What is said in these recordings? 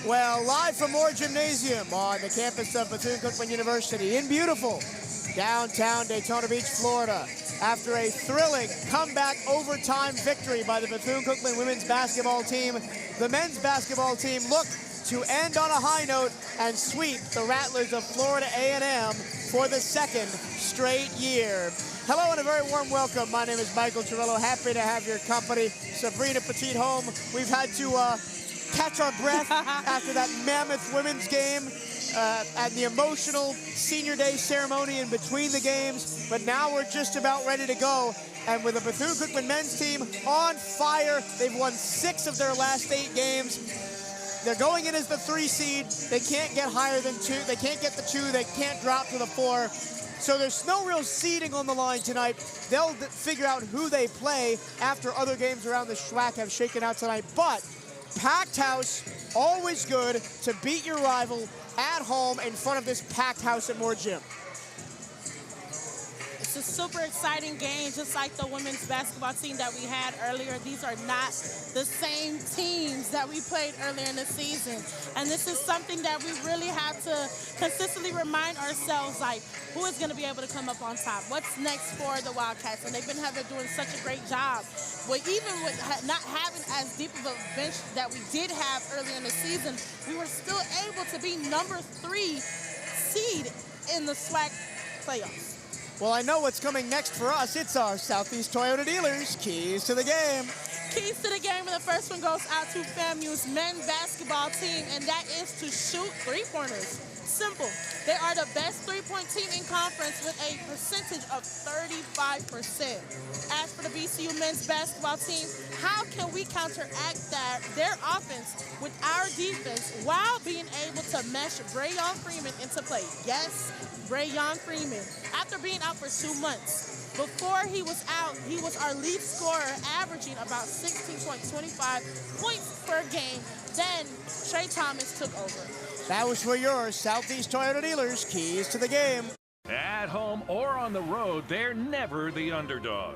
Well, live from Moore Gymnasium on the campus of Bethune-Cookman University in beautiful downtown Daytona Beach, Florida. After a thrilling comeback overtime victory by the Bethune-Cookman women's basketball team, the men's basketball team look to end on a high note and sweep the Rattlers of Florida A&M for the second straight year. Hello and a very warm welcome. My name is Michael Chirillo. Happy to have your company. Sabrina Petit home. We've had to catch our breath after that mammoth women's game and the emotional senior day ceremony in between the games. But now we're just about ready to go. And with the Bethune-Cookman men's team on fire, they've won 6 of their last 8 games. They're going in as the 3 seed. They can't get higher than 2. They can't get the 2. They can't drop to the 4. So there's no real seeding on the line tonight. They'll figure out who they play after other games around the SWAC have shaken out tonight. But packed house, always good to beat your rival at home in front of this packed house at Moore Gym. It's a super exciting game, just like the women's basketball team that we had earlier. These are not the same teams that we played earlier in the season. And this is something that we really have to consistently remind ourselves, like, who is going to be able to come up on top? What's next for the Wildcats? And they've been doing such a great job. But even with not having as deep of a bench that we did have earlier in the season, we were still able to be number 3 seed in the SWAC playoffs. Well, I know what's coming next for us. It's our Southeast Toyota dealers. Keys to the game. Keys to the game, and the first one goes out to FAMU's men's basketball team, and that is to shoot 3-pointers. Simple. They are the best 3-point team in conference with a percentage of 35%. As for the BCU men's basketball team, how can we counteract their offense with our defense while being able to mesh Freeman into play? Yes, Freeman. After being out for 2 months. Before he was out, he was our lead scorer, averaging about 16.25 points per game. Then Trey Thomas took over. That was for your Southeast Toyota dealers. Keys to the game. At home or on the road, they're never the underdog.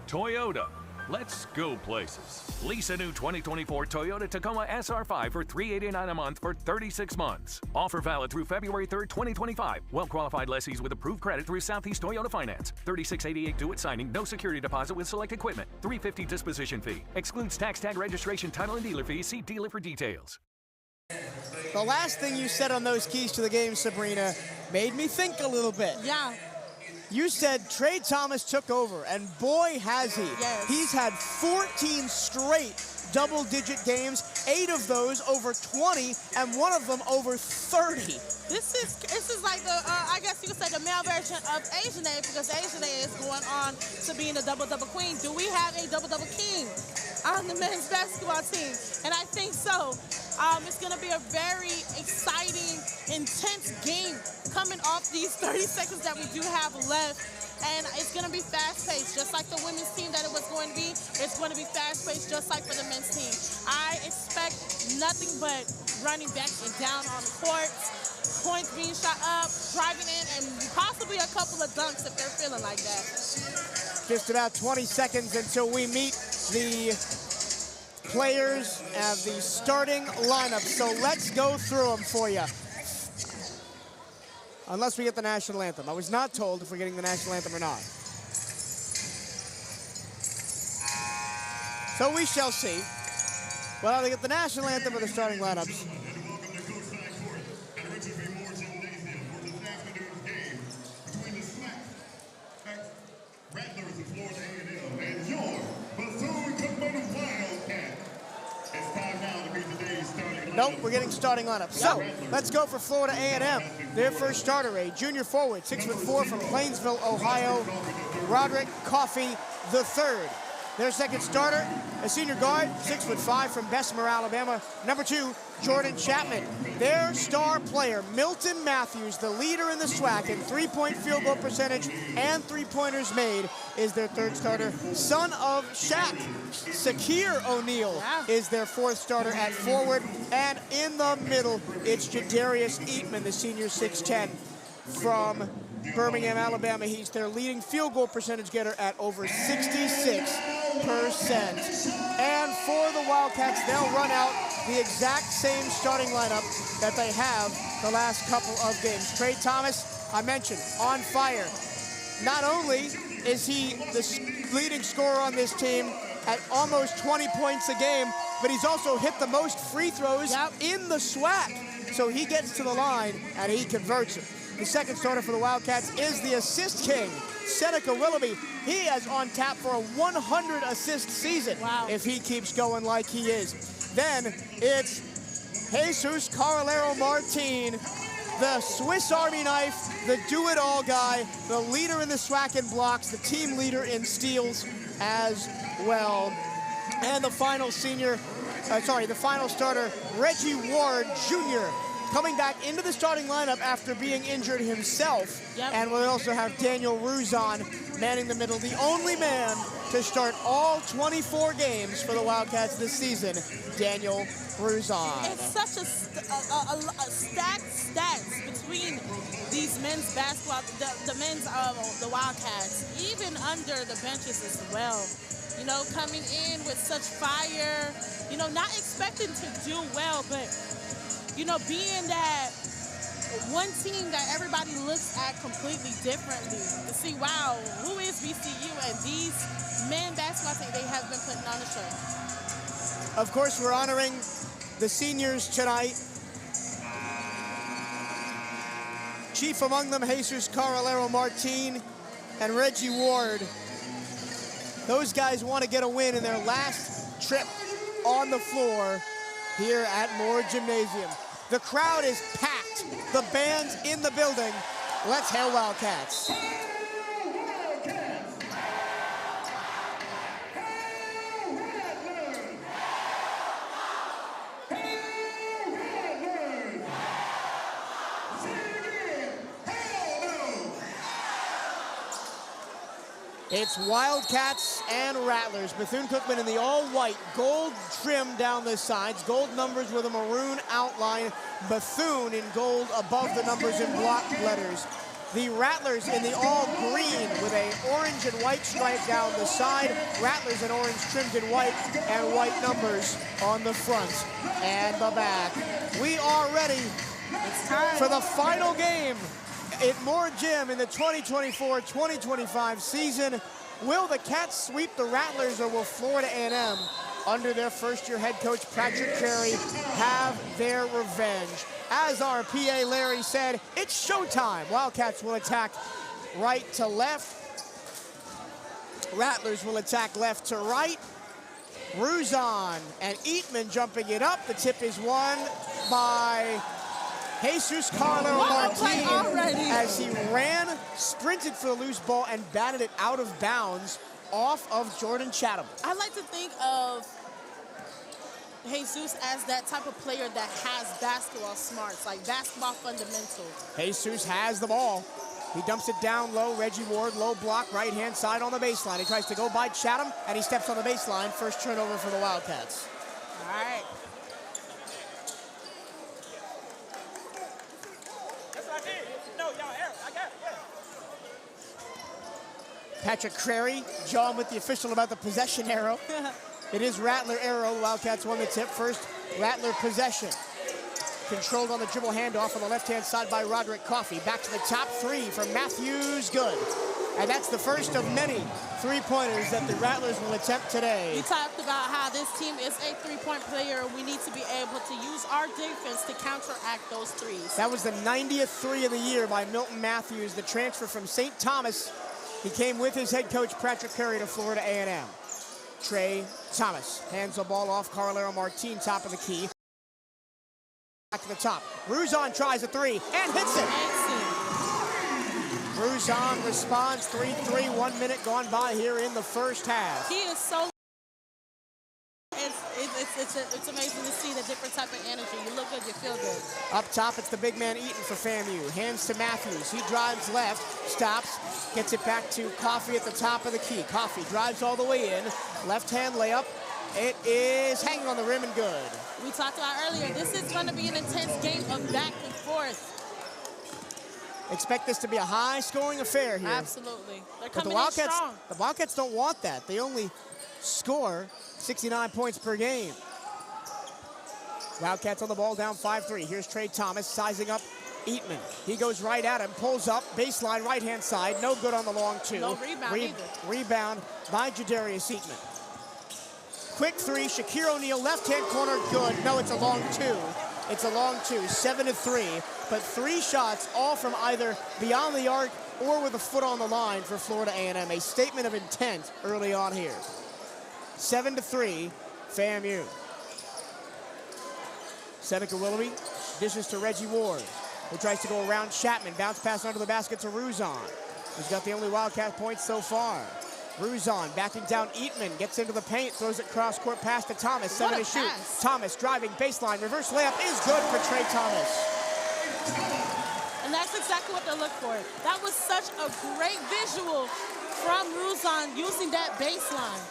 Toyota. Let's go places. Lease a new 2024 Toyota Tacoma SR5 for $389 a month for 36 months. Offer valid through February 3rd, 2025. Well-qualified lessees with approved credit through Southeast Toyota Finance. $36.88 due at signing. No security deposit with select equipment. $350 disposition fee. Excludes tax tag registration, title, and dealer fees. See dealer for details. The last thing you said on those keys to the game, Sabrina, made me think a little bit. Yeah. You said Trey Thomas took over, and boy, has he. Yes. He's had 14 straight double-digit games, 8 of those over 20, and 1 of them over 30. This is like the, I guess you could say the male version of Asian Day, because Asian Day is going on to being a double-double queen. Do we have a double-double king on the men's basketball team? And I think so. It's going to be a very exciting, intense game coming off these 30 seconds that we do have left. And it's going to be fast-paced, just like the women's team that it was going to be. It's going to be fast-paced, just like for the men's team. I expect nothing but running back and down on the court, points being shot up, driving in, and possibly a couple of dunks if they're feeling like that. Just about 20 seconds until we meet the players of the starting lineup. So let's go through them for you. Unless we get the national anthem. I was not told if we're getting the national anthem or not. So we shall see. Well, either get the national anthem or the starting lineups. Rattlers of Florida A&M and your Bethune-Cookman Wildcats. It's time now to meet today's starting lineup. Nope, we're getting starting lineup. So let's go for Florida A&M. Their first starter, a junior forward, 6'4" from Plainsville, Ohio, Roderick Coffey III. Their second starter, a senior guard, 6'5" from Bessemer, Alabama, number 2, Jordan Chapman. Their star player, Milton Matthews, the leader in the SWAC in 3-point field goal percentage and 3-pointers made, is their third starter. Son of Shaq, Sakir O'Neal is their fourth starter at forward. And in the middle, it's Jadarius Eatman, the senior 6'10" from Birmingham, Alabama. He's their leading field goal percentage getter at over 66%. And for the Wildcats, they'll run out the exact same starting lineup that they have the last couple of games. Trey Thomas, I mentioned, on fire. Not only is he the leading scorer on this team at almost 20 points a game, but he's also hit the most free throws in the SWAC. So he gets to the line and he converts it. The second starter for the Wildcats is the assist king, Seneca Willoughby. He is on tap for a 100 assist season if he keeps going like he is. Then it's Jesus Carolero Martin, the Swiss Army knife, the do-it-all guy, the leader in the SWAC in blocks, the team leader in steals as well. And the final the final starter, Reggie Ward Jr., coming back into the starting lineup after being injured himself. And we'll also have Daniel Ruzon manning the middle, the only man to start all 24 games for the Wildcats this season, Daniel Ruzon. It's such a stacked stats between these men's basketball, the men's the Wildcats, even under the benches as well. You know, coming in with such fire, you know, not expecting to do well, but, you know, being that one team that everybody looks at completely differently to see, wow, who is VCU? And these men basketball team, they have been putting on the show. Of course, we're honoring the seniors tonight. Chief among them, Jesus Carolero Martin and Reggie Ward. Those guys want to get a win in their last trip on the floor here at Moore Gymnasium. The crowd is packed. The band's in the building. Let's hail Wildcats. It's Wildcats and Rattlers. Bethune-Cookman in the all-white, gold trim down the sides, gold numbers with a maroon outline, Bethune in gold above the numbers in block letters. The Rattlers in the all-green with a orange and white stripe down the side, Rattlers in orange trimmed in white, and white numbers on the front and the back. We are ready for the final game at Moore Gym in the 2024-2025 season. Will the Cats sweep the Rattlers, or will Florida A&M, under their first-year head coach Patrick Carey, have their revenge? As our PA Larry said, it's showtime. Wildcats will attack right to left. Rattlers will attack left to right. Ruzon and Eatman jumping it up. The tip is won by Jesus Carolero Martin as he ran, sprinted for the loose ball, and batted it out of bounds off of Jordan Chatham. I like to think of Jesus as that type of player that has basketball smarts, like basketball fundamentals. Jesus has the ball. He dumps it down low. Reggie Ward, low block, right-hand side on the baseline. He tries to go by Chatham, and he steps on the baseline. First turnover for the Wildcats. All right. Patrick Crary, John with the official about the possession arrow. It is Rattler arrow. Wildcats won the tip first. Rattler possession. Controlled on the dribble handoff on the left-hand side by Roderick Coffey. Back to the top three from Matthews, good. And that's the first of many three-pointers that the Rattlers will attempt today. We talked about how this team is a three-point player. We need to be able to use our defense to counteract those threes. That was the 90th three of the year by Milton Matthews, the transfer from St. Thomas. He came with his head coach, Patrick Carey, to Florida A&M. Trey Thomas hands the ball off. Carolero Martin, top of the key. Back to the top. Ruzon tries a three and hits it. Ruzon responds, 3-3, 1 minute gone by here in the first half. He is so... It's amazing to see the different type of energy. You look good, you feel good. Up top, it's the big man Eaton for FAMU. Hands to Matthews. He drives left, stops, gets it back to Coffey at the top of the key. Coffey drives all the way in. Left-hand layup. It is hanging on the rim and good. We talked about earlier, this is going to be an intense game of back and forth. Expect this to be a high-scoring affair here. Absolutely. They're but coming in strong. The Wildcats don't want that. They only score 69 points per game. Wildcats on the ball, down 5-3. Here's Trey Thomas sizing up Eatman. He goes right at him, pulls up, baseline, right-hand side. No good on the long two. No rebound either. Rebound by Jadarius Eatman. Quick three, Shakir O'Neal, left-hand corner, good. No, it's a long two. It's a long two, 7-3. But 3 shots, all from either beyond the arc or with a foot on the line for Florida A&M. A statement of intent early on here. 7-3, FAMU. Seneca Willoughby dishes to Reggie Ward, who tries to go around Chapman. Bounce pass under the basket to Ruzon, who's got the only Wildcat point so far. Ruzon backing down Eatman, gets into the paint, throws it cross-court pass to Thomas, 7 to shoot. Pass. Thomas driving baseline, reverse layup is good for Trey Thomas. And that's exactly what they're looking for. That was such a great visual from Ruzon using that baseline.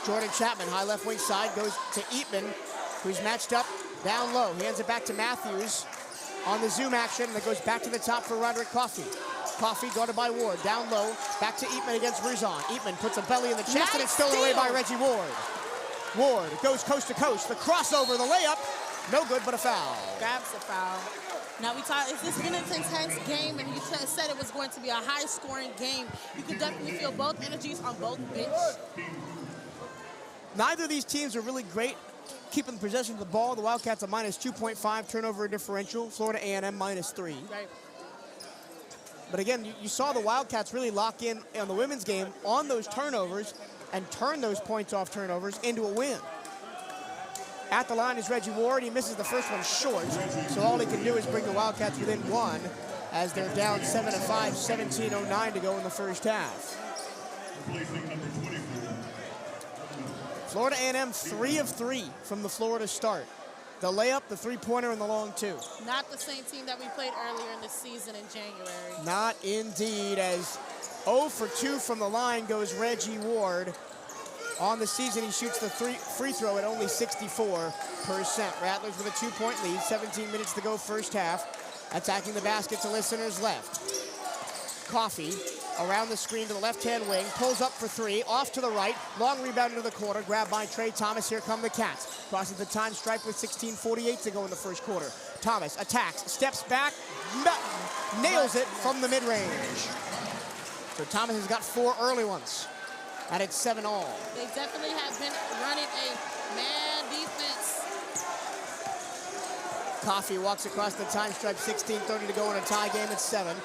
Jordan Chapman, high left wing side, goes to Eatman, who's matched up down low. He hands it back to Matthews on the zoom action, and it goes back to the top for Roderick Coffey. Coffey guarded by Ward, down low, back to Eatman against Ruzon. Eatman puts a belly in the chest, and it's stolen away by Reggie Ward. Ward goes coast to coast, the crossover, the layup, no good but a foul. Grabs the foul. Now we talked, it's been an intense game, and you said it was going to be a high-scoring game. You can definitely feel both energies on both bench. Neither of these teams are really great keeping possession of the ball. The Wildcats a minus 2.5 turnover differential. Florida A&M minus 3. Right. But again, you saw the Wildcats really lock in on the women's game on those turnovers and turn those points off turnovers into a win. At the line is Reggie Ward. He misses the first one short, so all he can do is bring the Wildcats within 1 as they're down 7-5, 17:09 to go in the first half. Florida A&M 3 of 3 from the Florida start. The layup, the three-pointer, and the long two. Not the same team that we played earlier in the season in January. Not indeed, as 0 for 2 from the line goes Reggie Ward. On the season, he shoots the free throw at only 64%. Rattlers with a 2-point lead, 17 minutes to go first half. Attacking the basket to listeners left. Coffey around the screen to the left-hand wing, pulls up for 3, off to the right, long rebound into the corner, grabbed by Trey Thomas. Here come the Cats. Crosses the time stripe with 16:48 to go in the first quarter. Thomas attacks, steps back, nails it from the mid-range. So Thomas has got 4 early ones, and it's 7 all. They definitely have been running a man defense. Coffey walks across the time stripe, 16:30 to go in a tie game at 7.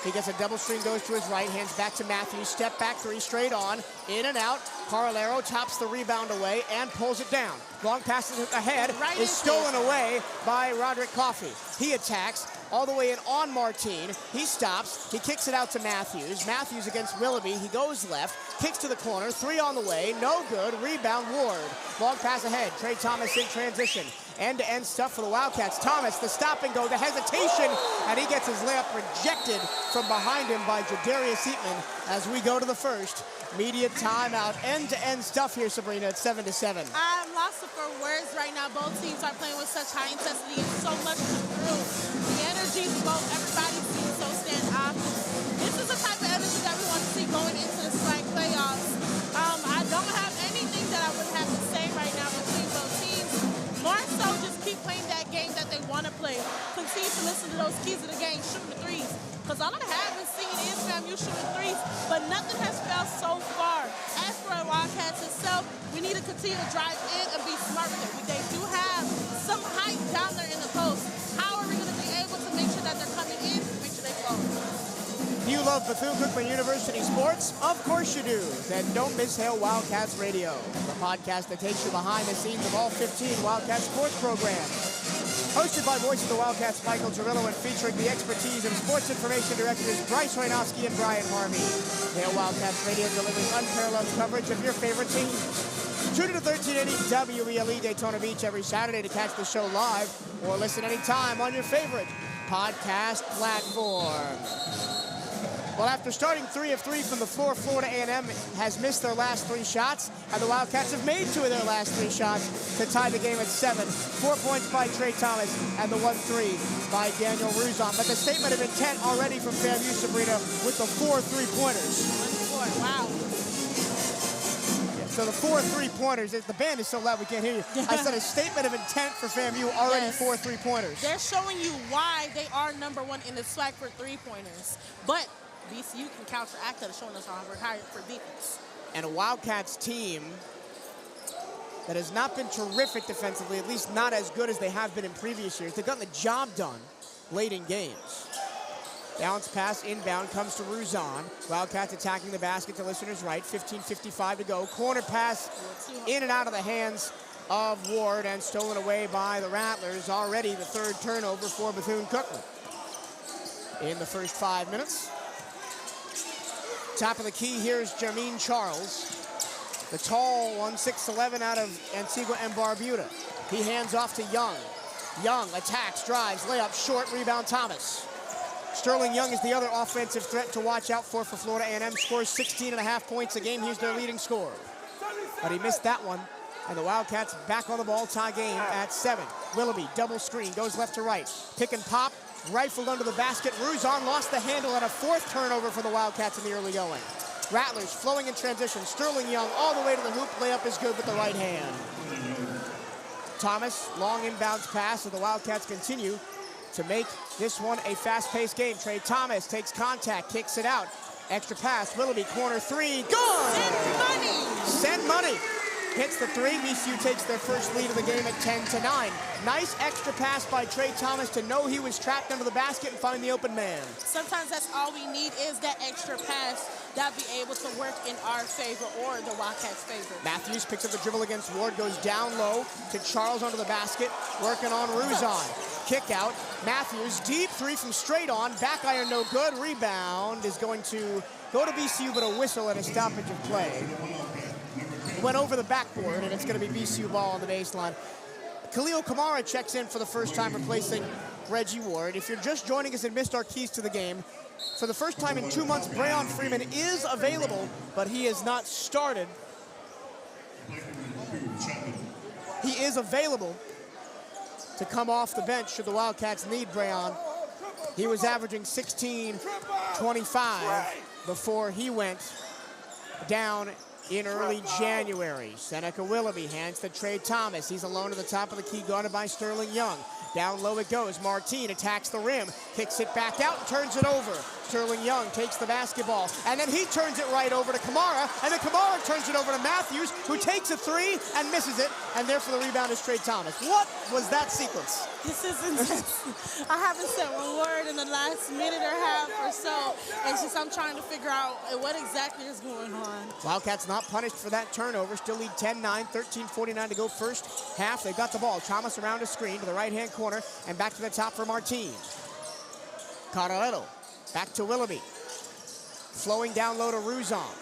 He gets a double screen, goes to his right, hands back to Matthews, step back 3 straight on, in and out. Carolero tops the rebound away and pulls it down. Long pass ahead is stolen away by Roderick Coffey. He attacks all the way in on Martine. He stops, he kicks it out to Matthews. Matthews against Willoughby, he goes left, kicks to the corner, 3 on the way, no good, rebound Ward. Long pass ahead, Trey Thomas in transition. End-to-end stuff for the Wildcats. Thomas, the stop and go, the hesitation, and he gets his layup rejected from behind him by Jadarius Eatman as we go to the first media timeout. End-to-end stuff here, Sabrina, at 7-7. I'm lost for words right now. Both teams are playing with such high intensity and so much to prove. The energy is both, everybody's being so standoffish. This is the type of energy that we want to see going into the SWAC playoffs. I don't have anything that I would have to say right now between both teams. More so, just keep playing that game that they want to play. Continue to listen to those keys of the game, shooting the threes. Because all I haven't seen is FAMU shooting threes, but nothing has failed so far. As for the Wildcats itself, we need to continue to drive in and be smart with it. They do have some height down there in the post. How are we going to be able to make sure that they're coming in and make sure they fall? Do you love Bethune-Cookman University sports? Of course you do. Then don't miss Hail Wildcats Radio, the podcast that takes you behind the scenes of all 15 Wildcat sports programs. Hosted by voice of the Wildcats Michael Turillo and featuring the expertise of sports information directors Bryce Hoynovsky and Brian Harvey. Hail Wildcats Radio delivers unparalleled coverage of your favorite teams. Tune in to 1380 WELE Daytona Beach every Saturday to catch the show live or listen anytime on your favorite podcast platform. Well, after starting 3 of 3 from the floor, Florida A&M has missed their last 3 shots, and the Wildcats have made 2 of their last 3 shots to tie the game at 7. 4 points by Trey Thomas and the 1-3 by Daniel Ruzon. But the statement of intent already from FAMU, Sabrina, with the 4 3-pointers. 1-4, wow. So the 4 3-pointers, the band is so loud we can't hear you. I said a statement of intent for FAMU, already Yes. 4 3-pointers. They're showing you why they are #1 in the SWAC for three-pointers. But VCU can counteract that, showing us how we're hired for defense. And a Wildcats team that has not been terrific defensively, at least not as good as they have been in previous years. They've gotten the job done late in games. Bounce pass inbound comes to Ruzan. Wildcats attacking the basket to listeners right. 15:55 to go. Corner pass in and out of the hands of Ward and stolen away by the Rattlers. Already the 3rd turnover for Bethune-Cookman in the first 5 minutes. Top of the key here is Jermaine Charles, the tall one, 6'11", out of Antigua and Barbuda. He hands off to Young. Young attacks, drives, layup, short, rebound Thomas. Sterling Young is the other offensive threat to watch out for Florida A&M. Scores 16.5 points a game. He's their leading scorer. But he missed that one, and the Wildcats back on the ball, tie game at 7. Willoughby, double screen, goes left to right. Pick and pop, rifled under the basket. Ruzan lost the handle and a 4th turnover for the Wildcats in the early going. Rattlers flowing in transition. Sterling Young all the way to the hoop. Layup is good with the right hand. Thomas, long inbounds pass, so the Wildcats continue to make this one a fast-paced game. Trey Thomas takes contact, kicks it out. Extra pass, Willoughby, corner 3, good! Send money! Send money! Hits the 3, VCU takes their first lead of the game at 10-9. Nice extra pass by Trey Thomas to know he was trapped under the basket and find the open man. Sometimes that's all we need is that extra pass that be able to work in our favor or the Wildcats' favor. Matthews picks up the dribble against Ward, goes down low to Charles under the basket, working on Ruzan. Kick out, Matthews, deep 3 from straight on, back iron no good, rebound is going to go to VCU, but a whistle and a stoppage of play. Went over the backboard, and it's going to be VCU ball on the baseline. Khalil Kamar checks in for the first time, replacing Reggie Ward. If you're just joining us and missed our keys to the game, for the first time in 2 months, Breon Freeman is available, but he has not started. He is available to come off the bench should the Wildcats need Breon. He was averaging 16-25 before he went down in early January. Seneca Willoughby hands to Trey Thomas. He's alone at the top of the key, guarded by Sterling Young. Down low it goes. Martine attacks the rim, kicks it back out, and turns it over. Sterling Young takes the basketball, and then he turns it right over to Kamara, and then Kamara turns it over to Matthews, who takes a 3 and misses it, and there for the rebound is Trey Thomas. What was that sequence? This is intense. I haven't said one word in the last minute or half or so. It's just I'm trying to figure out what exactly is going on. Wildcats not punished for that turnover. Still lead 10-9, 13:49 to go first half. They got the ball. Thomas around a screen to the right-hand corner and back to the top for Martine. Carretto back to Willoughby. Flowing down low to Ruzan.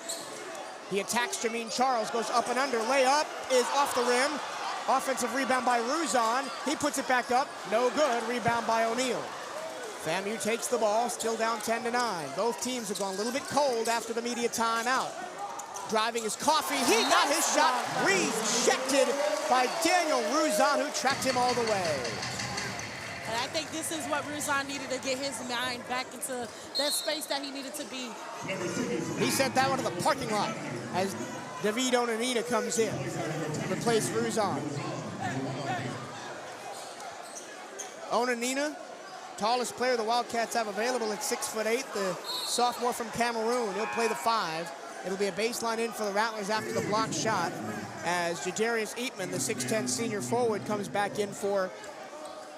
He attacks Jermaine Charles, goes up and under. Layup is off the rim. Offensive rebound by Ruzan. He puts it back up. No good. Rebound by O'Neal. FAMU takes the ball, still down 10-9. Both teams have gone a little bit cold after the media timeout. Driving his coffee. He got his shot rejected by Daniel Ruzan, who tracked him all the way. And I think this is what Ruzan needed to get his mind back into that space that he needed to be. He sent that one to the parking lot as David Onanina comes in to replace Ruzan. Onanina, tallest player the Wildcats have available at 6'8", the sophomore from Cameroon. He'll play the 5. It'll be a baseline in for the Rattlers after the block shot as Jadarius Eatman, the 6'10" senior forward, comes back in for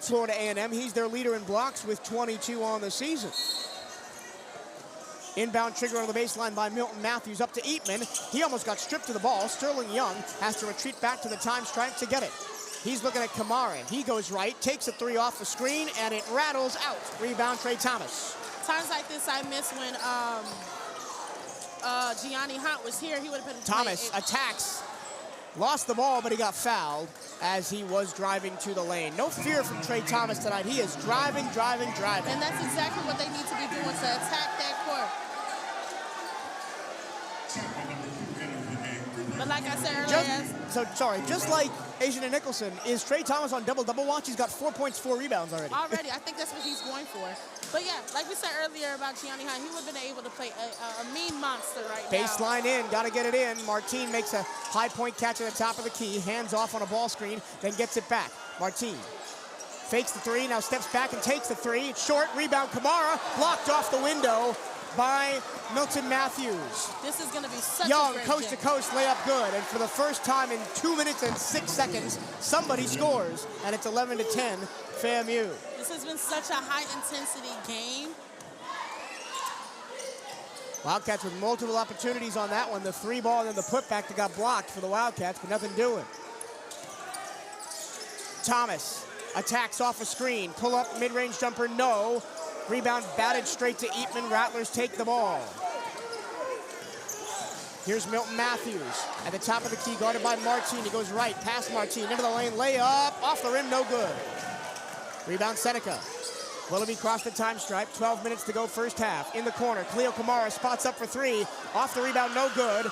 Florida A&M. He's their leader in blocks with 22 on the season. Inbound trigger on the baseline by Milton Matthews up to Eatman. He almost got stripped to the ball. Sterling Young has to retreat back to the time stripe to get it. He's looking at Kamar. He goes right, takes a 3 off the screen, and it rattles out. Rebound, Trey Thomas. Times like this I miss when Gianni Hunt was here. He would have been Thomas attacks. Lost the ball, but he got fouled as he was driving to the lane. No fear from Trey Thomas tonight. He is driving. And that's exactly what they need to be doing to attack that court. But like I said earlier, just like Asian and Nicholson, is Trey Thomas on double-double watch? He's got 4 points, 4 rebounds already. I think that's what he's going for. But yeah, like we said earlier about Gianni Hine, he would have been able to play a mean monster right now. Baseline in, got to get it in. Martin makes a high point catch at the top of the key, hands off on a ball screen, then gets it back. Martin fakes the three, now steps back and takes the three. It's short, rebound, Kamara, blocked off the window by Milton Matthews. This is going to be such Young, a great coast to game. coast, layup good. And for the first time in 2 minutes and 6 seconds, somebody scores. And it's 11-10, FAMU. This has been such a high-intensity game. Wildcats with multiple opportunities on that one. The three ball and then the putback that got blocked for the Wildcats, but nothing doing. Thomas attacks off a screen. Pull up, mid-range jumper, no. Rebound batted straight to Eatman. Rattlers take the ball. Here's Milton Matthews at the top of the key, guarded by Martin. He goes right, past Martin, into the lane, layup, off the rim, no good. Rebound Seneca. Willoughby crossed the time stripe, 12 minutes to go first half. In the corner, Cleo Kamara spots up for three. Off the rebound, no good.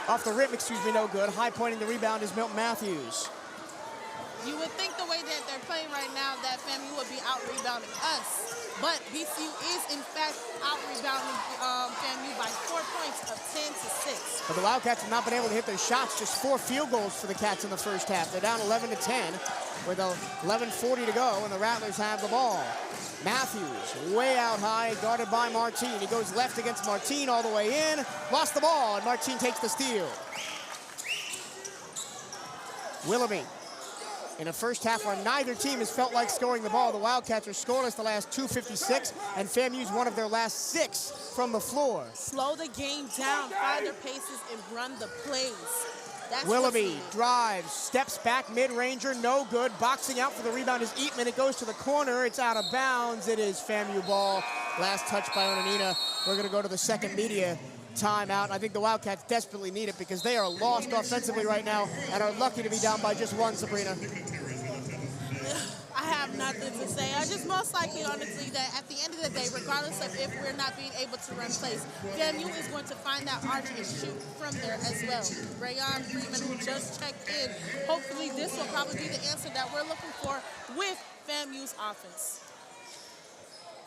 Off the rim, no good. High pointing the rebound is Milton Matthews. You would think the way that they're playing right now that FAMU would be out-rebounding us. But BCU is, in fact, out-rebounding FAMU by 4 points of 10-6. But the Wildcats have not been able to hit their shots. Just 4 field goals for the Cats in the first half. They're down 11-10 with 11:40 to go, and the Rattlers have the ball. Matthews, way out high, guarded by Martin. He goes left against Martin all the way in. Lost the ball, and Martin takes the steal. Willoughby. In a first half where neither team has felt like scoring the ball, the Wildcats are scoreless the last 2:56, and FAMU's one of their last 6 from the floor. Slow the game down, find their paces, and run the plays. That's Willoughby drives, steps back, mid-ranger, no good. Boxing out for the rebound is Eatman. It goes to the corner. It's out of bounds. It is FAMU ball. Last touch by Onanina. We're going to go to the second media timeout. I think the Wildcats desperately need it because they are lost offensively right now and are lucky to be down by just 1, Sabrina. I have nothing to say. I just most likely, honestly, that at the end of the day, regardless of if we're not being able to run plays, FAMU is going to find that arch and shoot from there as well. Rayon Freeman, who just checked in, hopefully this will probably be the answer that we're looking for with FAMU's offense.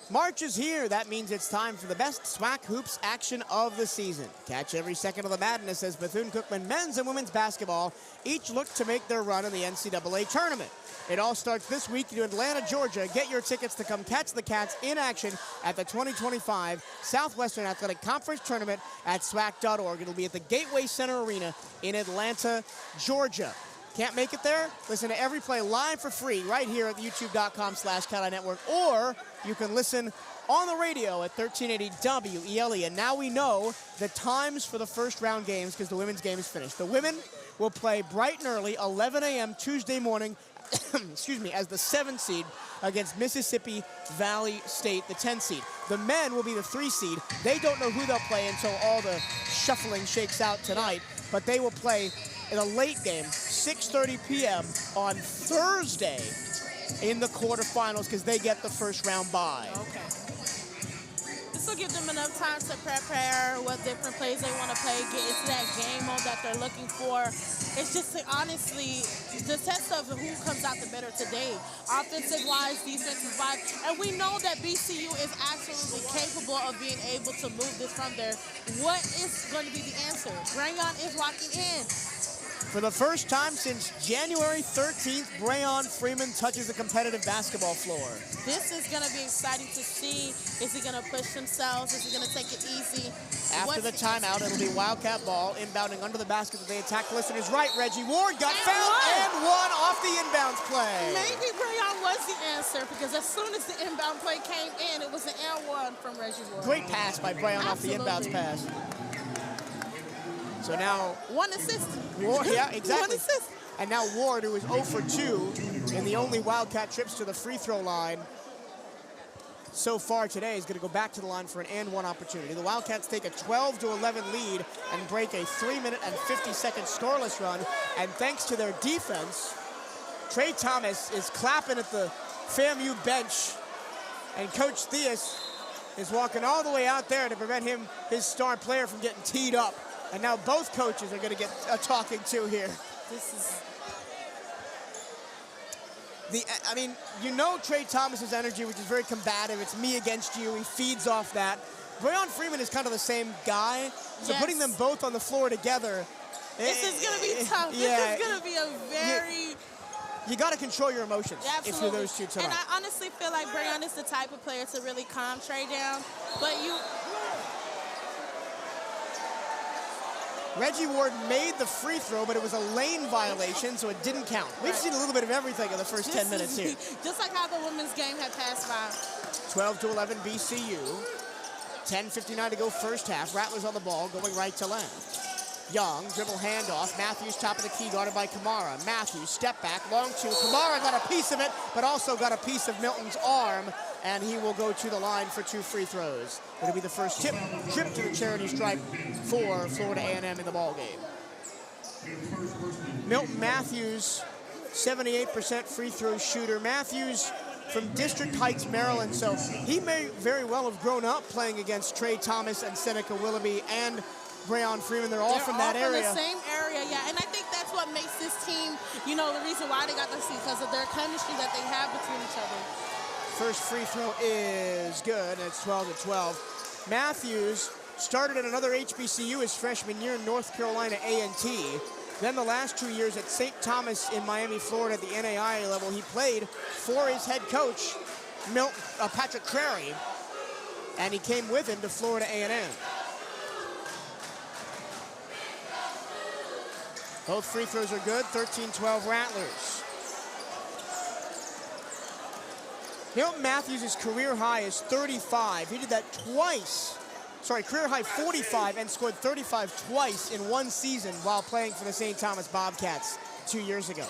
March is here. That means it's time for the best SWAC hoops action of the season. Catch every second of the madness as Bethune-Cookman men's and women's basketball each look to make their run in the NCAA tournament. It all starts this week in Atlanta, Georgia. Get your tickets to come catch the Cats in action at the 2025 Southwestern Athletic Conference Tournament at SWAC.org. It'll be at the Gateway Center Arena in Atlanta, Georgia. Can't make it there? Listen to every play live for free right here at youtube.com/CatEye Network, or you can listen on the radio at 1380 WELE. And now we know the times for the first round games because the women's game is finished. The women will play bright and early, 11 a.m. Tuesday morning, excuse me, as the 7 seed against Mississippi Valley State, the 10 seed. The men will be the 3 seed. They don't know who they'll play until all the shuffling shakes out tonight, but they will play in a late game, 6:30 p.m. on Thursday in the quarterfinals because they get the first round bye. Okay. This will give them enough time to prepare what different plays they want to play, get into that game mode that they're looking for. It's just honestly the test of who comes out the better today, offensive-wise, defensive-wise. And we know that BCU is absolutely capable of being able to move this from there. What is going to be the answer? Rayon is walking in. For the first time since January 13th, Rayon Freeman touches the competitive basketball floor. This is going to be exciting to see. Is he going to push themselves? Is he going to take it easy? After the timeout, it'll be Wildcat ball inbounding under the basket that they attack. Listeners right, Reggie Ward got fouled and one off the inbounds play. Maybe Rayon was the answer because as soon as the inbound play came in, it was an and one from Reggie Ward. Great pass by Rayon off the inbounds pass. So now 1 assist. Ward, yeah, exactly. 1 assist. And now Ward, who is 0 for 2 in the only Wildcat trips to the free throw line so far today, is going to go back to the line for an and one opportunity. The Wildcats take a 12-11 lead and break a 3-minute and 50-second scoreless run. And thanks to their defense, Trey Thomas is clapping at the FAMU bench, and Coach Theus is walking all the way out there to prevent his star player from getting teed up. And now both coaches are going to get a talking to here. This is I mean, you know Trey Thomas's energy, which is very combative. It's me against you. He feeds off that. Breon Freeman is kind of the same guy. So putting them both on the floor together. This is going to be tough. Yeah, this is going to be a very... You got to control your emotions if you're those two tonight. And I honestly feel like Breon is the type of player to really calm Trey down. But Reggie Ward made the free throw, but it was a lane violation, so it didn't count. We've seen a little bit of everything in the first 10 minutes here. Just like how the women's game had passed by. 12-11 BCU. 10:59 to go first half. Rattlers on the ball, going right to left. Young, dribble handoff. Matthews top of the key, guarded by Kamara. Matthews, step back, long two. Kamara got a piece of it, but also got a piece of Milton's arm, and he will go to the line for 2 free throws. It'll be the first trip to the charity stripe for Florida A&M in the ballgame. Milton Matthews, 78% free throw shooter. Matthews from District Heights, Maryland, so he may very well have grown up playing against Trey Thomas and Seneca Willoughby and Breon Freeman. They're all from that area. From the same area, yeah. And I think that's what makes this team, you know, the reason why they got the seat, because of their chemistry that they have between each other. First free throw is good, and it's 12-12. Matthews started at another HBCU his freshman year in North Carolina A&T. Then the last 2 years at St. Thomas in Miami, Florida at the NAIA level. He played for his head coach, Patrick Crary, and he came with him to Florida A&M. Both free throws are good, 13-12 Rattlers. Milton Matthews' career high is 35. He did that twice. Sorry, career high 45 and scored 35 twice in one season while playing for the St. Thomas Bobcats 2 years ago.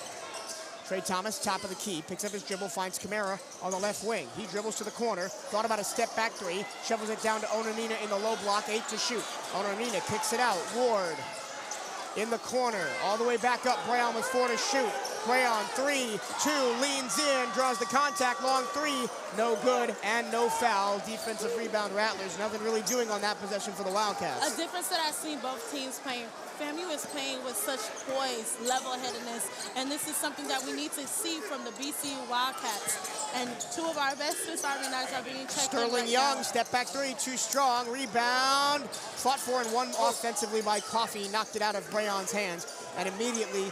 Trey Thomas, top of the key, picks up his dribble, finds Kamara on the left wing. He dribbles to the corner, thought about a step back three, shovels it down to Onanina in the low block, 8 to shoot. Onanina kicks it out, Ward in the corner, all the way back up. Breon with 4 to shoot. Breon 3-2, leans in, draws the contact, long three, no good and no foul. Defensive rebound Rattlers, nothing really doing on that possession for the Wildcats. A difference that I've seen both teams playing. FAMU is playing with such poise, level-headedness, and this is something that we need to see from the BCU Wildcats. And 2 of our best starting guys are being checked. Sterling Young, step back three, too strong, rebound. Fought for and won offensively by Coffey, knocked it out of Breon's hands, and immediately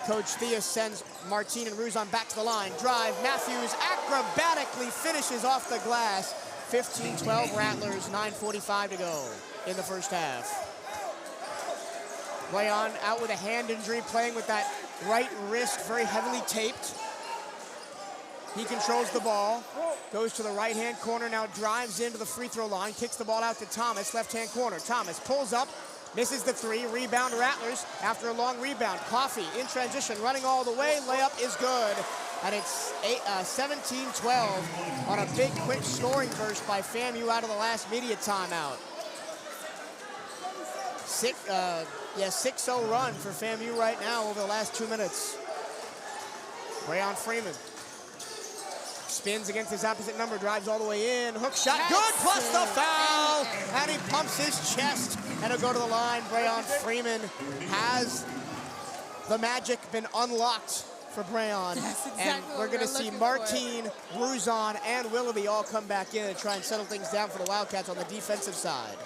Coach Theus sends Martin and Ruzon back to the line. Drive, Matthews acrobatically finishes off the glass. 15-12 Rattlers, 9:45 to go in the first half. Breon out with a hand injury, playing with that right wrist, very heavily taped. He controls the ball, goes to the right-hand corner, now drives into the free throw line, kicks the ball out to Thomas, left-hand corner. Thomas pulls up, misses the three, rebound Rattlers after a long rebound. Coffey in transition, running all the way, layup is good. And it's 17-12 on a big, quick scoring burst by FAMU out of the last media timeout. 6-0 run for FAMU right now over the last 2 minutes. Breon Freeman spins against his opposite number, drives all the way in, hook shot, good, plus the foul, and he pumps his chest, and he'll go to the line. Breon Freeman, has the magic been unlocked for Breon? Exactly, and we're going to see Martin, Ruzon, and Willoughby all come back in and try and settle things down for the Wildcats on the defensive side.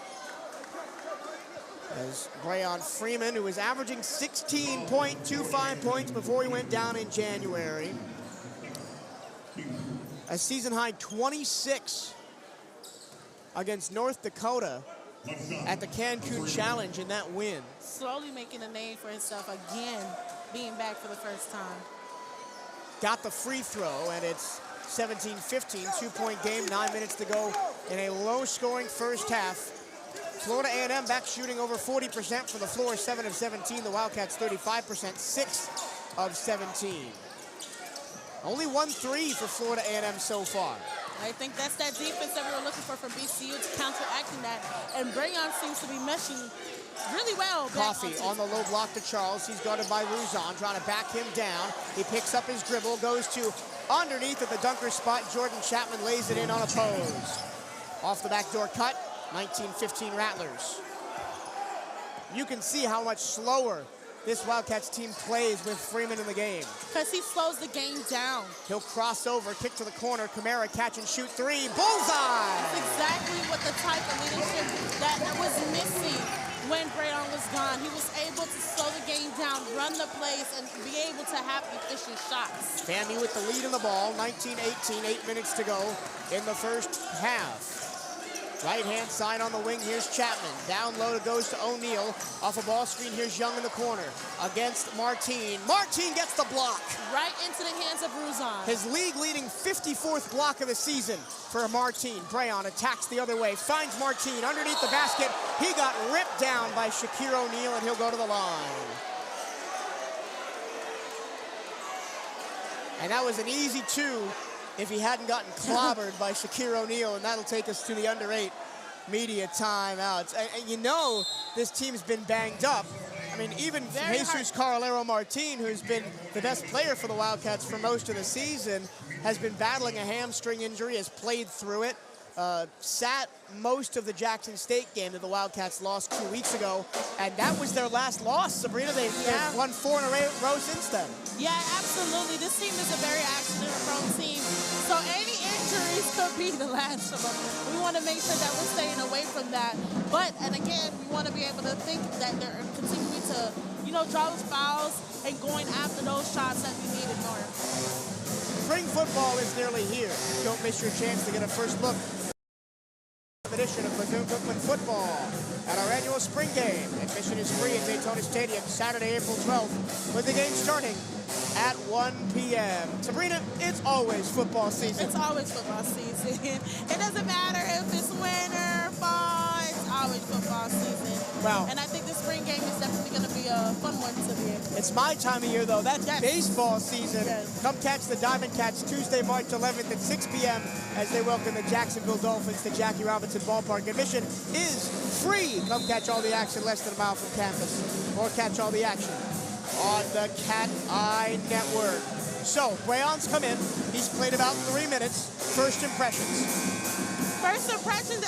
As Breon Freeman, who was averaging 16.25 points before he went down in January, a season-high 26 against North Dakota at the Cancun Challenge in that win. Slowly making a name for himself again, being back for the first time. Got the free throw, and it's 17-15, 2-point game, 9 minutes to go in a low-scoring first half. Florida A&M back shooting over 40% for the floor, 7 of 17. The Wildcats 35%, 6 of 17. Only 1 3 for Florida A&M so far. I think that's that defense that we were looking for from BCU to counteracting that. And Breon seems to be meshing really well. Coffey on the low block to Charles. He's guarded by Ruzon, trying to back him down. He picks up his dribble, goes to underneath at the dunker spot. Jordan Chapman lays it in unopposed. Off the backdoor cut, 19-15 Rattlers. You can see how much slower this Wildcats team plays with Freeman in the game. Because he slows the game down. He'll cross over, kick to the corner. Kamar, catch and shoot three. Bullseye! That's exactly what the type of leadership that was missing when Brayon was gone. He was able to slow the game down, run the plays, and be able to have efficient shots. FAMU with the lead in the ball, 19-18, 8 minutes to go in the first half. Right-hand side on the wing, here's Chapman. Down low, it goes to O'Neal. Off a ball screen, here's Young in the corner. Against Martine. Martine gets the block. Right into the hands of Ruzon. His league-leading 54th block of the season for Martine. Brayon attacks the other way, finds Martine underneath the basket. He got ripped down by Shakir O'Neal, and he'll go to the line. And that was an easy two if he hadn't gotten clobbered by Shakir O'Neal, and that'll take us to the under 8 media timeouts. And you know this team's been banged up. I mean, even Jesus Carolero-Martin, who's been the best player for the Wildcats for most of the season, has been battling a hamstring injury, has played through it, sat most of the Jackson State game that the Wildcats lost 2 weeks ago, and that was their last loss. Sabrina, they've won 4 in a row since then. Yeah, absolutely. This team is a very accident-prone team, so any injuries could be the last of them. We want to make sure that we're staying away from that. But, and again, we want to be able to think that they're continuing to, you know, draw those fouls and going after those shots that we need in North. Spring football is nearly here. Don't miss your chance to get a first look edition of Bethune-Cookman football at our annual spring game. Admission is free at Daytona Stadium Saturday, April 12th, with the game starting at 1 p.m. Sabrina, it's always football season. It's always football season. It doesn't matter if it's winter, fall, it's always football season. Wow. And I think the spring game is definitely going to be a fun one to be in. It's my time of year, though. That's baseball season. Yes. Come catch the Diamond Cats Tuesday, March 11th at 6 p.m. as they welcome the Jacksonville Dolphins to Jackie Robinson Ballpark. Admission is free. Come catch all the action less than a mile from campus, or catch all the action on the CatEye Network. So, Brayon's come in. He's played about 3 minutes. First impressions. First impressions,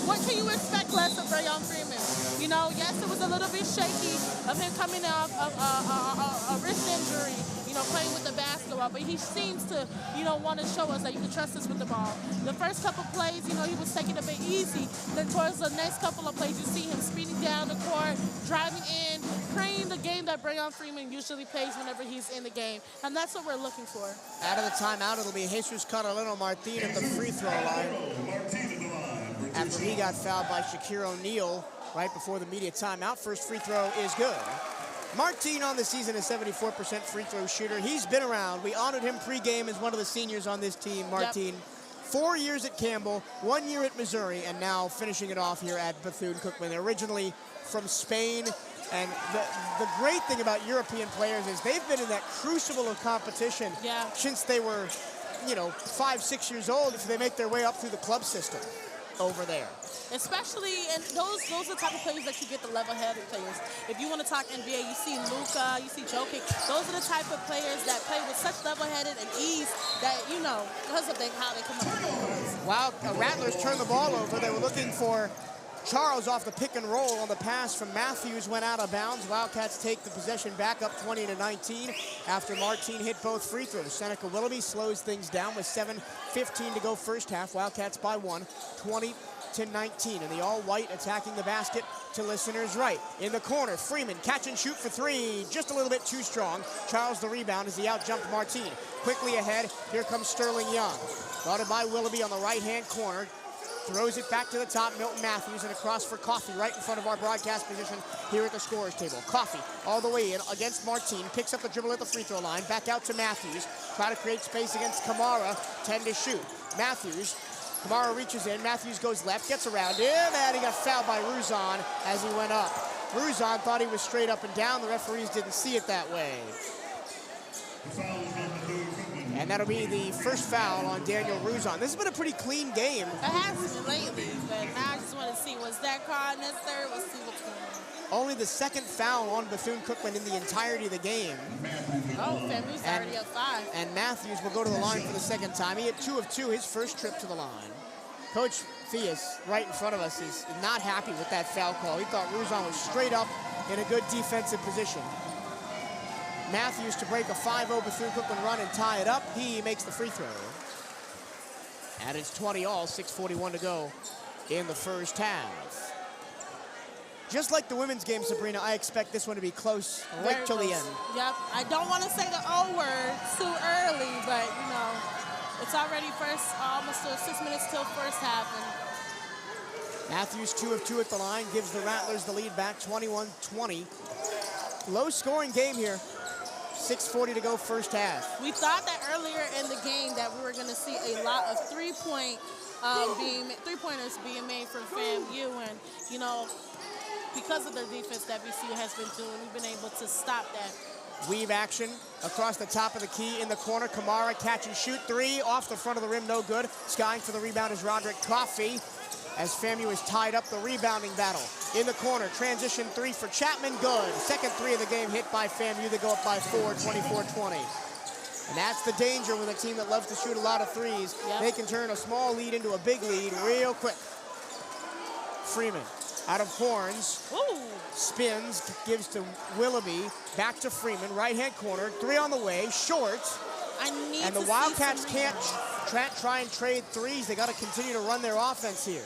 what can you expect less of Brayon Freeman? You know, yes, it was a little bit shaky of him coming off of a wrist injury, you know, playing with the basketball, but he seems to, you know, want to show us that you can trust us with the ball. The first couple plays, you know, he was taking it a bit easy. Then towards the next couple of plays, you see him speeding down the court, driving in, playing the game that Brayon Freeman usually plays whenever he's in the game. And that's what we're looking for. Out of the timeout, it'll be Jesus Carolero-Martin at the free throw line, after he got fouled by Shakir O'Neal right before the media timeout. First free throw is good. Martin on the season is 74% free throw shooter. He's been around. We honored him pregame as one of the seniors on this team, Martin. Yep. 4 years at Campbell, 1 year at Missouri, and now finishing it off here at Bethune-Cookman. They're originally from Spain, and the great thing about European players is they've been in that crucible of competition since they were, you know, 5, 6 years old, if they make their way up through the club system over there. Especially, and those are the type of players that you get, the level-headed players. If you want to talk NBA, you see Luka, you see Jokic. Those are the type of players that play with such level-headed and ease that, you know, because of how they come up with those. Wow, Rattlers turned the ball over. They were looking for Charles off the pick and roll on the pass from Matthews, went out of bounds. Wildcats take the possession back up 20-19 after Martin hit both free throws. Seneca Willoughby slows things down with 7:15 to go first half. Wildcats by 1, 20-19. And the all-white attacking the basket to listeners right. In the corner, Freeman, catch and shoot for 3. Just a little bit too strong. Charles the rebound as he out-jumped Martin. Quickly ahead, here comes Sterling Young. Guarded by Willoughby on the right-hand corner. Throws it back to the top, Milton Matthews, and across for Coffey right in front of our broadcast position here at the scorer's table. Coffey all the way in against Martin, picks up the dribble at the free throw line, back out to Matthews, try to create space against Kamara, 10 to shoot. Matthews, Kamara reaches in, Matthews goes left, gets around him, and he got fouled by Ruzon as he went up. Ruzon thought he was straight up and down, the referees didn't see it that way. And that'll be the first foul on Daniel Ruzon. This has been a pretty clean game. It has been lately, but now I just want to see, was that card necessary? Let's see what's going on. Only the second foul on Bethune-Cookman in the entirety of the game. Oh, Family's already up 5. And Matthews will go to the line for the second time. He hit 2 of 2, his first trip to the line. Coach Fias, right in front of us, is not happy with that foul call. He thought Ruzon was straight up in a good defensive position. Matthews to break a 5-0 Bethune-Cookman run and tie it up. He makes the free throw. And it's 20 all, 6:41 to go in the first half. Just like the women's game, Sabrina, I expect this one to be close right till the end. Yep. I don't want to say the O word too early, but, you know, it's already almost 6 minutes till first half. And Matthews 2 of 2 at the line, gives the Rattlers the lead back, 21-20. Low-scoring game here. 6:40 to go first half. we thought that earlier in the game that we were going to see a lot of three-pointers being made from FAMU, and, you know, because of their defense that VCU has been doing, we've been able to stop that. Weave action across the top of the key in the corner. Kamar catch and shoot three off the front of the rim, no good. Skying for the rebound is Roderick Coffey as FAMU is tied up the rebounding battle. In the corner, transition three for Chapman, good. Second three of the game hit by FAMU. They go up by 4, 24-20. And that's the danger with a team that loves to shoot a lot of threes. Yep. They can turn a small lead into a big lead real quick. Freeman out of horns. Ooh. Spins, gives to Willoughby, back to Freeman, right-hand corner, three on the way, short. And the Wildcats can't try and trade threes. They got to continue to run their offense here.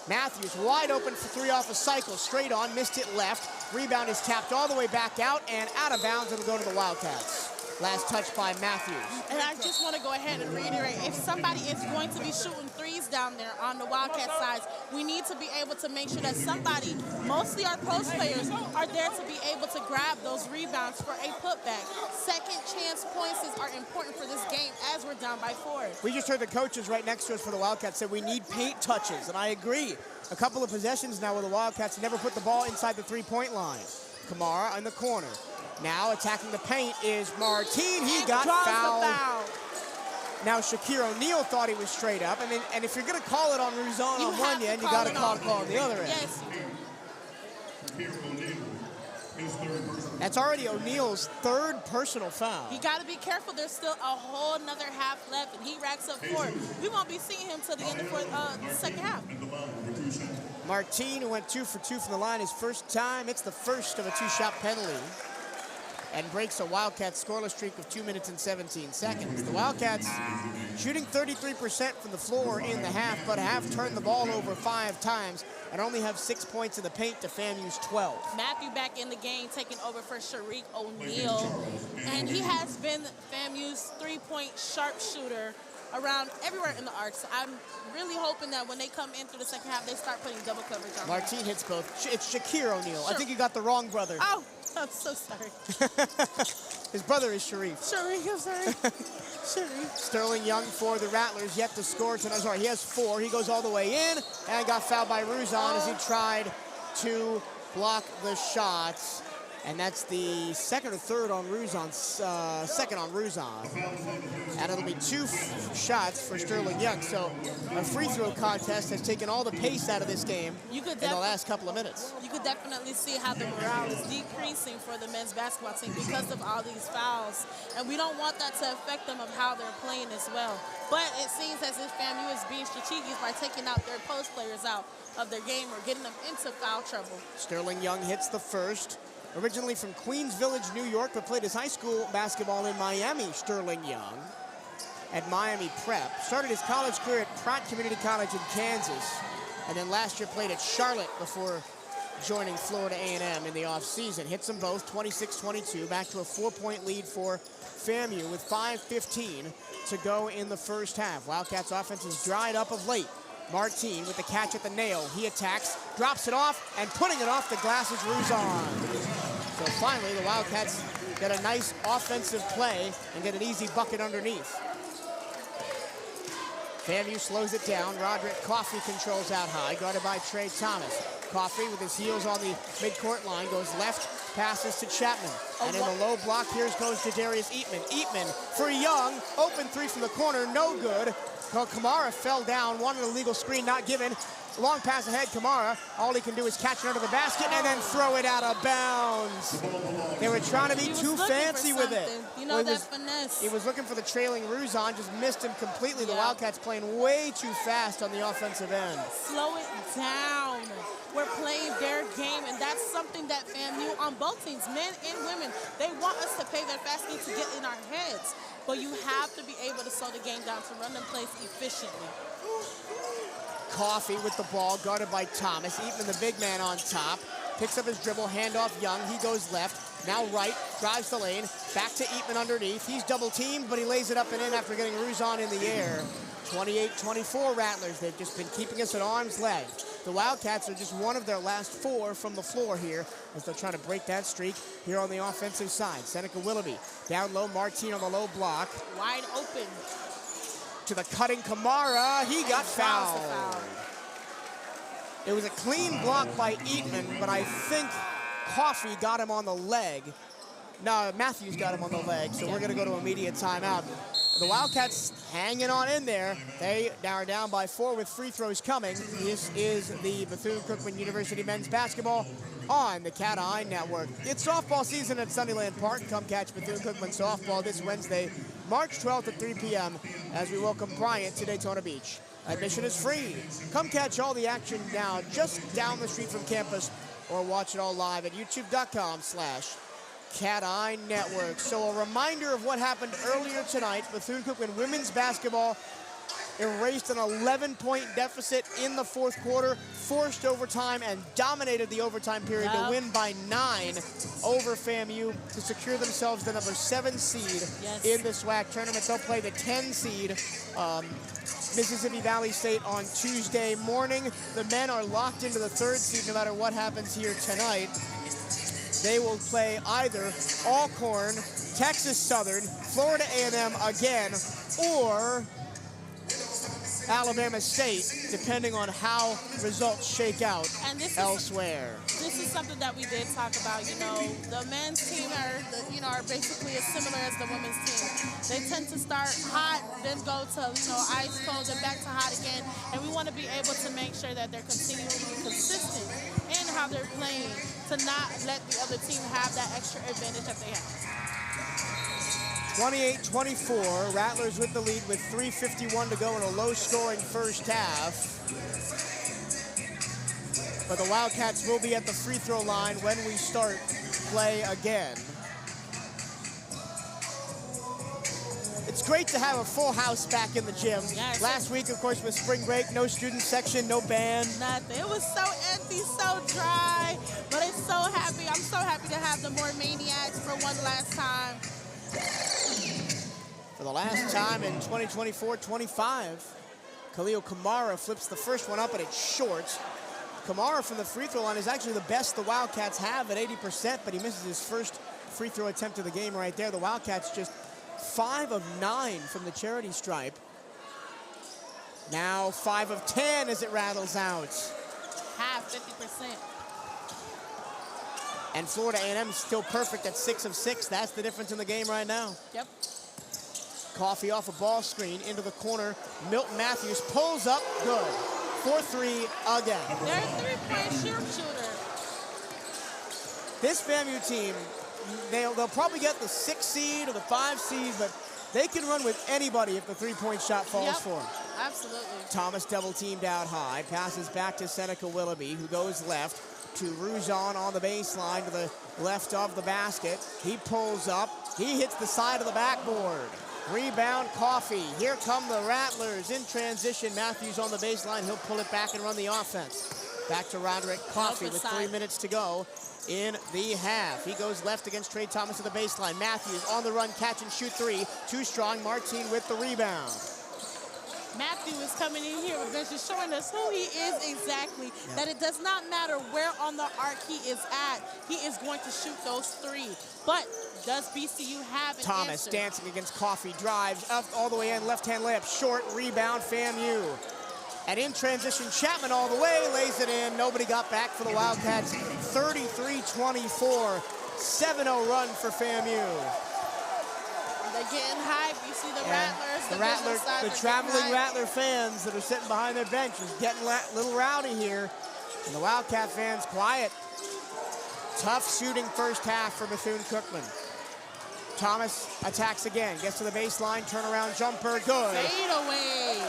Matthews wide open for three off a cycle, straight on, missed it left. Rebound is tapped all the way back out and out of bounds. It'll go to the Wildcats. Last touch by Matthews. And I just want to go ahead and reiterate, if somebody is going to be shooting threes down there on the Wildcat sides, we need to be able to make sure that somebody, mostly our post players, are there to be able to grab those rebounds for a putback. Second chance points are important for this game as we're down by 4. We just heard the coaches right next to us for the Wildcats say we need paint touches, and I agree. A couple of possessions now with the Wildcats never put the ball inside the three-point line. Kamar in the corner. Now attacking the paint is Martin. He got fouled. Now Shakir O'Neal thought he was straight up. And if you're going to call it on Ruzon on one end, you got to call it on the other end. Yes. That's already O'Neal's third personal foul. You got to be careful. There's still a whole another half left, and he racks up 4. We won't be seeing him till the end of the second half. Martin, who went 2 for 2 from the line his first time. It's the first of a 2-shot penalty, and breaks a Wildcats scoreless streak of 2 minutes and 17 seconds. The Wildcats shooting 33% from the floor in the half, but have turned the ball over 5 times and only have 6 points in the paint to FAMU's 12. Matthew back in the game, taking over for Sharik O'Neal, and he has been FAMU's three-point sharpshooter around everywhere in the arc. So I'm really hoping that when they come in through the second half, they start putting double coverage on Martin him. hits both. It's Shakir O'Neal. Sure. I think you got the wrong brother. Oh, I'm so sorry. His brother is Sharif. Sharik, I'm sorry. Sharik. Sterling Young for the Rattlers, yet to score tonight. Sorry, he has 4. He goes all the way in and got fouled by Ruzon as he tried to block the shots. And that's the second or third on Ruzon's, second on Ruzon. And it'll be 2 shots for Sterling Young. So a free throw contest has taken all the pace out of this game in the last couple of minutes. You could definitely see how the morale is decreasing for the men's basketball team because of all these fouls. And we don't want that to affect them of how they're playing as well. But it seems as if FAMU is being strategic by taking out their post players out of their game or getting them into foul trouble. Sterling Young hits the first. Originally from Queens Village, New York, but played his high school basketball in Miami, Sterling Young, at Miami Prep. Started his college career at Pratt Community College in Kansas, and then last year played at Charlotte before joining Florida A&M in the offseason. Hits them both, 26-22, back to a 4-point lead for FAMU with 5:15 to go in the first half. Wildcats offense is dried up of late. Martin with the catch at the nail. He attacks, drops it off, and putting it off the glass is Ruzon. So finally, the Wildcats get a nice offensive play and get an easy bucket underneath. FAMU slows it down. Roderick Coffey controls out high, guarded by Trey Thomas. Coffey with his heels on the midcourt line goes left, passes to Chapman. And in the low block, here goes to Darius Eatman. Eatman for Young, open 3 from the corner, no good. Kamara fell down, wanted a legal screen, not given. long pass ahead, Kamar. All he can do is catch it under the basket and then throw it out of bounds. They were trying to be too fancy with it. You know, that finesse. He was looking for the trailing Ruzon, just missed him completely. The Wildcats playing way too fast on the offensive end. Slow it down. We're playing their game, and that's something that FAMU on both teams, men and women, they want us to play their fast game to get in our heads. But you have to be able to slow the game down to run them plays efficiently. Coffee with the ball, guarded by Thomas. Eatman, the big man, on top. Picks up his dribble, handoff Young. He goes left, now right, drives the lane. Back to Eatman underneath. He's double teamed, but he lays it up and in after getting Ruzon in the air. 28-24 Rattlers. They've just been keeping us at arm's length. The Wildcats are just one of their last 4 from the floor here as they're trying to break that streak here on the offensive side. Seneca Willoughby down low, Martine on the low block. Wide open. To the cutting Kamara, he got fouled. It was a clean block by Eatman, but I think Coffey got him on the leg. No, Matthews got him on the leg, so we're gonna go to immediate timeout. The Wildcats hanging on in there. They are down by 4 with free throws coming. This is the Bethune-Cookman University men's basketball on the CatEye Network. It's softball season at Sunnyland Park. Come catch Bethune-Cookman softball this Wednesday, March 12th at 3 p.m. as we welcome Bryant to Daytona Beach. Admission is free. Come catch all the action now just down the street from campus or watch it all live at youtube.com/CatEye Network. So a reminder of what happened earlier tonight. Bethune-Cookman women's basketball erased an 11-point deficit in the fourth quarter, forced overtime, and dominated the overtime period to win by 9 over FAMU to secure themselves the number 7 seed in the SWAC tournament. They'll play the 10 seed Mississippi Valley State on Tuesday morning. The men are locked into the 3rd seed no matter what happens here tonight. They will play either Alcorn, Texas Southern, Florida A&M again, or Alabama State, depending on how results shake out elsewhere. This is something that we did talk about. You know, the men's team are basically as similar as the women's team. They tend to start hot, then go to ice cold, and back to hot again. And we want to be able to make sure that they're continually consistent in how they're playing to not let the other team have that extra advantage that they have. 28-24, Rattlers with the lead with 3:51 to go in a low-scoring first half. But the Wildcats will be at the free throw line when we start play again. It's great to have a full house back in the gym. Yes. Last week, of course, was spring break, no student section, no band. Nothing. It was so empty, so dry, but I'm so happy to have the more maniacs for one last time. For the last time in 2024-25, Khalil Kamara flips the first one up, and it's short. Kamara from the free throw line is actually the best the Wildcats have at 80%, but he misses his first free throw attempt of the game right there. The Wildcats just 5 of 9 from the charity stripe. Now 5 of 10 as it rattles out. Half, 50%. And Florida A&M is still perfect at 6 of 6. That's the difference in the game right now. Yep. Coffee off a ball screen into the corner. Milton Matthews pulls up, good. 4-3 again. They're a 3-point sharpshooter. This FAMU team, they'll probably get the 6 seed or the 5 seed, but they can run with anybody if the 3-point shot falls for them. Absolutely. Thomas double teamed out high, passes back to Seneca Willoughby, who goes left to Ruzon on the baseline to the left of the basket. He pulls up, he hits the side of the backboard. Rebound, Coffee. Here come the Rattlers in transition. Matthews on the baseline. He'll pull it back and run the offense. Back to Roderick Coffee with 3 minutes to go in the half. He goes left against Trey Thomas at the baseline. Matthews on the run, catch and shoot 3. Too strong. Martine with the rebound. Matthew is coming in here, but just showing us who he is exactly, that it does not matter where on the arc he is at, he is going to shoot those 3. But does BCU have an Thomas answer? dancing against Coffee, drives up all the way in, left-hand layup, short, rebound, FAMU. And in transition, Chapman all the way, lays it in. Nobody got back for the Wildcats. 33-24, 7-0 run for FAMU. they're getting hype. You see the Rattlers. The traveling Rattler fans that are sitting behind their benches getting a little rowdy here. And the Wildcat fans quiet. Tough shooting first half for Bethune-Cookman. Thomas attacks again, gets to the baseline, turnaround jumper, good. Fade away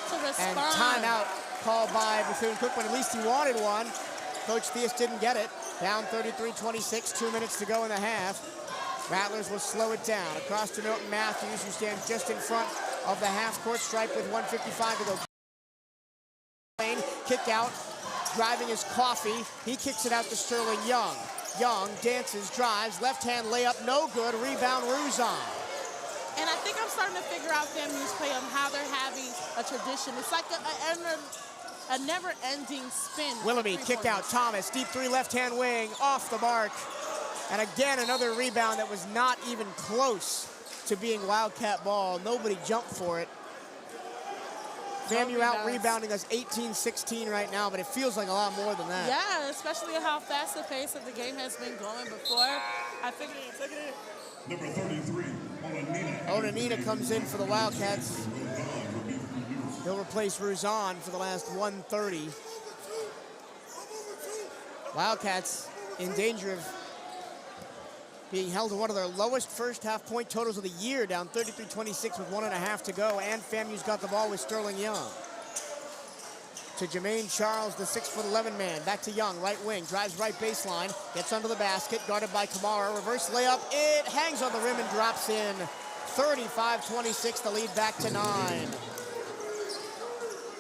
to respond. And timeout called by Bethune-Cookman. At least he wanted one. Coach Theus didn't get it. Down 33-26, 2 minutes to go in the half. Rattlers will slow it down. Across to Milton Matthews, who stands just in front of the half-court stripe with 1:55 to go. Kick out, driving his coffee. He kicks it out to Sterling Young. Young dances, drives, left-hand layup, no good. Rebound, Ruzon. And I think I'm starting to figure out FAMU's play on how they're having a tradition. It's like a never-ending spin. Willoughby kicked out. Thomas, deep three, left-hand wing, off the mark. And again, another rebound that was not even close to being Wildcat ball. Nobody jumped for it. FAMU out rebounding us 18-16 right now, but it feels like a lot more than that. Yeah, especially how fast the pace of the game has been going before. I figured it. Number 33, Onanina comes in for the Wildcats. He'll replace Ruzon for the last 1:30. Wildcats in danger of being held to one of their lowest first half point totals of the year, down 33-26 with 1.5 to go, and FAMU's got the ball with Sterling Young. To Jermaine Charles, the 6'11" man. Back to Young, right wing, drives right baseline, gets under the basket, guarded by Kamar. Reverse layup, it hangs on the rim and drops in. 35-26, the lead back to 9.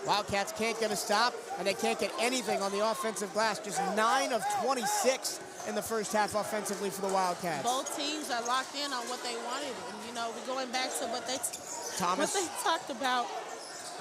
Wildcats can't get a stop, and they can't get anything on the offensive glass. Just 9 of 26 in the first half offensively for the Wildcats. Both teams are locked in on what they wanted. And, you know, we're going back to what they talked about.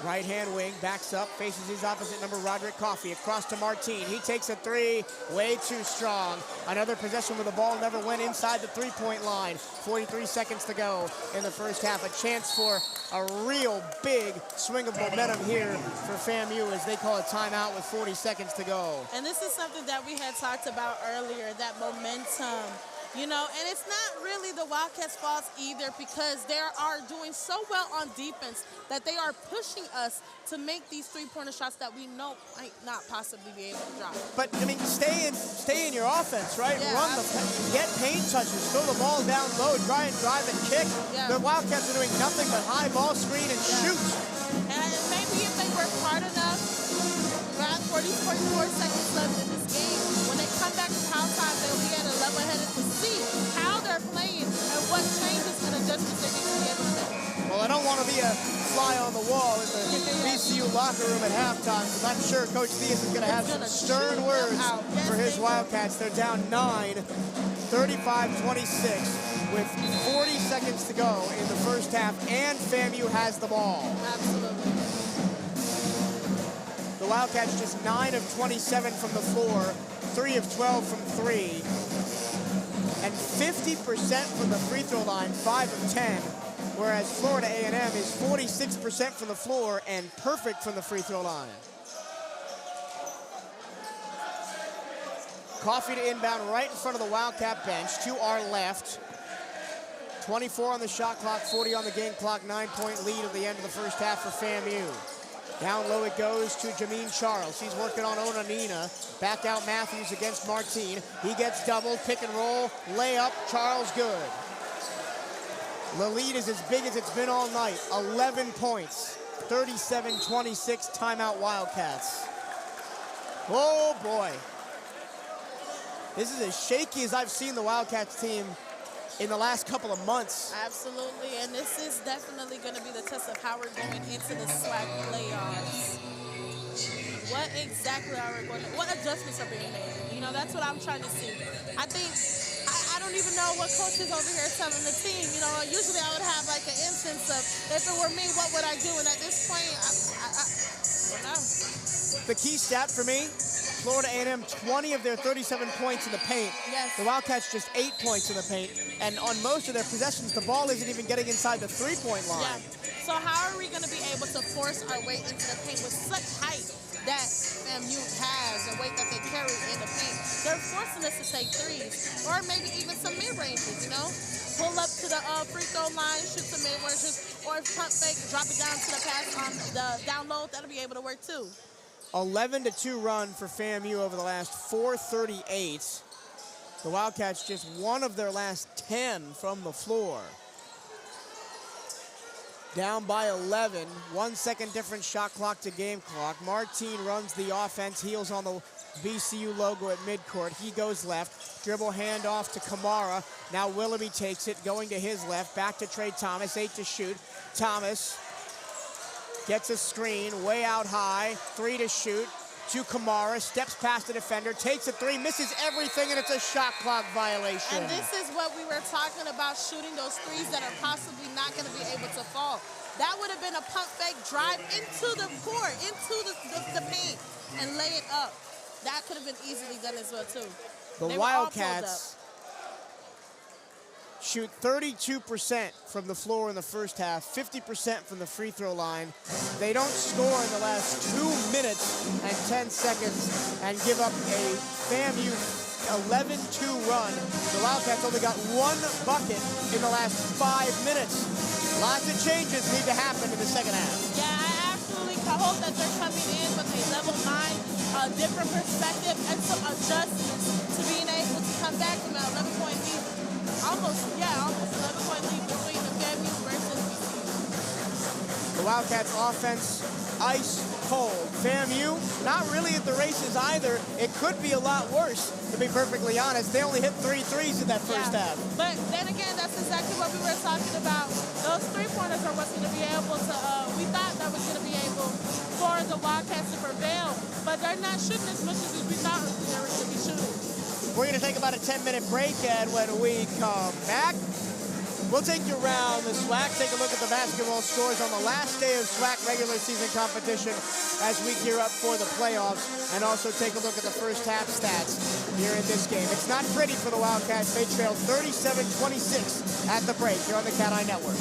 Right-hand wing, backs up, faces his opposite number, Roderick Coffey, across to Martine. He takes a three, way too strong. Another possession where the ball never went inside the three-point line. 43 seconds to go in the first half. A chance for a real big swing of momentum here for FAMU as they call a timeout with 40 seconds to go. And this is something that we had talked about earlier, that momentum. You know, and it's not really the Wildcats' fault either, because they are doing so well on defense that they are pushing us to make these three-pointer shots that we know might not possibly be able to drop. But, I mean, stay in your offense, right? Yeah, Get paint touches, throw the ball down low, try and drive and kick. Yeah. The Wildcats are doing nothing but high ball screen and shoot. And maybe if they work hard enough, around 44 seconds left in this game, when they come back from halftime, they'll be at a level-headed to see how they're playing and what changes and adjustments they need to be able to make. Well, I don't want to be a fly on the wall in the VCU locker room at halftime, because I'm sure Coach Theus is going to have some stern words for his Wildcats. They're down 9, 35-26, with 40 seconds to go in the first half, and FAMU has the ball. Absolutely. The Wildcats just 9 of 27 from the floor, 3 of 12 from 3, and 50% from the free throw line, 5 of 10, whereas Florida A&M is 46% from the floor and perfect from the free throw line. Coffey to inbound right in front of the Wildcat bench, to our left. 24 on the shot clock, 40 on the game clock, 9-point lead at the end of the first half for FAMU. Down low it goes to Jermaine Charles. He's working on Onanina. Back out Matthews against Martine. He gets doubled, pick and roll, layup, Charles good. The lead is as big as it's been all night, 11 points. 37-26, timeout Wildcats. Oh boy. This is as shaky as I've seen the Wildcats team in the last couple of months. Absolutely, and this is definitely going to be the test of how we're going into the SWAC playoffs. What exactly are we going to, what adjustments are being made? You know, that's what I'm trying to see. I think, I don't even know what coach is over here telling the team. You know, usually I would have like an instance of, if it were me, what would I do? And at this point, I don't know. The key stat for me, Florida A&M, 20 of their 37 points in the paint. Yes. The Wildcats just 8 points in the paint. And on most of their possessions, the ball isn't even getting inside the three-point line. Yeah. So how are we going to be able to force our way into the paint with such height that FAMU has, the weight that they carry in the paint? They're forcing us to take threes, or maybe even some mid-ranges, you know? pull up to the free throw line, shoot some mid-ranges, or if pump fake, drop it down to the pass on the down low, that'll be able to work too. 11-2 run for FAMU over the last 4:38. The Wildcats just one of their last 10 from the floor. Down by 11, 1 second difference shot clock to game clock. Martine runs the offense, heels on the BCU logo at midcourt. He goes left, dribble handoff to Kamara. Now Willoughby takes it, going to his left, back to Trey Thomas, 8 to shoot. Thomas gets a screen, way out high, 3 to shoot. To Kamara, steps past the defender, takes a 3, misses everything, and it's a shot clock violation. And this is what we were talking about, shooting those threes that are possibly not going to be able to fall. That would have been a pump fake drive into the court, into the paint, and lay it up. That could have been easily done as well, too. The Wildcats shoot 32% from the floor in the first half, 50% from the free throw line. They don't score in the last 2 minutes and 10 seconds and give up a FAMU 11-2 run. The Wildcats only got 1 bucket in the last 5 minutes. Lots of changes need to happen in the second half. Yeah, I absolutely hope that they're coming in with a level mind, a different perspective, and some adjustments to being able to come back from an 11-point lead. Almost 11-point lead between the FAMU versus BCU. The Wildcats offense ice cold. FAMU not really at the races either. It could be a lot worse, to be perfectly honest. They only hit 3 threes in that first half. But then again, that's exactly what we were talking about. Those three-pointers are what's going to be able to, we thought that was going to be able for the Wildcats to prevail, but they're not shooting as much as we thought they were going to be shooting. We're going to take about a 10-minute break, and when we come back, we'll take you around the SWAC, take a look at the basketball scores on the last day of SWAC regular season competition as we gear up for the playoffs, and also take a look at the first half stats here in this game. It's not pretty for the Wildcats. They trail 37-26 at the break here on the CatEye Network.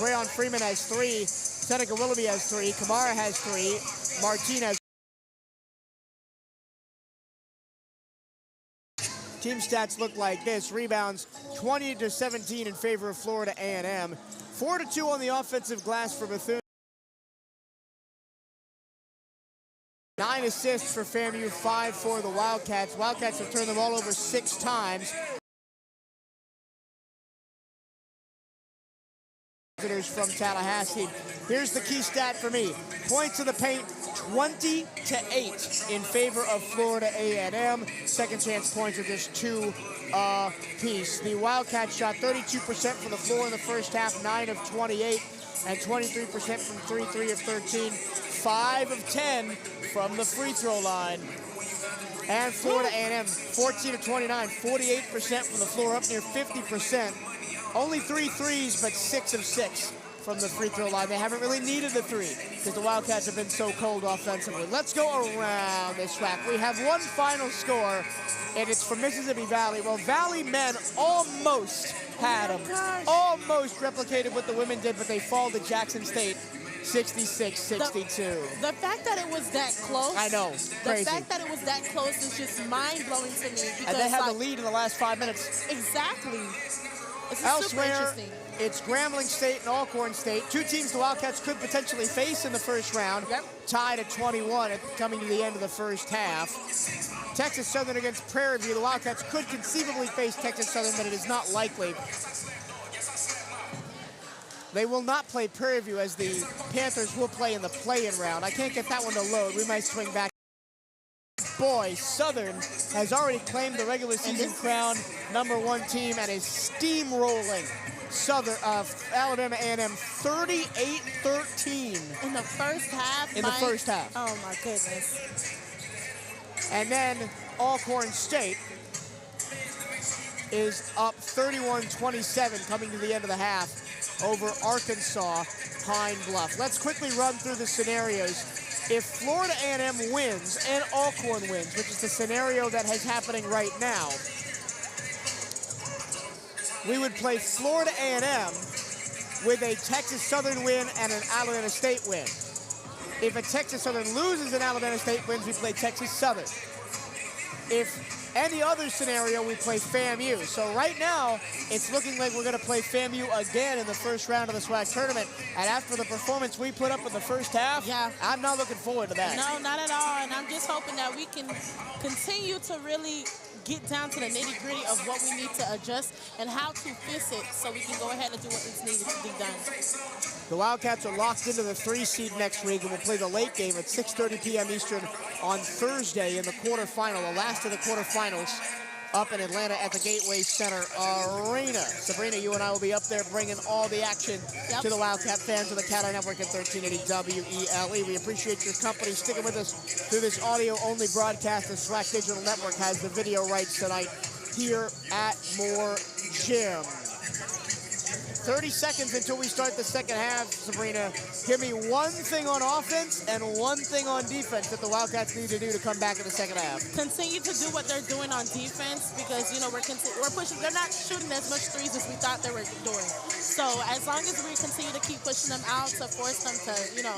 Crayon Freeman has 3. Seneca Willoughby has 3. Kamar has 3. Martinez. Team stats look like this. Rebounds 20-17 in favor of Florida A&M. 4-2 on the offensive glass for Bethune. 9 assists for FAMU, 5 for the Wildcats. Wildcats have turned the ball over 6 times. Visitors from Tallahassee. Here's the key stat for me. Points in the paint, 20-8 in favor of Florida A&M. Second chance points are just 2 apiece. The Wildcats shot 32% from the floor in the first half, 9 of 28, and 23% from 3 of 13, 5 of 10 from the free throw line. And Florida A&M, 14 of 29, 48% from the floor, up near 50%. Only 3 threes, but 6 of 6 from the free throw line. They haven't really needed the 3 because the Wildcats have been so cold offensively. Let's go around this track. We have one final score, and it's from Mississippi Valley. Well, Valley men almost had them. Almost replicated what the women did, but they fall to Jackson State 66-62. The fact that it was that close. I know, crazy. The fact that it was that close is just mind-blowing to me. Because and they had the lead in the last 5 minutes. Exactly. Elsewhere, it's Grambling State and Alcorn State. 2 teams the Wildcats could potentially face in the first round. Yep. Tied at 21 coming to the end of the first half. Texas Southern against Prairie View. The Wildcats could conceivably face Texas Southern, but it is not likely. They will not play Prairie View, as the Panthers will play in the play-in round. I can't get that one to load. We might swing back. Boy, Southern has already claimed the regular season crown, #1 team, and is steamrolling Southern, Alabama A&M 38-13. In the first half? In the first half. Oh, my goodness. And then Alcorn State is up 31-27 coming to the end of the half over Arkansas Pine Bluff. Let's quickly run through the scenarios. If Florida A&M wins and Alcorn wins, which is the scenario that is happening right now, we would play Florida A&M with a Texas Southern win and an Alabama State win. If a Texas Southern loses and Alabama State wins, we play Texas Southern. If any other scenario, we play FAMU. So right now, it's looking like we're going to play FAMU again in the first round of the SWAC tournament. And after the performance we put up in the first half, I'm not looking forward to that. No, not at all. And I'm just hoping that we can continue to really get down to the nitty-gritty of what we need to adjust and how to fix it so we can go ahead and do what is needed to be done. The Wildcats are locked into the 3 seed next week and will play the late game at 6:30 p.m. Eastern on Thursday in the quarterfinal, the last of the quarterfinals, up in Atlanta at the Gateway Center Arena. Sabrina, you and I will be up there bringing all the action to the Wildcat fans of the CatEye Network at 1380 WELE. We appreciate your company sticking with us through this audio-only broadcast. The SWAC Digital Network has the video rights tonight here at Moore Gym. 30 seconds until we start the second half, Sabrina. Give me one thing on offense and one thing on defense that the Wildcats need to do to come back in the second half. Continue to do what they're doing on defense because, you know, we're pushing. They're not shooting as much threes as we thought they were doing. So as long as we continue to keep pushing them out to force them to, you know,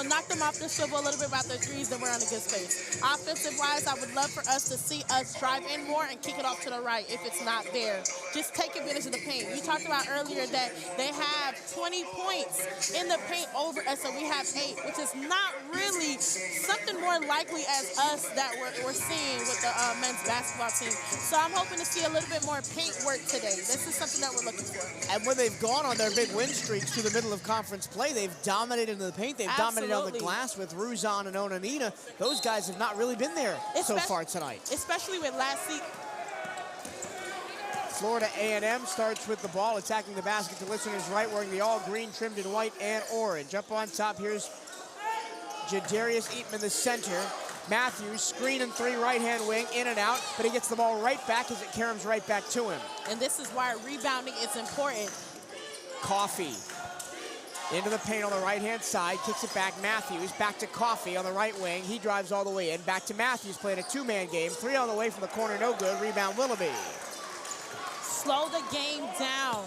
knock them off the swivel a little bit about their threes, then we're on a good space. Offensive-wise, I would love for us to see us drive in more and kick it off to the right if it's not there. Just take advantage of the paint. You talked about earlier that they have 20 points in the paint over us, and we have 8, which is not really something more likely as us that we're seeing with the men's basketball team. So I'm hoping to see a little bit more paint work today. This is something that we're looking for. And when they've gone on their big win streaks to the middle of conference play, they've dominated in the paint. They've dominated on the glass with Ruzon and Onanina. Those guys have not really been there so far tonight. Especially with last season. Florida A&M starts with the ball, attacking the basket to listeners right, wearing the all-green trimmed in white and orange. Up on top, here's Jadarius Eatman, the center. Matthews, screen and 3, right-hand wing, in and out, but he gets the ball right back as it caroms right back to him. And this is why rebounding is important. Coffee into the paint on the right-hand side, kicks it back. Matthews back to Coffee on the right wing. He drives all the way in. Back to Matthews, playing a 2-man game. 3 on the way from the corner, no good. Rebound Willoughby. Slow the game down.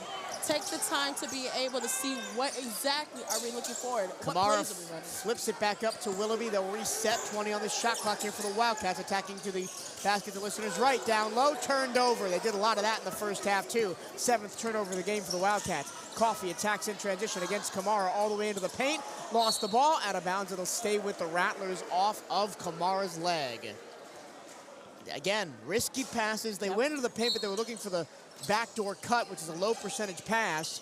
Take the time to be able to see what exactly are we looking for. Kamar flips it back up to Willoughby. They'll reset. 20 on the shot clock here for the Wildcats, attacking to the basket. The listeners right, down low, turned over. They did a lot of that in the first half too. 7th turnover of the game for the Wildcats. Coffee attacks in transition against Kamara all the way into the paint. Lost the ball, out of bounds. It'll stay with the Rattlers off of Kamara's leg. Again, risky passes. They went into the paint, but they were looking for the backdoor cut, which is a low percentage pass.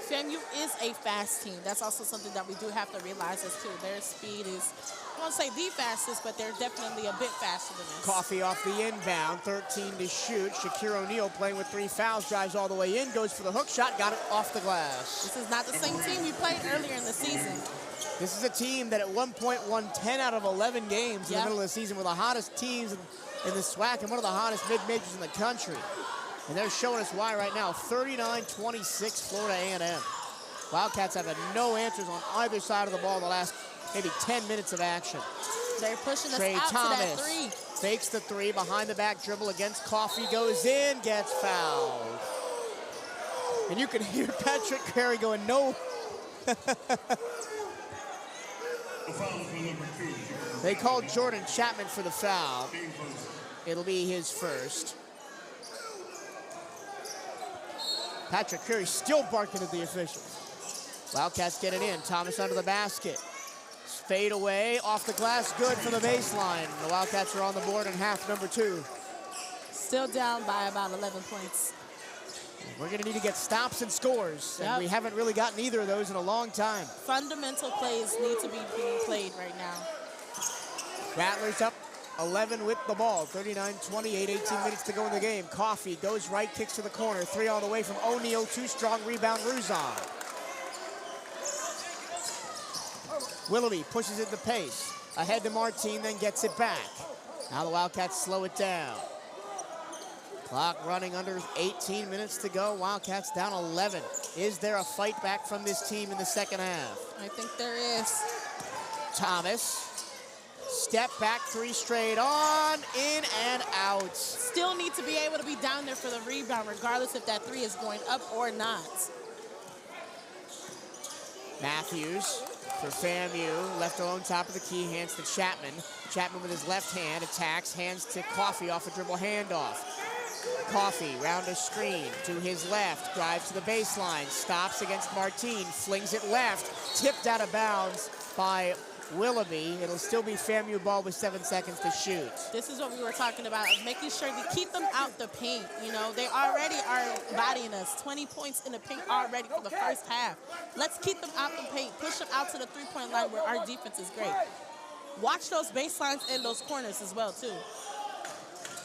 FAMU is a fast team. That's also something that we do have to realize as too. Their speed is, I won't say the fastest, but they're definitely a bit faster than us. Coffee off the inbound, 13 to shoot. Shakir O'Neal playing with 3 fouls, drives all the way in, goes for the hook shot, got it off the glass. This is not the same team we played earlier in the season. This is a team that at one point won 10 out of 11 games in the middle of the season, with the hottest teams in the SWAC and one of the hottest mid-majors in the country. And they're showing us why right now. 39-26 Florida A&M. Wildcats have had no answers on either side of the ball the last maybe 10 minutes of action. They're pushing us Trey out Thomas to that 3. Fakes the 3, behind the back dribble against Coffee, goes in, gets fouled. And you can hear Patrick Carey going, no. They called Jordan Chapman for the foul. It'll be his first. Patrick Curry still barking at the officials. Wildcats get it in. Thomas under the basket. Fade away, off the glass, good for the baseline. The Wildcats are on the board in half number 2. Still down by about 11 points. We're going to need to get stops and scores, and we haven't really gotten either of those in a long time. Fundamental plays need to be being played right now. Rattlers up 11 with the ball, 39-28, 18 minutes to go in the game. Coffee goes right, kicks to the corner, 3 all the way from O'Neal, 2 strong, rebound Ruzon. Willoughby pushes it the pace, ahead to Martine, then gets it back. Now the Wildcats slow it down. Clock running under 18 minutes to go. Wildcats down 11. Is there a fight back from this team in the second half? I think there is. Thomas, step back, 3 straight on, in and out. Still need to be able to be down there for the rebound, regardless if that 3 is going up or not. Matthews for FAMU, left alone top of the key, hands to Chapman. Chapman with his left hand attacks, hands to Coffee off a dribble handoff. Coffee round a screen to his left, drives to the baseline, stops against Martine, flings it left, tipped out of bounds by Willoughby. It'll still be FAMU ball with 7 seconds to shoot. This is what we were talking about, of making sure to keep them out the paint. You know, they already are bodying us. 20 points in the paint already for the first half. Let's keep them out the paint, push them out to the 3-point line where our defense is great. Watch those baselines and those corners as well, too.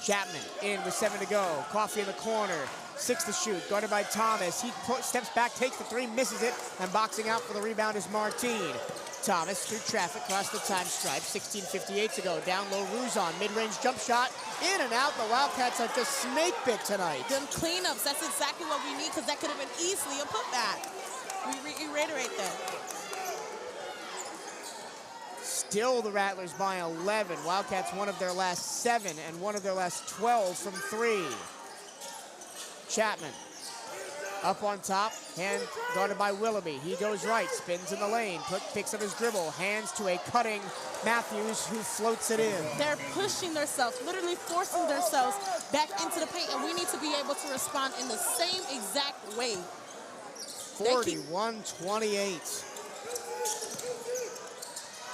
Chapman in with 7 to go. Coffee in the corner, 6 to shoot, guarded by Thomas. He steps back, takes the 3, misses it, and boxing out for the rebound is Martine. Thomas through traffic, across the time stripe, 16:58 to go. Down low, Ruzon, mid-range jump shot, in and out. The Wildcats are just snake bit tonight. Them cleanups, that's exactly what we need, because that could have been easily a putback. We reiterate that. Still the Rattlers by 11. Wildcats one of their last 7 and one of their last 12 from 3. Chapman up on top, hand guarded by Willoughby. He goes right, spins in the lane, picks up his dribble, hands to a cutting Matthews who floats it in. They're pushing themselves, literally forcing themselves back into the paint, and we need to be able to respond in the same exact way. 41-28.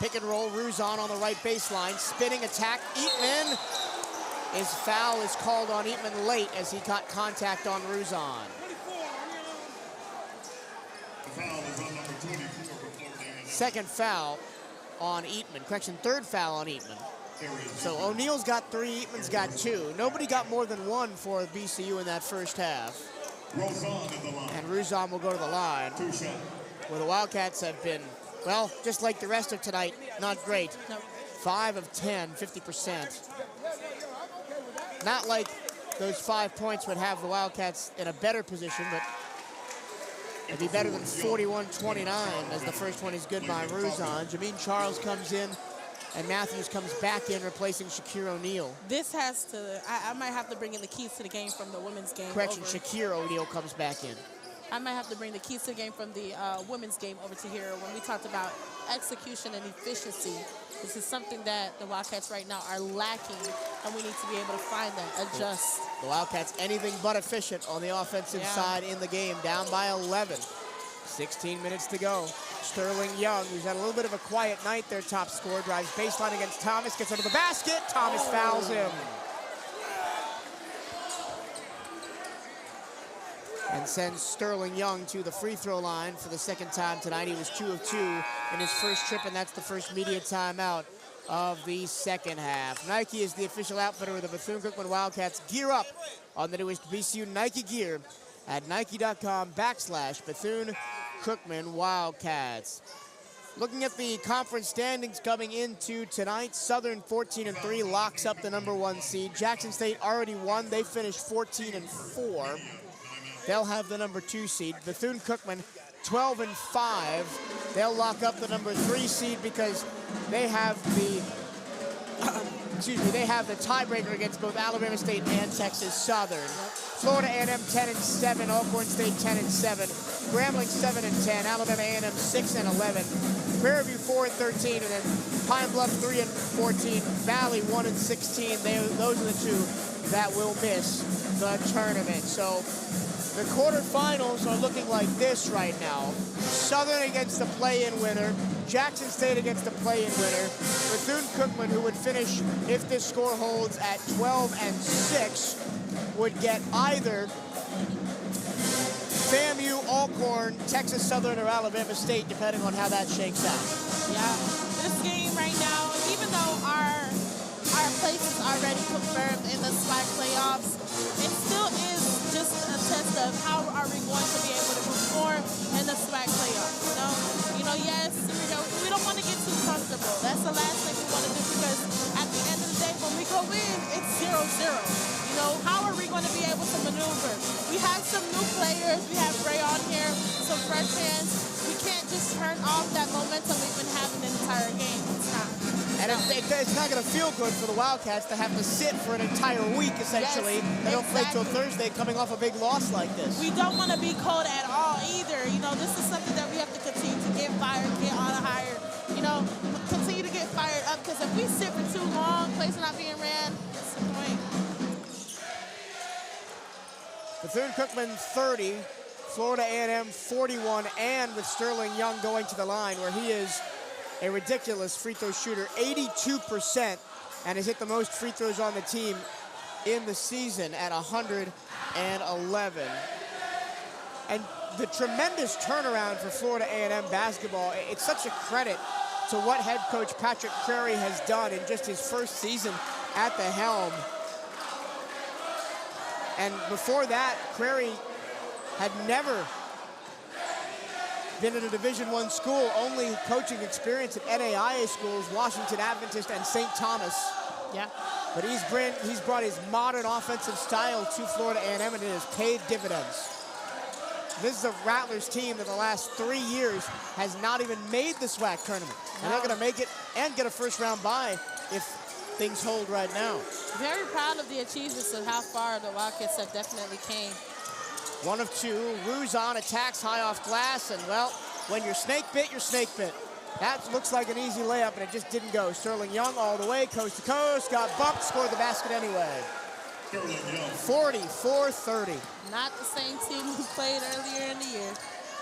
Pick and roll, Ruzon on the right baseline, spinning attack, Eatman. His foul is called on Eatman late as he caught contact on Ruzon. Second foul on Eatman, correction, 3rd foul on Eatman. So O'Neal's got 3, Eatman's got 2. Nobody got more than 1 for BCU in that first half. And Ruzon will go to the line, where the Wildcats have been, well, just like the rest of tonight, not great. 5 of 10, 50%. Not like those 5 points would have the Wildcats in a better position, but it'd be better than 41-29 as the first one is good by Ruzon. Jameen Charles comes in And Matthews comes back in, replacing Shakir O'Neal. This has to, I might have to bring in the keys to the game from the women's game. Correction, Shakir O'Neal comes back in. I might have to bring the keys to the game from the women's game over to here when we talked about execution and efficiency. This is something that the Wildcats right now are lacking, and we need to be able to find that, adjust. The Wildcats anything but efficient on the offensive side in the game, down by 11. 16 minutes to go. Sterling Young, who's had a little bit of a quiet night, their top scorer, drives baseline against Thomas, gets under the basket. Thomas fouls him. And sends Sterling Young to the free throw line for the second time tonight. He was 2 of 2 in his first trip, and that's the first media timeout of the second half. Nike is the official outfitter of the Bethune-Cookman Wildcats. Gear up on the newest BCU Nike gear at nike.com/Bethune-Cookman Wildcats. Looking at the conference standings coming into tonight, Southern 14-3 locks up the #1 seed. Jackson State already won. They finished 14-4. They'll have the #2 seed. Bethune-Cookman 12-5. They'll lock up the #3 seed because they have the they have the tiebreaker against both Alabama State and Texas Southern. Florida A&M 10-7, Alcorn State 10-7, Grambling 7-10, Alabama A&M 6-11, Prairie View 4-13, and then Pine Bluff 3-14, Valley 1-16. Those are the two that will miss the tournament. So the quarterfinals are looking like this right now. Southern against the play-in winner, Jackson State against the play-in winner, Bethune-Cookman, who would finish, if this score holds, at 12-6, would get either FAMU, Alcorn, Texas Southern, or Alabama State, depending on how that shakes out. Yeah, this game right now, even though our place is already confirmed in the SWAC playoffs, it still is just a test of how are we going to be able to perform in the SWAC playoffs. Yes, we don't want to get too comfortable. That's the last thing we want to do, because at the end of the day, when we go in, it's 0-0. How are we going to be able to maneuver? We have some new players. We have Ray on here, some fresh fans. We can't just turn off that momentum we've been having the entire game. It's not. And it's not going to feel good for the Wildcats to have to sit for an entire week, essentially. Yes, they don't play till Thursday, coming off a big loss like this. We don't want to be cold at all either. This is something that we have to continue to get fired, get on a higher, continue to get fired up, because if we sit for too long, plays are not being ran, it's the point. Bethune-Cookman 30, Florida A&M 41, and with Sterling Young going to the line, where he is a ridiculous free throw shooter, 82%, and has hit the most free throws on the team in the season at 111. And the tremendous turnaround for Florida A&M basketball, it's such a credit to what head coach Patrick Crary has done in just his first season at the helm. And before that, Crary had never been at a Division I school, only coaching experience at NAIA schools, Washington Adventist and St. Thomas. Yeah. But he's brought his modern offensive style to Florida A&M, and it has paid dividends. This is a Rattlers team that the last 3 years has not even made the SWAC tournament. And they're going to make it and get a first-round bye if things hold right now. Very proud of the achievements of how far the Wildcats have definitely came. 1 of 2. Ruzon attacks high off glass, and well, when you're snake bit, you're snake bit. That looks like an easy layup, and it just didn't go. Sterling Young all the way, coast to coast, got bumped, scored the basket anyway. 44-30. Not the same team who played earlier in the year.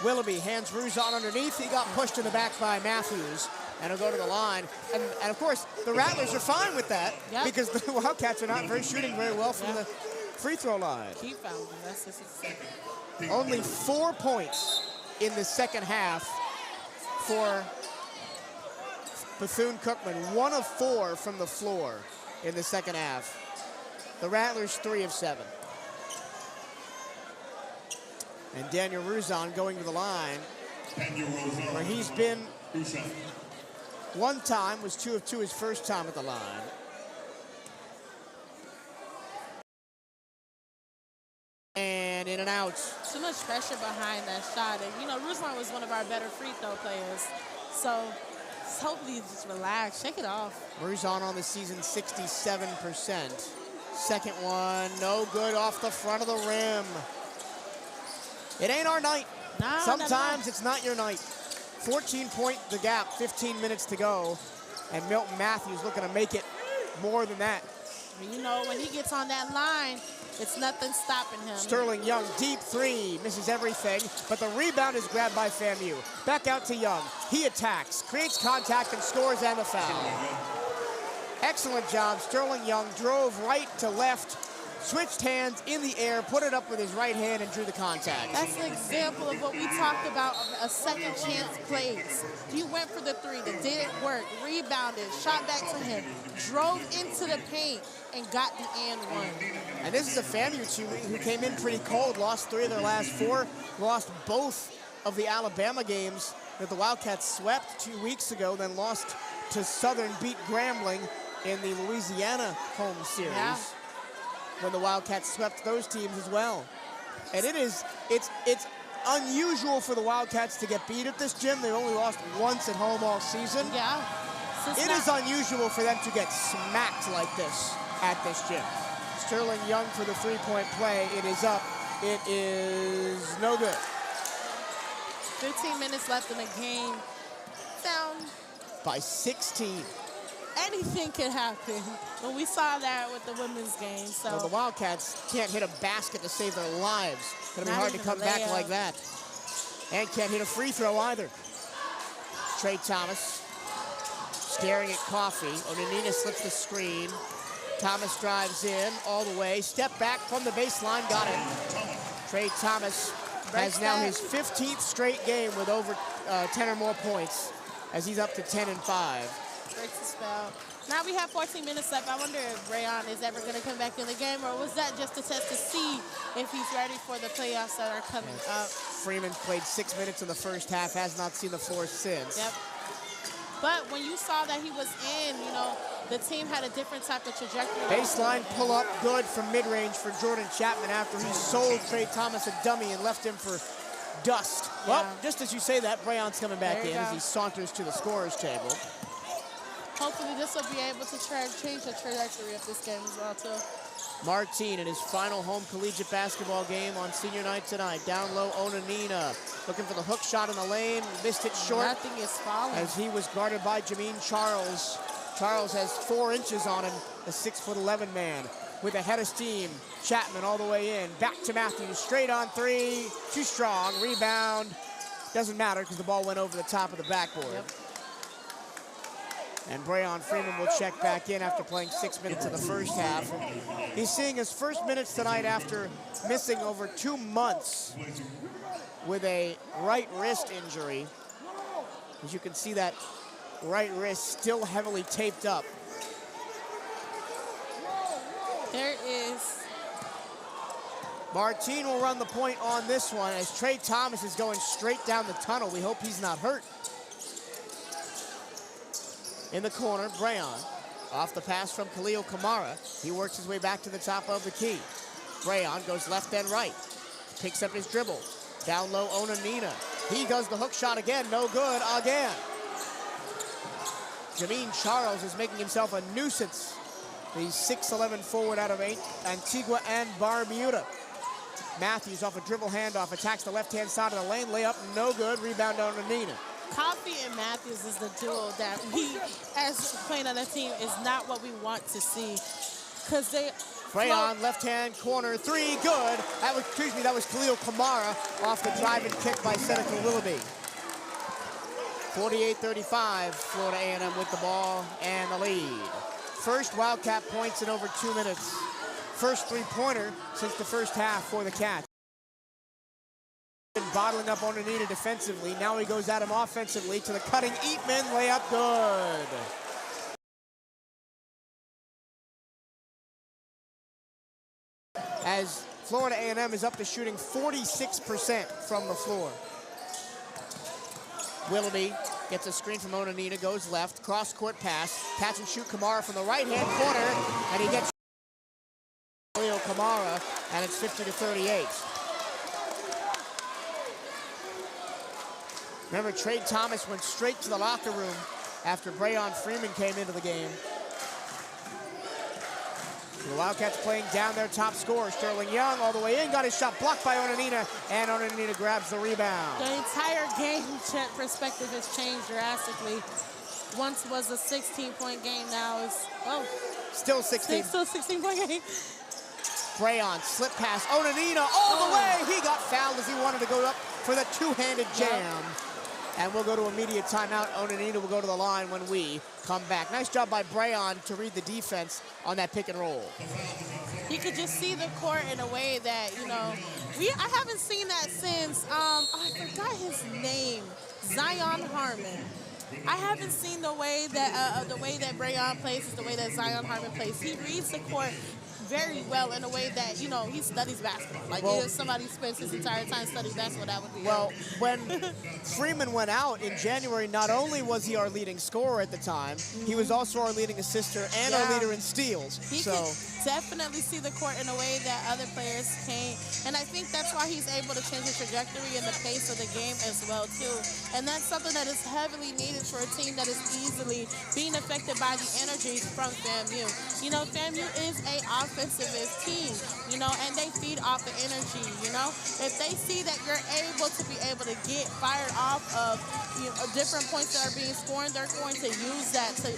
Willoughby hands Ruzon underneath. He got pushed in the back by Matthews, and he'll go to the line. And of course, the Rattlers are fine with that, because the Wildcats are not shooting very well from the free throw line. Keep fouling. That's just a Only 4 points in the second half for Bethune-Cookman. 1 of 4 from the floor in the second half. The Rattlers 3 of 7. And Daniel Ruzon going to the line, where he's been one time, was 2 of 2 his first time at the line. And in and out. Too much pressure behind that shot. And, Ruzon was one of our better free throw players. So Hopefully just relax, shake it off. Murzon on the season, 67%. Second one, no good off the front of the rim. It ain't our night. No, Sometimes it's not your night. 14-point the gap, 15 minutes to go. And Milton Matthews looking to make it more than that. You know, when he gets on that line, it's nothing stopping him. Sterling Young, deep three, misses everything, but the rebound is grabbed by FAMU. Back out to Young. He attacks, creates contact, and scores and a foul. Excellent job. Sterling Young drove right to left, switched hands in the air, put it up with his right hand, and drew the contact. That's an example of what we talked about, a second chance plays. He went for the three, that didn't work, rebounded, shot back to him, drove into the paint, and got the and one. And this is a FAMU team who came in pretty cold, lost 3 of their last 4, lost both of the Alabama games that the Wildcats swept 2 weeks ago, then lost to Southern, beat Grambling in the Louisiana home series. Yeah. When the Wildcats swept those teams as well. And it's unusual for the Wildcats to get beat at this gym. They've only lost once at home all season. Yeah. It is unusual for them to get smacked like this at this gym. Sterling Young for the three-point play. It is up. It is no good. 15 minutes left in the game. Down. By 16. Anything can happen. But we saw that with the women's game. So Well, the Wildcats can't hit a basket to save their lives. It's going to be Not hard to even come a back layup. like that. And can't hit a free throw either. Trey Thomas staring at Coffee. Onanina slips the screen. Thomas drives in all the way. Step back from the baseline. Got it. Trey Thomas has now his 15th straight game with over 10 or more points as he's up to 10 and 5. breaks the spell. Now we have 14 minutes left. I wonder if Rayon is ever going to come back in the game, or was that just a test to see if he's ready for the playoffs that are coming up? Freeman played 6 minutes in the first half, has not seen the floor since. Yep. But when you saw that he was in, you know, the team had a different type of trajectory. Baseline pull up good from mid-range for Jordan Chapman after he sold Trey Thomas a dummy and left him for dust. Yeah. Well, just as you say that, Brayon's coming back in There you as go. he saunters to the scorer's table. Hopefully this will be able to change the trajectory of this game as well, too. Martin in his final home collegiate basketball game on senior night tonight. Down low, Onanina looking for the hook shot in the lane, missed it short. Nothing is falling. As he was guarded by Jameen Charles. Charles has 4 inches on him, a 6'11" man. With a head of steam, Chapman all the way in. Back to Matthews, straight on three, too strong, rebound. Doesn't matter because the ball went over the top of the backboard. Yep. And Brayon Freeman will check back in after playing 6 minutes in the first half. He's seeing his first minutes tonight after missing over 2 months with a right wrist injury. As you can see, that right wrist still heavily taped up. There is. Martin will run the point on this one as Trey Thomas is going straight down the tunnel. We hope he's not hurt. In the corner, Brayon. Off the pass from Khalil Kamara. He works his way back to the top of the key. Brayon goes left and right. Picks up his dribble. Down low, Onanina. He does the hook shot again. No good again. Jameen Charles is making himself a nuisance. The 6'11" forward out of Antigua and Barbuda. Matthews off a dribble handoff, attacks the left-hand side of the lane, layup, no good, rebound on Onanina. Coffee and Matthews is the duo that we, as playing on the team, is not what we want to see. Because they Brayon, left-hand corner, three, good. That was Khalil Kamara off the driving kick by Seneca Willoughby. 48-35, Florida A&M with the ball and the lead. First Wildcat points in over 2 minutes. First three-pointer since the first half for the Cats. Bottling up Onanina defensively. Now he goes at him offensively to the cutting Eatman, layup good. As Florida A&M is up to shooting 46% from the floor. Willoughby gets a screen from Onanina, goes left, cross-court pass, catch and shoot Kamara from the right-hand corner, and he gets Khalil Kamara, and it's 50-38. Remember, Trey Thomas went straight to the locker room after Freeman came into the game. The Wildcats playing down their top scorer. Sterling Young all the way in, got his shot blocked by Onanina, and Onanina grabs the rebound. The entire game perspective has changed drastically. Once was a 16-point game, now it's, still 16. Still 16-point game. Brayon, slip pass, Onanina all the way. He got fouled as he wanted to go up for the two-handed jam. And we'll go to immediate timeout. Onanina will go to the line when we come back. Nice job by Brayon to read the defense on that pick and roll. You could just see the court in a way that, I haven't seen that since, I forgot his name, Zion Harmon. I haven't seen the way that Brayon plays is the way that Zion Harmon plays. He reads the court very well in a way that, he studies basketball. Like, if somebody spends his entire time studying basketball, that would be Well, when Freeman went out in January, not only was he our leading scorer at the time, he was also our leading assister and our leader in steals. He could definitely see the court in a way that other players can't. And I think that's why he's able to change the trajectory and the pace of the game as well, too. And that's something that is heavily needed for a team that is easily being affected by the energy from FAMU. FAMU is a offensivist team, and they feed off the energy, If they see that you're able to get fired off of different points that are being scored, they're going to use that to,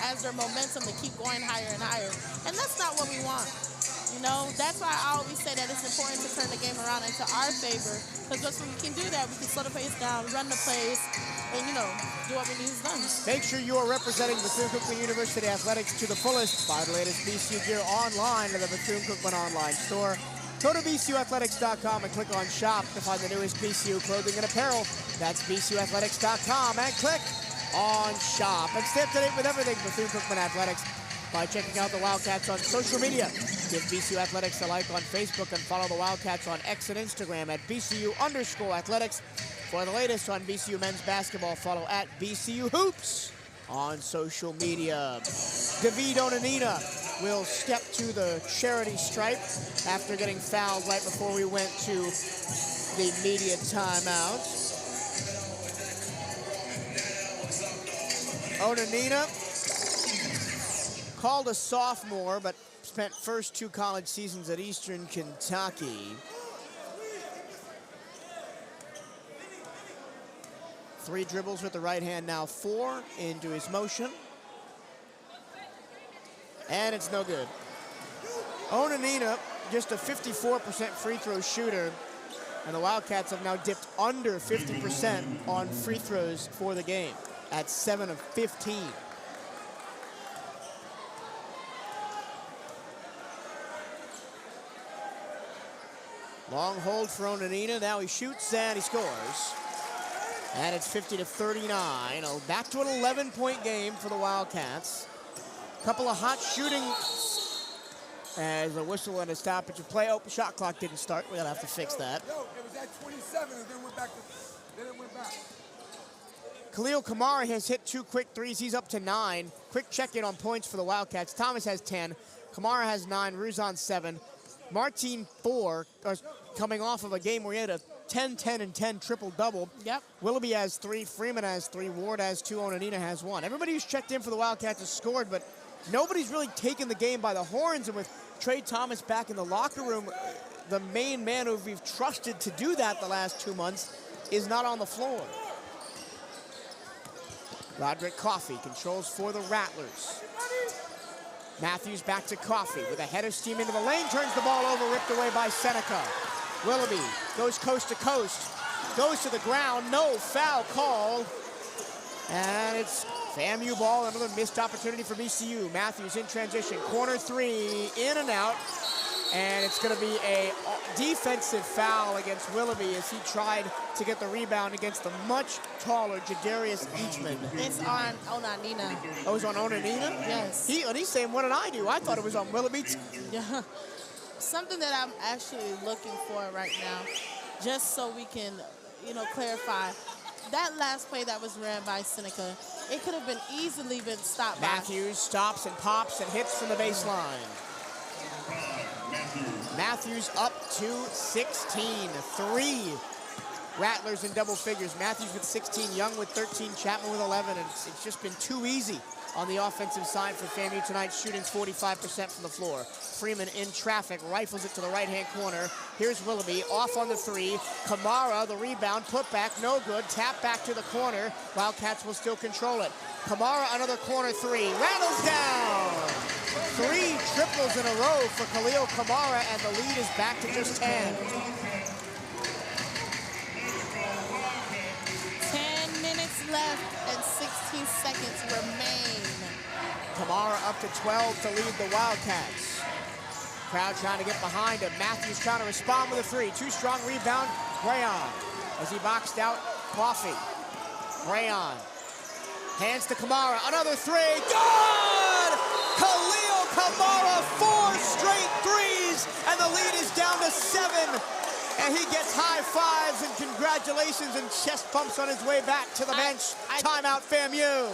as their momentum to keep going higher and higher. And that's not what we want. That's why I always say that it's important to turn the game around into our favor, because just when we can do that, we can slow the pace down, run the plays, and, do what we need done. Make sure you are representing Bethune-Cookman University Athletics to the fullest. Buy the latest BCU gear online at the Bethune-Cookman online store. Go to bcuathletics.com and click on shop to find the newest BCU clothing and apparel. That's bcuathletics.com and click on shop. And stay up to date with everything Bethune-Cookman Athletics by checking out the Wildcats on social media. Give BCU Athletics a like on Facebook and follow the Wildcats on X and Instagram at BCU_Athletics. For the latest on BCU men's basketball, follow at BCU Hoops on social media. David Onanina will step to the charity stripe after getting fouled right before we went to the media timeout. Onanina, called a sophomore, but spent first 2 college seasons at Eastern Kentucky. 3 dribbles with the right hand, now 4 into his motion. And it's no good. Onanina, just a 54% free throw shooter, and the Wildcats have now dipped under 50% on free throws for the game at 7 of 15. Long hold for Onanina. Now he shoots and he scores. And it's 50-39. Back to an 11-point game for the Wildcats. Couple of hot shooting as a whistle and a stoppage of play. Oh, shot clock didn't start. We're gonna have to fix that. It was at 27 and then went back. Then it went back. Khalil Kamar has hit 2 quick threes. He's up to 9. Quick check-in on points for the Wildcats. Thomas has 10. Kamara has 9. Ruzon 7. Martin 4, coming off of a game where he had a 10, 10, and 10 triple-double. Yep. Willoughby has 3, Freeman has 3, Ward has 2, Onanina has 1. Everybody who's checked in for the Wildcats has scored, but nobody's really taken the game by the horns. And with Trey Thomas back in the locker room, the main man who we've trusted to do that the last 2 months is not on the floor. Roderick Coffey controls for the Rattlers. Matthews back to Coffey with a head of steam into the lane, turns the ball over, ripped away by Seneca. Willoughby goes coast to coast, goes to the ground, no foul call. And it's FAMU ball, another missed opportunity for BCU. Matthews in transition, corner 3, in and out. And it's gonna be a defensive foul against Willoughby as he tried to get the rebound against the much taller Jadarius Eachman. It's on Onanina. Oh, it's on Onanina? Yes. He's saying, what did I do? I thought it was on Willoughby. Yeah. Something that I'm actually looking for right now, just so we can, clarify. That last play that was ran by Seneca, it could have been easily been stopped by. Matthews stops and pops and hits from the baseline. Matthews up to 16, 3 Rattlers in double figures. Matthews with 16, Young with 13, Chapman with 11, and it's just been too easy on the offensive side for FAMU tonight, shooting 45% from the floor. Freeman in traffic, rifles it to the right-hand corner. Here's Willoughby, off on the three. Kamara, the rebound, put back, no good. Tap back to the corner. Wildcats will still control it. Kamara, another corner three. Rattles down! 3 triples in a row for Khalil Kamara, and the lead is back to just 10. 10 minutes left and 16 seconds remain. Kamara up to 12 to lead the Wildcats. Crowd trying to get behind him. Matthews trying to respond with a three. Too strong rebound. Brayon as he boxed out Coffey. Brayon hands to Kamara. Another three. Good! Khalil Kamara, 4 straight threes, and the lead is down to 7. And he gets high fives and congratulations and chest bumps on his way back to the bench. Timeout, FAMU.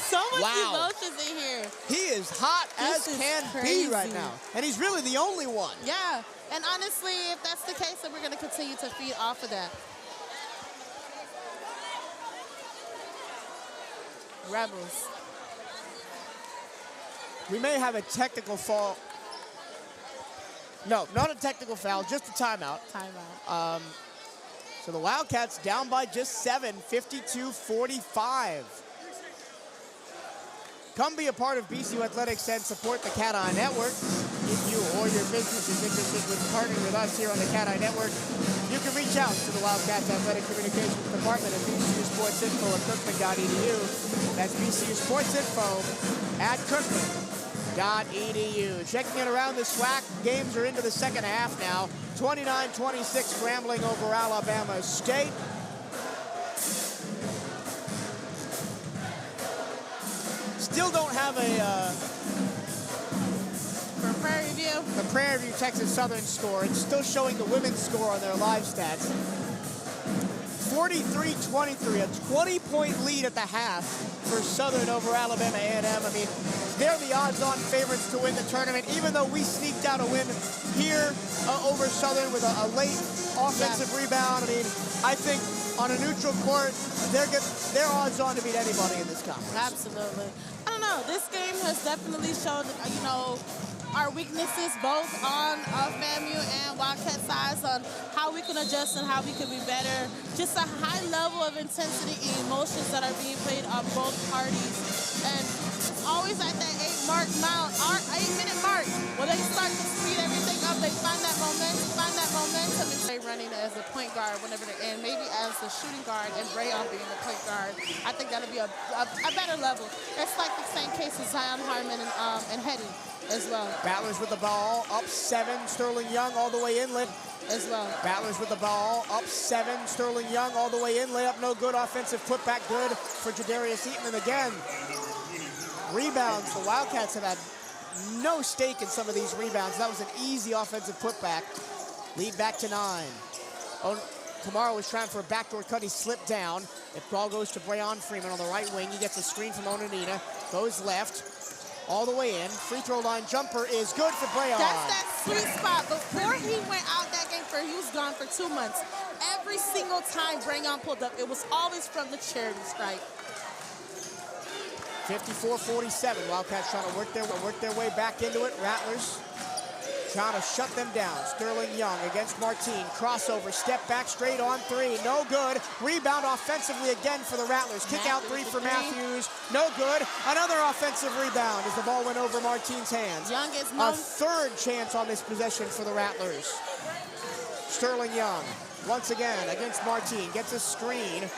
So much emotions in here. He is hot as can be right now. And he's really the only one. Yeah, and honestly, if that's the case, then we're going to continue to feed off of that. Rebels. We may have a technical foul. No, not a technical foul, just a timeout. Timeout. So the Wildcats down by just 7, 52-45. Come be a part of BCU Athletics and support the CatEye Network. If you or your business is interested in partnering with us here on the CatEye Network, you can reach out to the Wildcats Athletic Communications Department at BCU Sports Info at Cookman.edu. That's BCU Sports Info at Cookman.edu. Checking in around the SWAC, games are into the second half now. 29-26 scrambling over Alabama State. Still don't have For Prairie View. the Prairie View Texas Southern score. It's still showing the women's score on their live stats. 43-23, a 20-point lead at the half for Southern over Alabama A&M. I mean, they're the odds-on favorites to win the tournament, even though we sneaked out a win here over Southern with a late offensive rebound. I mean, I think on a neutral court, they're odds-on to beat anybody in this conference. Absolutely. I don't know. This game has definitely shown, our weaknesses both on FAMU and Wildcat sides on how we can adjust and how we can be better. Just a high level of intensity and emotions that are being played on both parties. And it's always at that 8-minute mark, where they start to speed everything up. They find that momentum, and they running as a point guard whenever they're in, maybe as the shooting guard and Brayon being the point guard. I think that'll be a better level. It's like the same case as Zion Harmon and Hetty as well. Rattlers with the ball, up 7, Sterling Young all the way inlet. As well. Rattlers with the ball, up 7, Sterling Young all the way in, layup no good, offensive putback good for Jadarius Eatman again. Rebounds, the Wildcats have had no stake in some of these rebounds. That was an easy offensive putback. Lead back to 9. Kamara was trying for a backdoor cut, he slipped down. The ball goes to Brayon Freeman on the right wing. He gets a screen from Onanina, goes left. All the way in. Free throw line jumper is good for Brayon. That's that sweet spot. Before he went out that game, he was gone for 2 months. Every single time Brayon pulled up, it was always from the charity stripe. 54-47. Wildcats trying to work their way back into it. Rattlers trying to shut them down. Sterling Young against Martine. Crossover, step back, straight on 3. No good. Rebound offensively again for the Rattlers. Kick out 3 for Matthews. No good. Another offensive rebound as the ball went over Martine's hands. Young is a third chance on this possession for the Rattlers. Sterling Young once again against Martine. Gets a screen.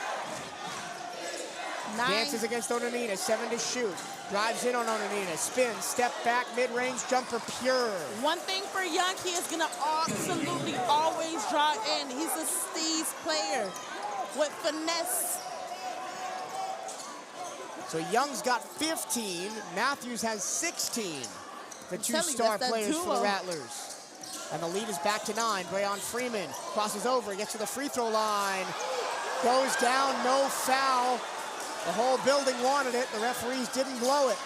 9. Dances against Onanina, 7 to shoot. Drives in on Onanina, spins, step back, mid-range jumper, pure. One thing for Young, he is gonna absolutely always draw in. He's a steez player with finesse. So Young's got 15, Matthews has 16. The two star players for the Rattlers. And the lead is back to 9. Brayon Freeman crosses over, gets to the free throw line. Goes down, no foul. The whole building wanted it. The referees didn't blow it.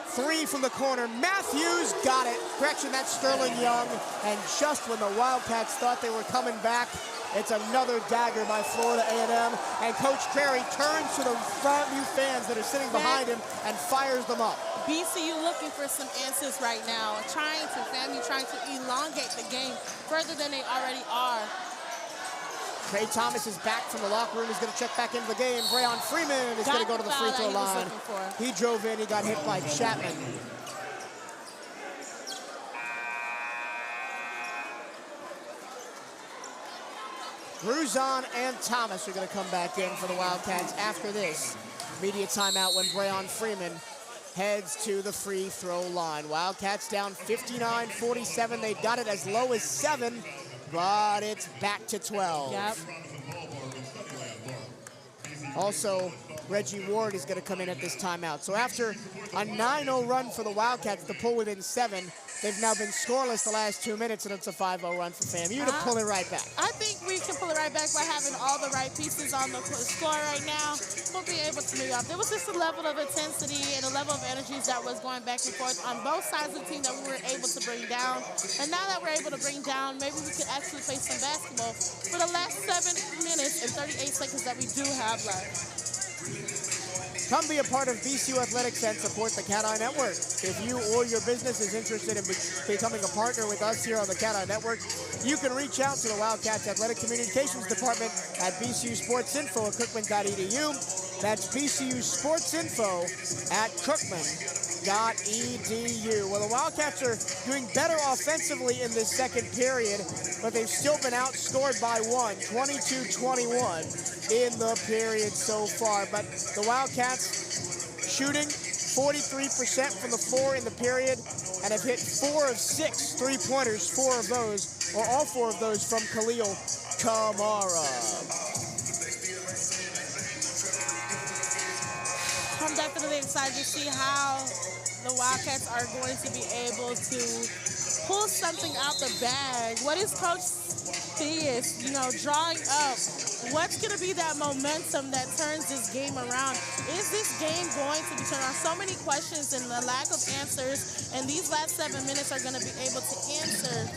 Three from the corner. Matthews got it. Correction, that's Sterling Young. And just when the Wildcats thought they were coming back, it's another dagger by Florida A&M. And Coach Crary turns to the new fans that are sitting behind him and fires them up. BCU looking for some answers right now, trying to elongate the game further than they already are. Trey Thomas is back from the locker room. He's going to check back into the game. Breon Freeman is going to go to the free throw line. He drove in. He got hit by Chapman. Bruzon and Thomas are going to come back in for the Wildcats after this media timeout when Breon Freeman heads to the free throw line. Wildcats down 59-47. They got it as low as 7. But it's back to 12. Yep. Also, Reggie Ward is going to come in at this timeout. So after a 9-0 run for the Wildcats to pull within 7, they've now been scoreless the last 2 minutes, and it's a 5-0 run for FAMU to pull it right back. I think we can pull it right back by having all the right pieces on the score right now. We'll be able to move up. There was just a level of intensity and a level of energies that was going back and forth on both sides of the team that we were able to bring down. And now that we're able to bring down, maybe we can actually play some basketball for the last 7 minutes and 38 seconds that we do have left. Come be a part of BCU Athletics and support the CatEye Network. If you or your business is interested in becoming a partner with us here on the CatEye Network, you can reach out to the Wildcats Athletic Communications Department at bcusportsinfo@cookman.edu. That's bcusportsinfo at cookman.edu. Well, the Wildcats are doing better offensively in this second period, but they've still been outscored by 1, 22-21 in the period so far. But the Wildcats shooting 43% from the floor in the period and have hit 4 of 6 three-pointers, 4 of those, or all 4 of those from Khalil Kamara. I'm definitely excited to see how the Wildcats are going to be able to pull something out the bag. What is Coach Theus, drawing up? What's going to be that momentum that turns this game around? Is this game going to be turned around? So many questions and the lack of answers, and these last 7 minutes are going to be able to answer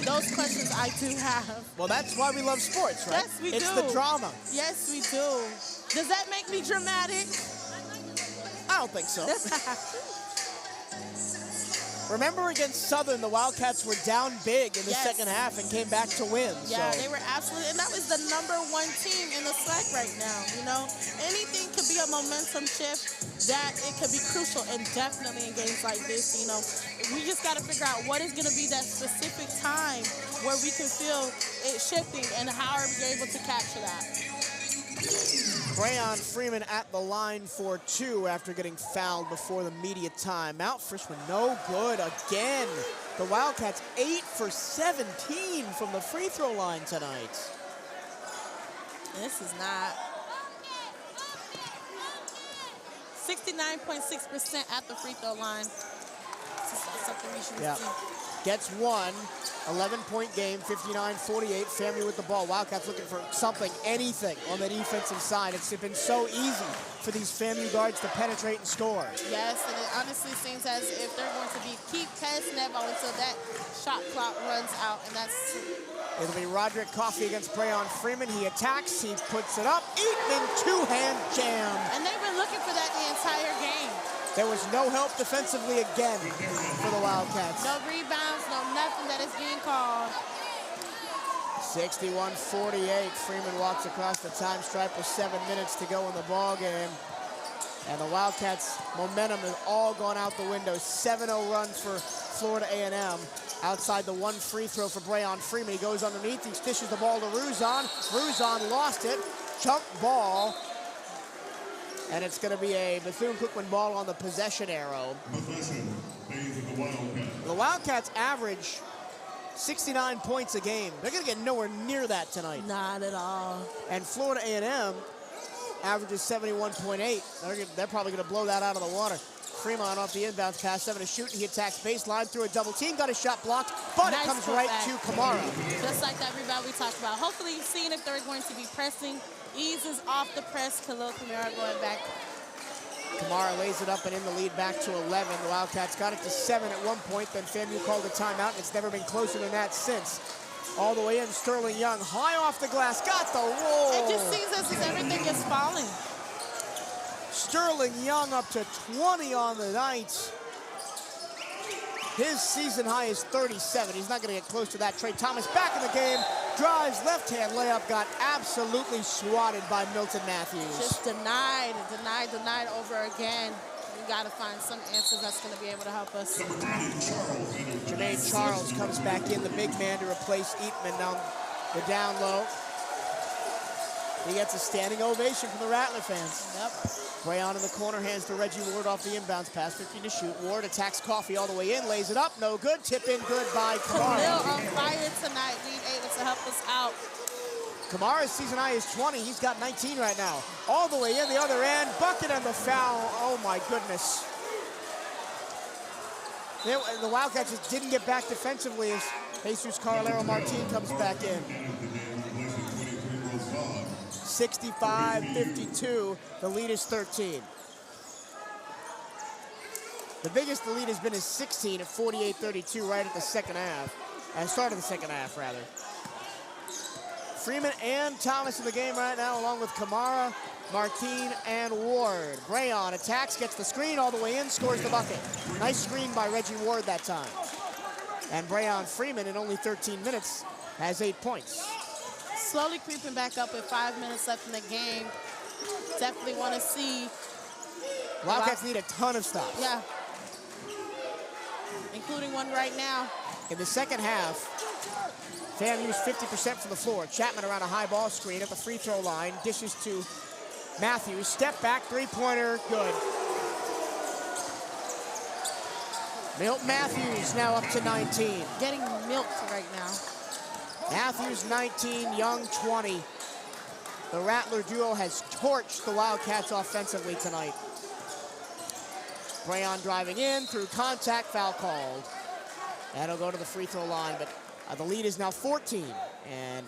those questions I do have. Well, that's why we love sports, right? Yes, we do. It's the drama. Yes, we do. Does that make me dramatic? I don't think so. Remember against Southern, the Wildcats were down big in the second half and came back to win. Yeah, they were absolutely, and that was the #1 team in the SWAC right now. Anything could be a momentum shift, that it could be crucial, and definitely in games like this, we just got to figure out what is going to be that specific time where we can feel it shifting, and how are we able to capture that? Breon Freeman at the line for 2 after getting fouled before the media timeout. First one no good again. The Wildcats 8 for 17 from the free throw line tonight. This is not. 69.6% at the free throw line. This is something we should see. Gets 1. 11-point game, 59-48. FAMU with the ball. Wildcats looking for something, anything on the defensive side. It's been so easy for these FAMU guards to penetrate and score. Yes, and it honestly seems as if they're going to keep passing that ball until that shot clock runs out, and that's... It'll be Roderick Coffey against Breon Freeman. He attacks, he puts it up. Eatman two-hand jam. And they've been looking for that the entire game. There was no help defensively again for the Wildcats. No rebounds, no nothing that is being called. 61-48. Freeman walks across the time stripe with 7 minutes to go in the ball game. And the Wildcats' momentum has all gone out the window. 7-0 run for Florida A&M. Outside the 1 free throw for Breon Freeman. He goes underneath, he dishes the ball to Ruzon. Ruzon lost it. Jump ball. And it's going to be a Bethune-Cookman ball on the possession arrow. The Wildcats average 69 points a game. They're going to get nowhere near that tonight. Not at all. And Florida A&M averages 71.8. They're probably going to blow that out of the water. Freeman off the inbounds pass, 7 to shoot. He attacks baseline through a double team. Got his shot blocked, but nice it comes right to Kamara. Just like that rebound we talked about. Hopefully seeing if they're going to be pressing. Eases off the press. Khalil Kamara going back. Kamar lays it up and in the lead back to 11. The Wildcats got it to 7 at one point, then FAMU called a timeout, and it's never been closer than that since. All the way in, Sterling Young, high off the glass, got the roll. It just seems as if everything is falling. Sterling Young up to 20 on the night. His season high is 37. He's not going to get close to that. Trey Thomas back in the game, drives, left-hand layup, got absolutely swatted by Milton Matthews. Just denied over again. We got to find some answers that's going to be able to help us. Jermaine Charles comes back in, the big man, to replace Eatman down the down low. He gets a standing ovation from the Rattler fans. Yep. Brayon in the corner, hands to Reggie Ward off the inbounds pass, 15 to shoot. Ward attacks Coffee all the way in, lays it up, no good. Tip in good by Kamar. Khalil on fire tonight, being able to help us out. Kamara's season high is 20. He's got 19 right now. All the way in the other end, bucket and the foul. Oh my goodness. The Wildcats just didn't get back defensively as Jesus Carlero Martin comes back in. 65-52, the lead is 13. The biggest the lead has been is 16 at 48-32 right at the second half. Start of the second half, rather. Freeman and Thomas in the game right now, along with Kamara, Martin, and Ward. Brayon attacks, gets the screen all the way in, scores the bucket. Nice screen by Reggie Ward that time. And Brayon Freeman, in only 13 minutes, has 8 points. Slowly creeping back up with 5 minutes left in the game. Definitely want to see. Wildcats need a ton of stops. Yeah. Including one right now. In the second half, FAMU used 50% from the floor. Chapman around a high ball screen at the free throw line. Dishes to Matthews. Step back, three-pointer, good. Milt Matthews now up to 19. Getting milked right now. Matthews 19, Young 20. The Rattler duo has torched the Wildcats offensively tonight. Brayon driving in, through contact, foul called. That'll go to the free throw line, but the lead is now 14. And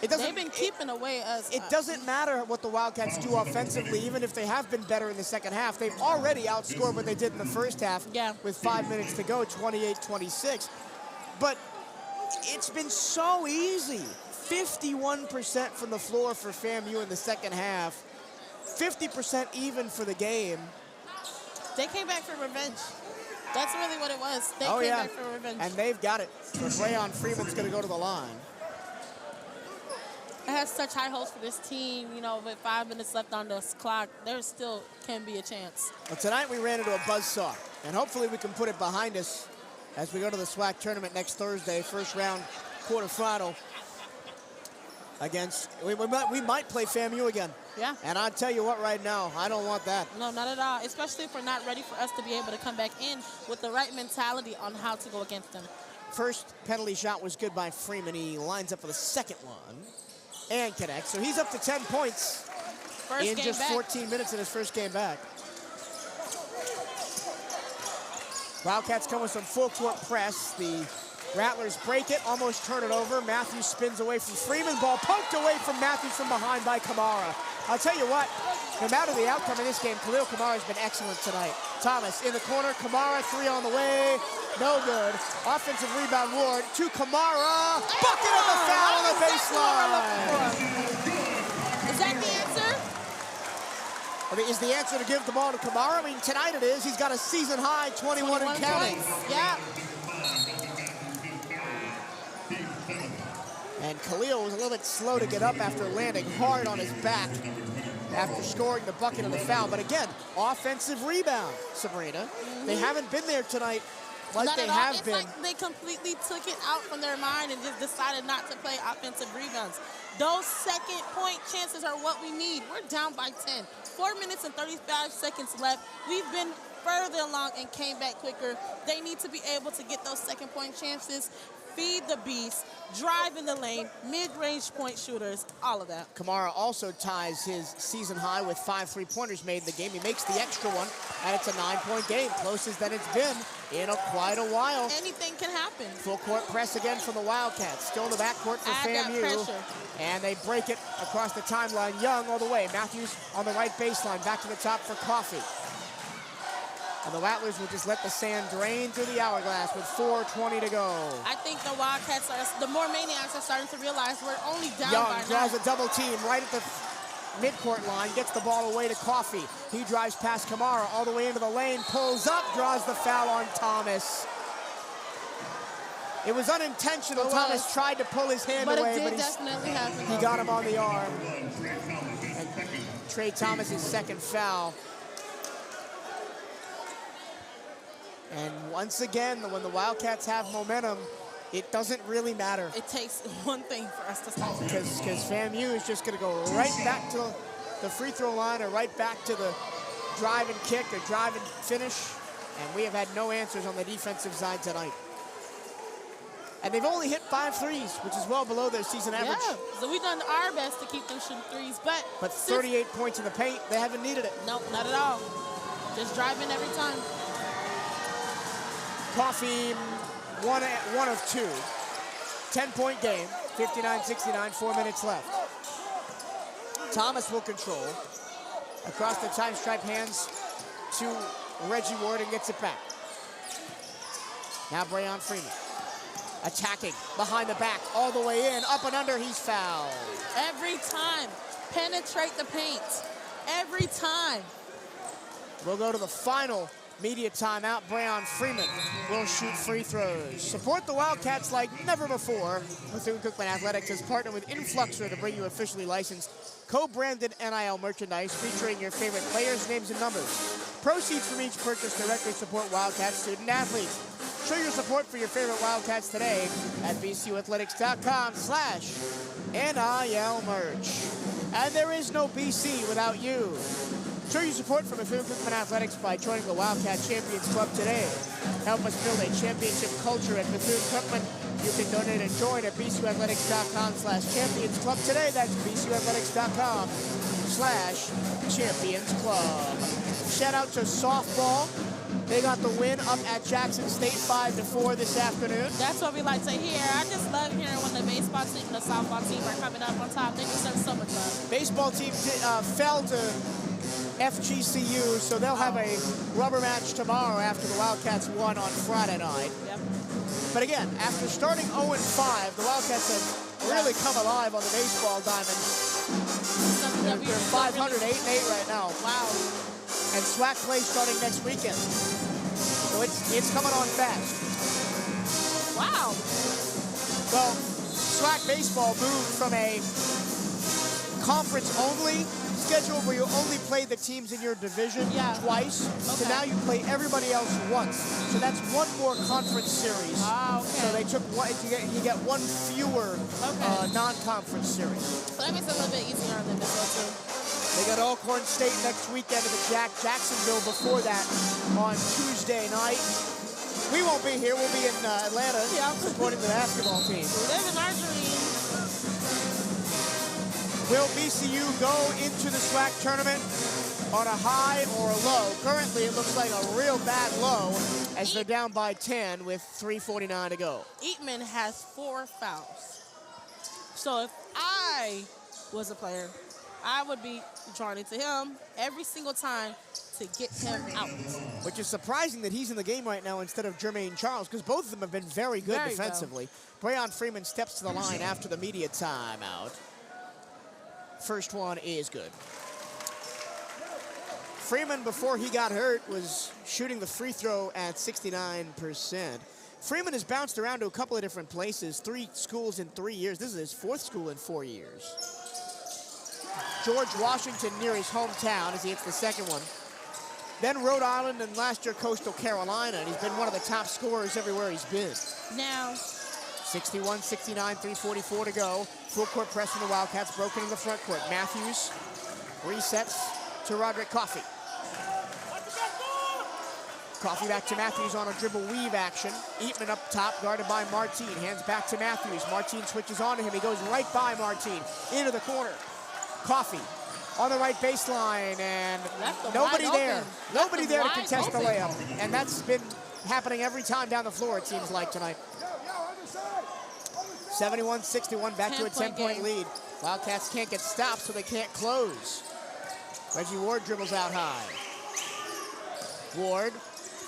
it doesn't. They've been keeping away us. It doesn't matter what the Wildcats do offensively, even if they have been better in the second half. They've already outscored what they did in the first half with 5 minutes to go, 28-26. But it's been so easy. 51% from the floor for FAMU in the second half. 50% even for the game. They came back for revenge. That's really what it was. They came back for revenge. And they've got it. So Brayon Freeman's going to go to the line. I have such high hopes for this team. You know, with 5 minutes left on the clock, there still can be a chance. Well, tonight we ran into a buzzsaw, and hopefully we can put it behind us as we go to the SWAC tournament next Thursday, first round quarterfinal against, we might play FAMU again. Yeah. And I'll tell you what right now, I don't want that. No, not at all, especially if we're not ready for us to be able to come back in with the right mentality on how to go against them. First penalty shot was good by Freeman. He lines up for the second one and connects. So he's up to 10 points in just 14 minutes in his first game back. Wildcats come with some full court press. The Rattlers break it, almost turn it over. Matthews spins away from Freeman. Ball poked away from Matthews from behind by Kamara. I'll tell you what, no matter the outcome in this game, Khalil Kamara has been excellent tonight. Thomas in the corner, Kamara, three on the way, no good. Offensive rebound, Ward to Kamara. Bucket of the foul on the baseline. Is that the answer? I mean, is the answer to give the ball to Kamara? I mean, tonight it is. He's got a season high 21 and counting. Points. Yeah. And Khalil was a little bit slow to get up after landing hard on his back after scoring the bucket of the foul. But again, offensive rebound, Sabrina. They haven't been there tonight like not they at all. have it's been. Like they completely took it out from their mind and just decided not to play offensive rebounds. Those second point chances are what we need. We're down by 10. 4 minutes and 35 seconds left. We've been further along and came back quicker. They need to be able to get those second point chances. feed the beast, drive in the lane, mid-range point shooters, all of that. Kamar also ties his season high with 5 3-pointers made in the game. He makes the extra one, and it's a 9-point game, closest than it's been in quite a while. Anything can happen. Full court press again from the Wildcats. Still in the backcourt for Add that FAMU. pressure. And they break it across the timeline. Young all the way. Matthews on the right baseline. Back to the top for Coffee. And the Rattlers will just let the sand drain through the hourglass with 4:20 to go. I think the Wildcats the more maniacs are starting to realize we're only down Young by draws 9. a double team right at the midcourt line, gets the ball away to Coffee. He drives past Kamara all the way into the lane, pulls up, draws the foul on Thomas. It was unintentional. Thomas tried to pull his hand away, it but did definitely happen. he got him on the arm. And Trey Thomas's second foul. And once again, when the Wildcats have momentum, it doesn't really matter. It takes one thing for us to stop. Because FAMU is just going to go right back to the free throw line or right back to the drive and kick or drive and finish. And we have had no answers on the defensive side tonight. And they've only hit 5 threes, which is well below their season average. Yeah, so we've done our best to keep them shooting threes, but 38 points in the paint, they haven't needed it. Nope, not at all. Just drive in every time. Coffee, one of 2. 10-point game, 59-69, 4 minutes left. Thomas will control. Across the time stripe, hands to Reggie Ward and gets it back. Now Breon Freeman. Attacking behind the back, all the way in, up and under, he's fouled. Every time, penetrate the paint. Every time. We'll go to the final media timeout. Breon Freeman will shoot free throws. Support the Wildcats like never before. Bethune-Cookman Athletics has partnered with Influxer to bring you officially licensed, co-branded NIL merchandise featuring your favorite players, names, and numbers. Proceeds from each purchase directly support Wildcat student athletes. Show your support for your favorite Wildcats today at bcuathletics.com/NIL merch. And there is no BC without you. Show your support for Bethune-Cookman Athletics by joining the Wildcat Champions Club today. Help us build a championship culture at Bethune-Cookman. You can donate and join at bcuathletics.com/champions club today. That's bcuathletics.com/champions club. Shout out to softball. They got the win up at Jackson State 5-4 this afternoon. That's what we like to hear. I just love hearing when the baseball team and the softball team are coming up on top. They deserve so much love. Baseball team fell to FGCU, so they'll have a rubber match tomorrow after the Wildcats won on Friday night. Yep. But again, after starting 0-5, the Wildcats have really come alive on the baseball diamond. They're 500, 8-8 right now. Wow. And SWAC plays starting next weekend. So it's coming on fast. Wow. Well, SWAC baseball moved from a conference-only schedule where you only play the teams in your division twice. Okay. So now you play everybody else once. So that's one more conference series. Oh, okay. So they took one, you get one fewer non-conference series. So that makes it a little bit easier on them as well, too. They got Alcorn State next weekend at the Jacksonville before that on Tuesday night. We won't be here. We'll be in Atlanta supporting the basketball team. Living our dream. Will BCU go into the SWAC tournament on a high or a low? Currently, it looks like a real bad low as they're down by 10 with 3:49 to go. Eatman has 4 fouls. So if I was a player, I would be drawing into him every single time to get him out. Which is surprising that he's in the game right now instead of Jermaine Charles, because both of them have been very good defensively. Breon Freeman steps to the line after the media timeout. First one is good. Freeman, before he got hurt, was shooting the free throw at 69%. Freeman has bounced around to a couple of different places, 3 schools in 3 years. This is his 4th school in 4 years. George Washington near his hometown as he hits the second one. Then Rhode Island and last year Coastal Carolina, and he's been one of the top scorers everywhere he's been. Now, 61-69, 3:44 to go. Full court press from the Wildcats, broken in the front court. Matthews resets to Roderick Coffey. Coffee back to Matthews on a dribble weave action. Eatman up top, guarded by Martin. Hands back to Matthews. Martin switches on to him. He goes right by Martin into the corner. Coffee on the right baseline, and nobody there. Nobody there to contest the layup. And that's been happening every time down the floor, it seems like, tonight. 71-61, back to a 10-point lead. Wildcats can't get stopped, so they can't close. Reggie Ward dribbles out high. Ward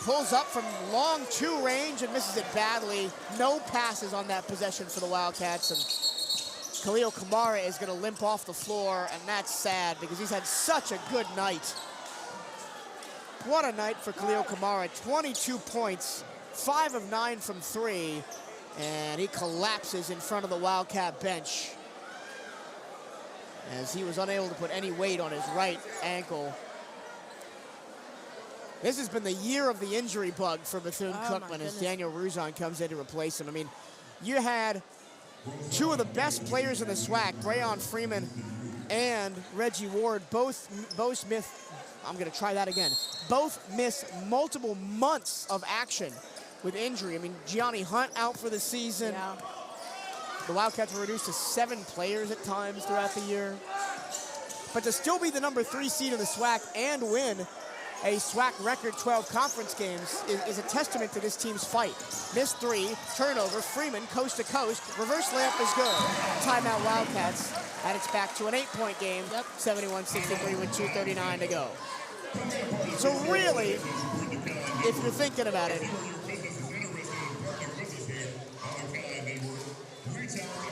pulls up from long two range and misses it badly. No passes on that possession for the Wildcats, and Khalil Kamar is going to limp off the floor, and that's sad because he's had such a good night. What a night for Khalil Kamar. 22 points, 5 of 9 from 3, and he collapses in front of the Wildcat bench as he was unable to put any weight on his right ankle. This has been the year of the injury bug for Bethune-Cookman as Daniel Ruzon comes in to replace him. I mean, you had two of the best players in the SWAC, Freeman and Reggie Ward, both miss multiple months of action with injury. I mean, Gianni Hunt out for the season. Yeah. The Wildcats were reduced to 7 players at times throughout the year. But to still be the number 3 seed in the SWAC and win a SWAC record 12 conference games is a testament to this team's fight. Missed 3, turnover, Freeman coast to coast, reverse layup is good. Timeout Wildcats, and it's back to an 8-point game, 71-63 with 2:39 to go. So really, if you're thinking about it,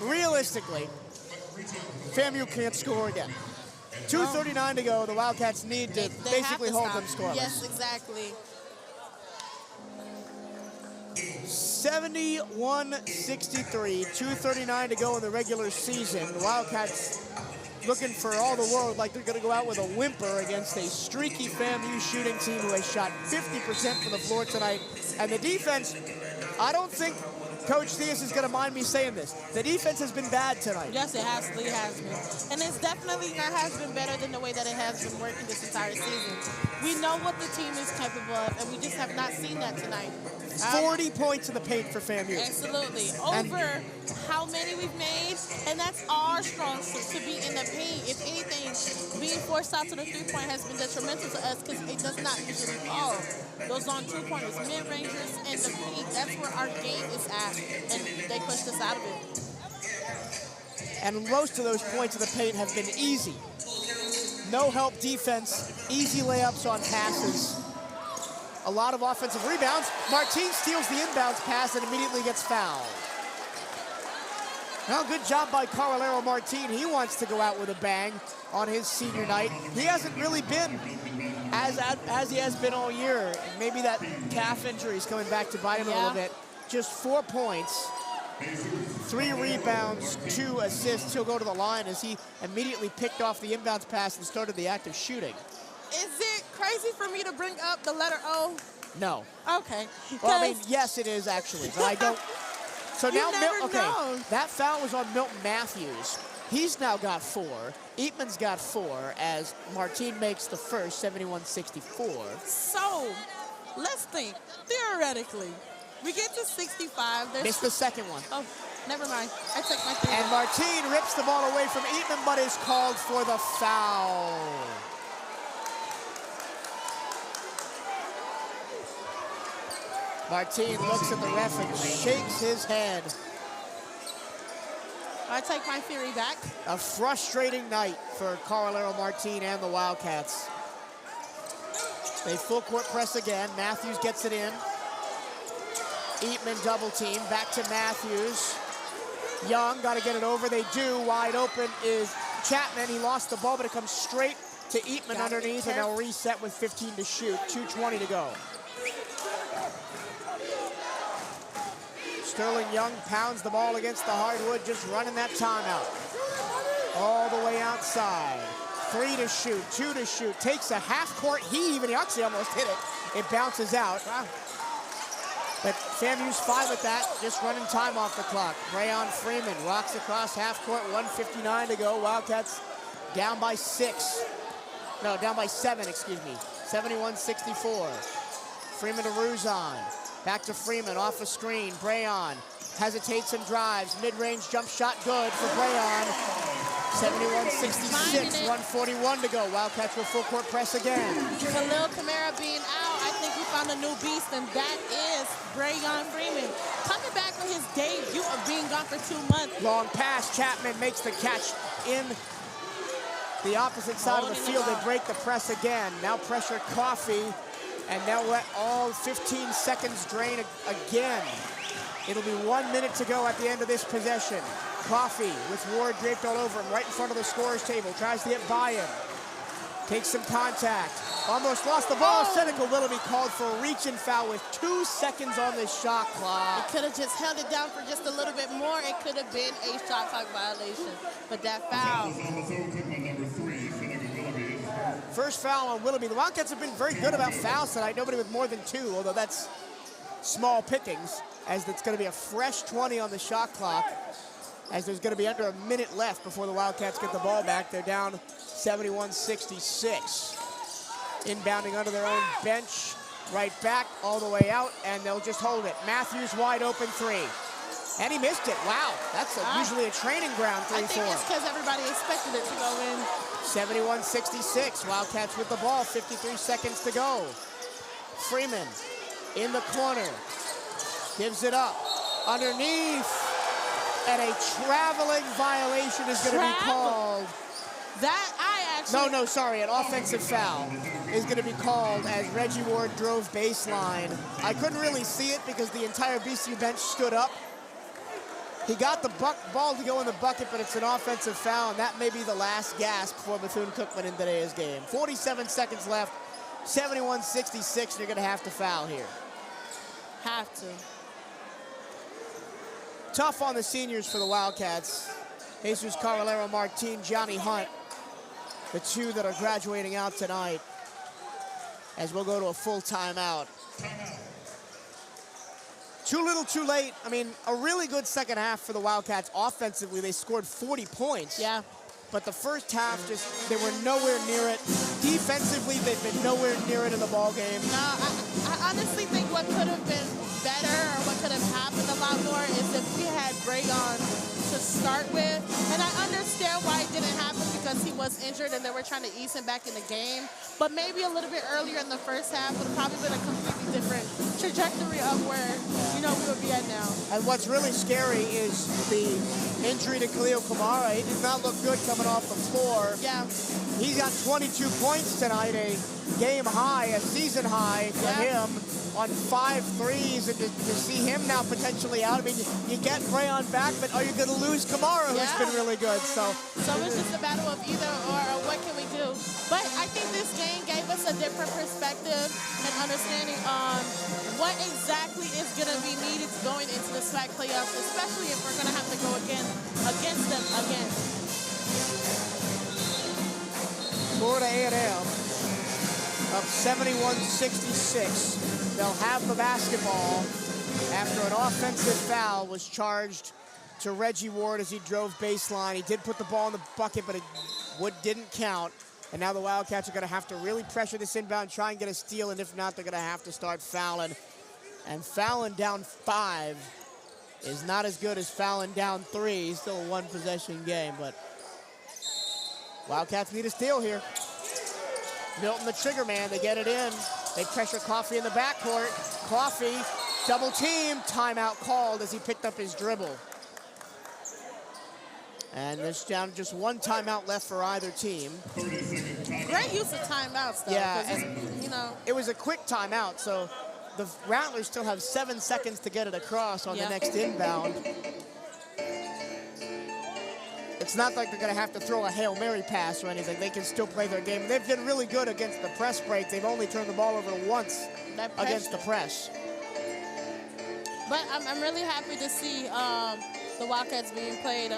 realistically, FAMU can't score again. 2:39 to go. The Wildcats need to basically hold them scoreless. Yes, exactly. 71-63, 2:39 to go in the regular season. The Wildcats looking for all the world like they're going to go out with a whimper against a streaky FAMU shooting team who has shot 50% from the floor tonight. And the defense, I don't think Coach Theus is going to mind me saying this. The defense has been bad tonight. Yes, it has been. And it's definitely has been better than the way that it has been working this entire season. We know what the team is capable of, and we just have not seen that tonight. 40 points in the paint for FAMU. Absolutely. Over how many we've made, and that's our strong suit, to be in the paint. If anything, being forced out to the three-point has been detrimental to us because it does not usually fall. Those long two-pointers, mid-rangers, and the paint, that's where our game is at, and they pushed us out of it. And most of those points in the paint have been easy. No help defense, easy layups on passes. A lot of offensive rebounds. Martin steals the inbounds pass and immediately gets fouled. Well, good job by Carolero Martin. He wants to go out with a bang on his senior night. He hasn't really been as he has been all year. And maybe that calf injury is coming back to bite him a little bit. Just 4 points, 3 rebounds, 2 assists. He'll go to the line as he immediately picked off the inbounds pass and started the act of shooting. Is it crazy for me to bring up the letter O? No. Okay. Well, I mean, yes, it is actually, but I don't. So now, know. That foul was on Milton Matthews. He's now got 4. Eatman's got 4 as Martin makes the first, 71-64. So, let's think. Theoretically, we get to 65. Missed the second one. Oh, never mind. I took my thing. And Martin rips the ball away from Eatman, but is called for the foul. Martin looks at the ref and shakes his head. I take my theory back. A frustrating night for Carolero Martin and the Wildcats. They full court press again. Matthews gets it in. Eatman double team. Back to Matthews. Young got to get it over. They do. Wide open is Chapman. He lost the ball, but it comes straight to Eatman underneath, and they'll reset with 15 to shoot. 2:20 to go. Sterling Young pounds the ball against the hardwood, just running that timeout. All the way outside. 3 to shoot, 2 to shoot. Takes a half-court heave, and he actually almost hit it. It bounces out. But FAMU's fine with that, just running time off the clock. Brayon Freeman rocks across half-court, 1:59 to go. Wildcats down by 7, excuse me. 71-64. Freeman to Ruzon. Back to Freeman, off a screen. Brayon hesitates and drives. Mid-range jump shot good for Brayon. 71-66, 1:41 to go. Wildcats will full court press again. Khalil Kamar being out, I think we found a new beast, and that is Brayon Freeman. Coming back with his debut of being gone for 2 months. Long pass, Chapman makes the catch in the opposite side of the field. They break the press again. Now pressure Coffee, and they'll let all 15 seconds drain again. It'll be 1 minute to go at the end of this possession. Coffee with Ward draped all over him, right in front of the scorer's table. Tries to get by him. Takes some contact. Almost lost the ball. Seneca Willoughby called for a reach-in foul with 2 seconds on the shot clock. It could have just held it down for just a little bit more. It could have been a shot clock violation. But that foul. First foul on Willoughby. The Wildcats have been very good about fouls tonight. Nobody with more than 2, although that's small pickings, as it's going to be a fresh 20 on the shot clock, as there's going to be under a minute left before the Wildcats get the ball back. They're down 71-66. Inbounding under their own bench, right back, all the way out, and they'll just hold it. Matthews wide open 3. And he missed it. Wow, that's usually a training ground 3-4. I think it's because everybody expected it to go in. 71-66, Wildcats with the ball, 53 seconds to go. Freeman in the corner, gives it up, underneath, and a traveling violation is going to be called. That I actually... No, sorry, an offensive foul is going to be called as Reggie Ward drove baseline. I couldn't really see it because the entire BCU bench stood up. He got the ball to go in the bucket, but it's an offensive foul, and that may be the last gasp for Bethune-Cookman in today's game. 47 seconds left, 71-66, and you're going to have to foul here. Have to. Tough on the seniors for the Wildcats. Jesus Carvalero Martin, Johnny Hunt, the 2 that are graduating out tonight, as we'll go to a full timeout. Too little, too late. I mean, a really good second half for the Wildcats offensively. They scored 40 points. Yeah. But the first half, they were nowhere near it. Defensively, they've been nowhere near it in the ball game. No, I honestly think what could have been better, or what could have happened a lot more, is if we had Brayon to start with. And I understand why it didn't happen, because he was injured and they were trying to ease him back in the game. But maybe a little bit earlier in the first half would have probably been a completely different trajectory of where, we would be at now. And what's really scary is the injury to Khalil Kamar. He did not look good coming off the floor. Yeah. He's got 22 points tonight, a game high, a season high for him on 5 threes, and to see him now potentially out. I mean, you get Brayon back, but are you going to lose Kamar, who's been really good? So it's just a battle of either or what can we do? But I think this game gave us a different perspective and understanding on what exactly is going to be needed going into the SWAC playoffs, especially if we're going to have to go against them again. Florida A&M up 71-66. They'll have the basketball after an offensive foul was charged to Reggie Ward as he drove baseline. He did put the ball in the bucket, but it didn't count. And now the Wildcats are going to have to really pressure this inbound, try and get a steal, and if not, they're going to have to start fouling. And fouling down 5 is not as good as fouling down 3. Still a 1-possession game, but Wildcats need a steal here. Milton, the trigger man, they get it in. They pressure Coffee in the backcourt. Coffee, double team, timeout called as he picked up his dribble. And there's down just 1 timeout left for either team. Great use of timeouts, though. Yeah, and it was a quick timeout, so the Rattlers still have 7 seconds to get it across on the next inbound. It's not like they're going to have to throw a Hail Mary pass or anything. They can still play their game. They've been really good against the press break. They've only turned the ball over once against the press. But I'm really happy to see the Wildcats being played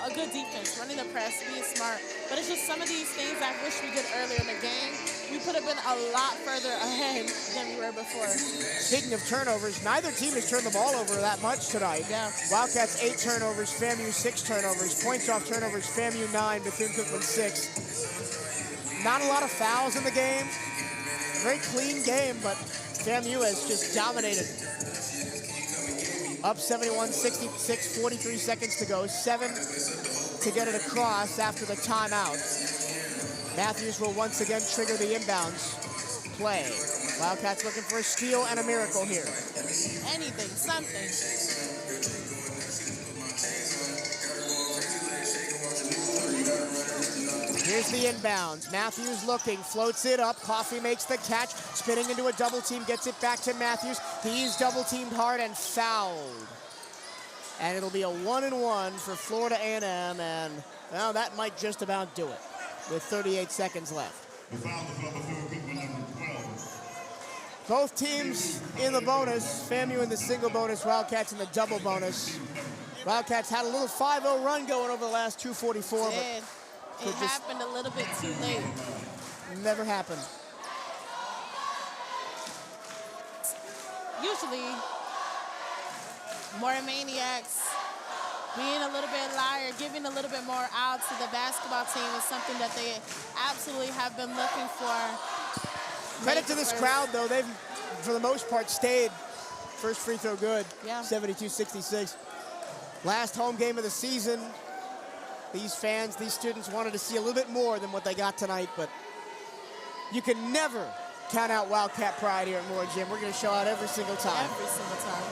a good defense, running the press, being smart. But it's just some of these things I wish we did earlier in the game. We could have been a lot further ahead than we were before. Speaking of turnovers, neither team has turned the ball over that much tonight. Yeah. Wildcats 8 turnovers, FAMU 6 turnovers. Points off turnovers, FAMU 9, Bethune-Cookman 6. Not a lot of fouls in the game. Very clean game, but FAMU has just dominated. Up 71-66, 43 seconds to go. 7 to get it across after the timeout. Matthews will once again trigger the inbounds play. Wildcats looking for a steal and a miracle here. Anything, something. Here's the inbounds. Matthews looking, floats it up. Coffey makes the catch, spinning into a double team, gets it back to Matthews. He's double teamed hard and fouled. And it'll be a 1-and-1 for Florida A&M, and well, that might just about do it with 38 seconds left. The foul is on Bethune-Cookman, number 12. Both teams in the bonus. FAMU in the single bonus, Wildcats in the double bonus. Wildcats had a little 5-0 run going over the last 2:44, but it happened a little bit too late. Never happened. Usually, more maniacs, being a little bit liar, giving a little bit more out to the basketball team is something that they absolutely have been looking for. Credit to this crowd, though. They've, for the most part, stayed. First free throw good, yeah. 72-66. Last home game of the season. These fans, these students wanted to see a little bit more than what they got tonight, but you can never count out Wildcat pride here at Moore Gym. We're going to show out every single time. Every single time.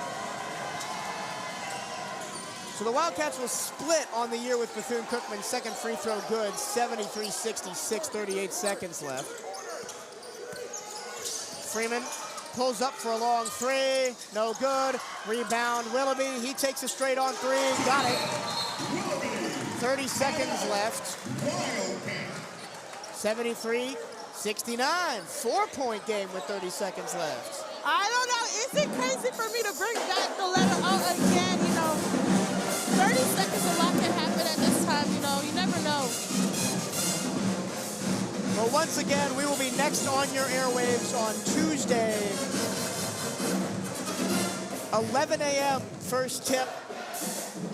So the Wildcats will split on the year with Bethune-Cookman. Second free throw good, 73-66, 38 seconds left. Freeman pulls up for a long three, no good. Rebound, Willoughby, he takes a straight on three, got it. 30 seconds left. 73-69, 4-point game with 30 seconds left. I don't know, is it crazy for me to bring back the letter O again? You know, 30 seconds, a lot can happen at this time, you know, you never know. Well, once again, we will be next on your airwaves on Tuesday. 11 a.m. first tip.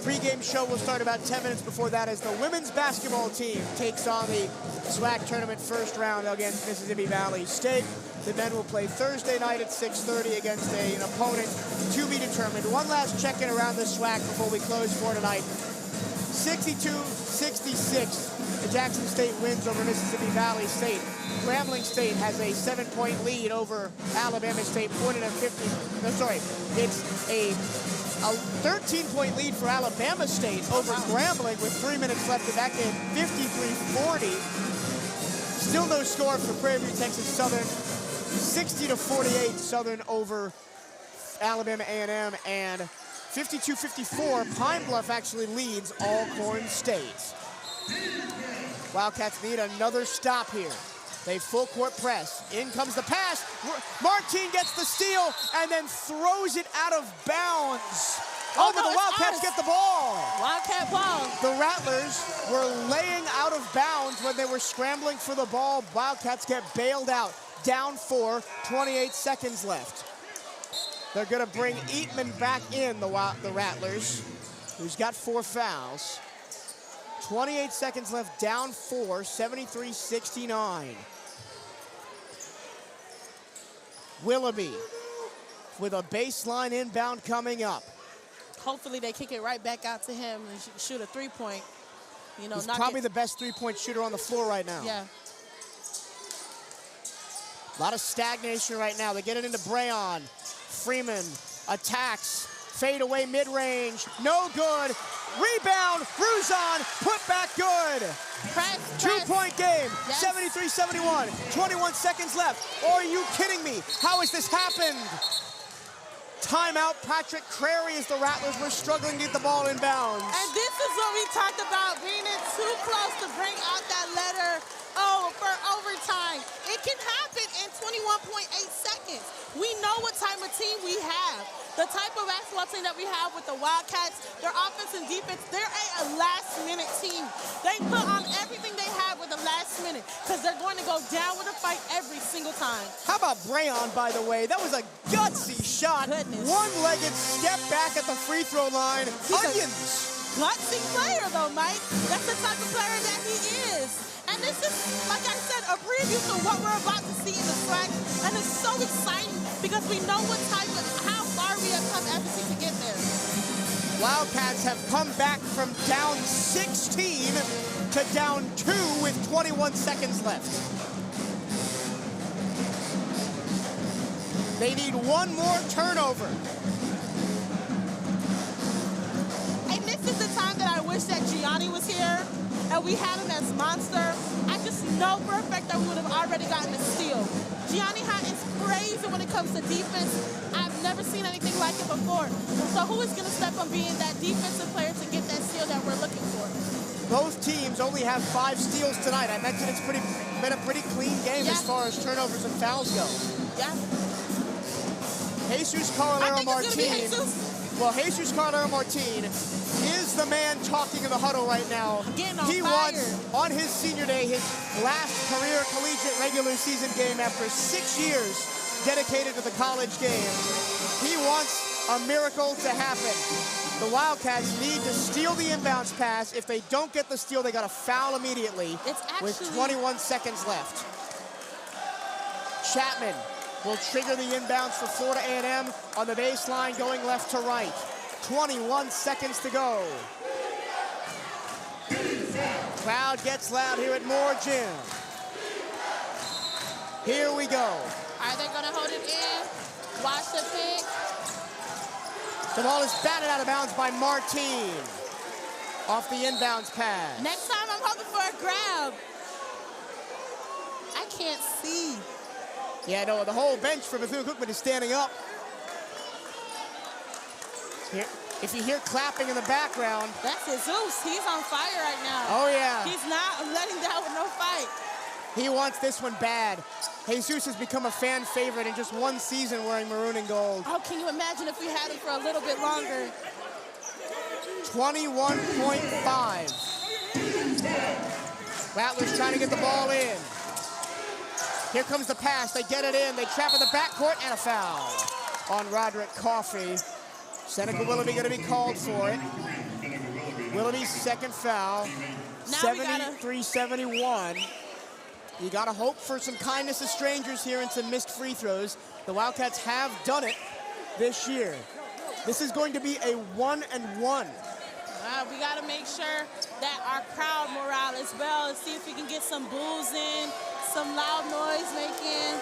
Pregame show will start about 10 minutes before that as the women's basketball team takes on the SWAC tournament first round against Mississippi Valley State. The men will play Thursday night at 6:30 against an opponent to be determined. One last check-in around the SWAC before we close for tonight. 62-66. The Jackson State wins over Mississippi Valley State. Grambling State has a 7-point lead over Alabama State, pointed at 50. No, sorry, it's a 13-point lead for Alabama State over Grambling with 3 minutes left in that game, 53-40. Still no score for Prairie View, Texas Southern. 60-48 Southern over Alabama A&M, and 52-54, Pine Bluff actually leads Alcorn State. Wildcats need another stop here. They full court press. In comes the pass. Martine gets the steal and then throws it out of bounds. Oh, but the Wildcats get the ball. Wildcat ball. The Rattlers were laying out of bounds when they were scrambling for the ball. Wildcats get bailed out. Down 4, 28 seconds left. They're going to bring Eatman back in, the Rattlers, who's got 4 fouls. 28 seconds left, down 4, 73-69. Willoughby with a baseline inbound coming up. Hopefully they kick it right back out to him and shoot a 3-point. You know, he's probably the best 3-point shooter on the floor right now. Yeah. A lot of stagnation right now. They get it into Brayon. Freeman attacks. Fade away mid-range. No good. Rebound. Ruzon. Put back good. Press. 2-point game. Yes. 73-71. 21 seconds left. Are you kidding me? How has this happened? Timeout. Patrick Crary as the Rattlers were struggling to get the ball in bounds. And this is what we talked about, being in too close to bring out that letter O for overtime. It can happen in 21.8 seconds. We know what type of team we have. The type of basketball team that we have with the Wildcats, their offense and defense, they're a last-minute team. They put on everything they have with the last minute because they're going to go down with a fight every single time. How about Brayon, by the way? That was a gutsy shot. Goodness. One-legged step back at the free throw line. Onions. gutsy player, though, Mike. That's the type of player that he is. And this is, like I said, a preview to what we're about to see in the SWAC. And it's so exciting because we know how far we have come as a team to get there. Wildcats have come back from down 16 to down 2 with 21 seconds left. They need one more turnover. And this is the time that I wish that Gianni was here and we had him as Monster. I just know for a fact that we would have already gotten a steal. Gianni is crazy when it comes to defense. I've never seen anything like it before. So who is going to step on being that defensive player to get that steal that we're looking for? Both teams only have 5 steals tonight. I mentioned it's been a pretty clean game as far as turnovers and fouls go. Yeah. Jesus Carlero-Martin. Well, Jesus Carlero-Martin is the man talking in the huddle right now. He wants, on his senior day, his last career collegiate regular season game after 6 years dedicated to the college game. He wants a miracle to happen. The Wildcats need to steal the inbounds pass. If they don't get the steal, they got to foul immediately with 21 seconds left. Chapman will trigger the inbounds for Florida A&M on the baseline going left to right. 21 seconds to go. Crowd gets loud here at Moore Gym. Here we go. Are they going to hold it in? Watch the pick. The ball is batted out of bounds by Martin. Off the inbounds pass. Next time I'm hoping for a grab. I can't see. Yeah, no, the whole bench for Bethune-Cookman is standing up. Here, if you hear clapping in the background. That's Jesus. He's on fire right now. Oh, yeah. He's not letting down with no fight. He wants this one bad. Jesus has become a fan favorite in just one season wearing maroon and gold. Oh, can you imagine if we had him for a little bit longer? 21.5. Rattlers trying to get the ball in. Here comes the pass. They get it in. They trap in the backcourt and a foul on Roderick Coffey. Seneca Willoughby going to be called for it. Willoughby's second foul. 73-71. You got to hope for some kindness of strangers here and some missed free throws. The Wildcats have done it this year. This is going to be a 1-and-1. We got to make sure that our crowd morale is well and see if we can get some boos in, some loud noise making.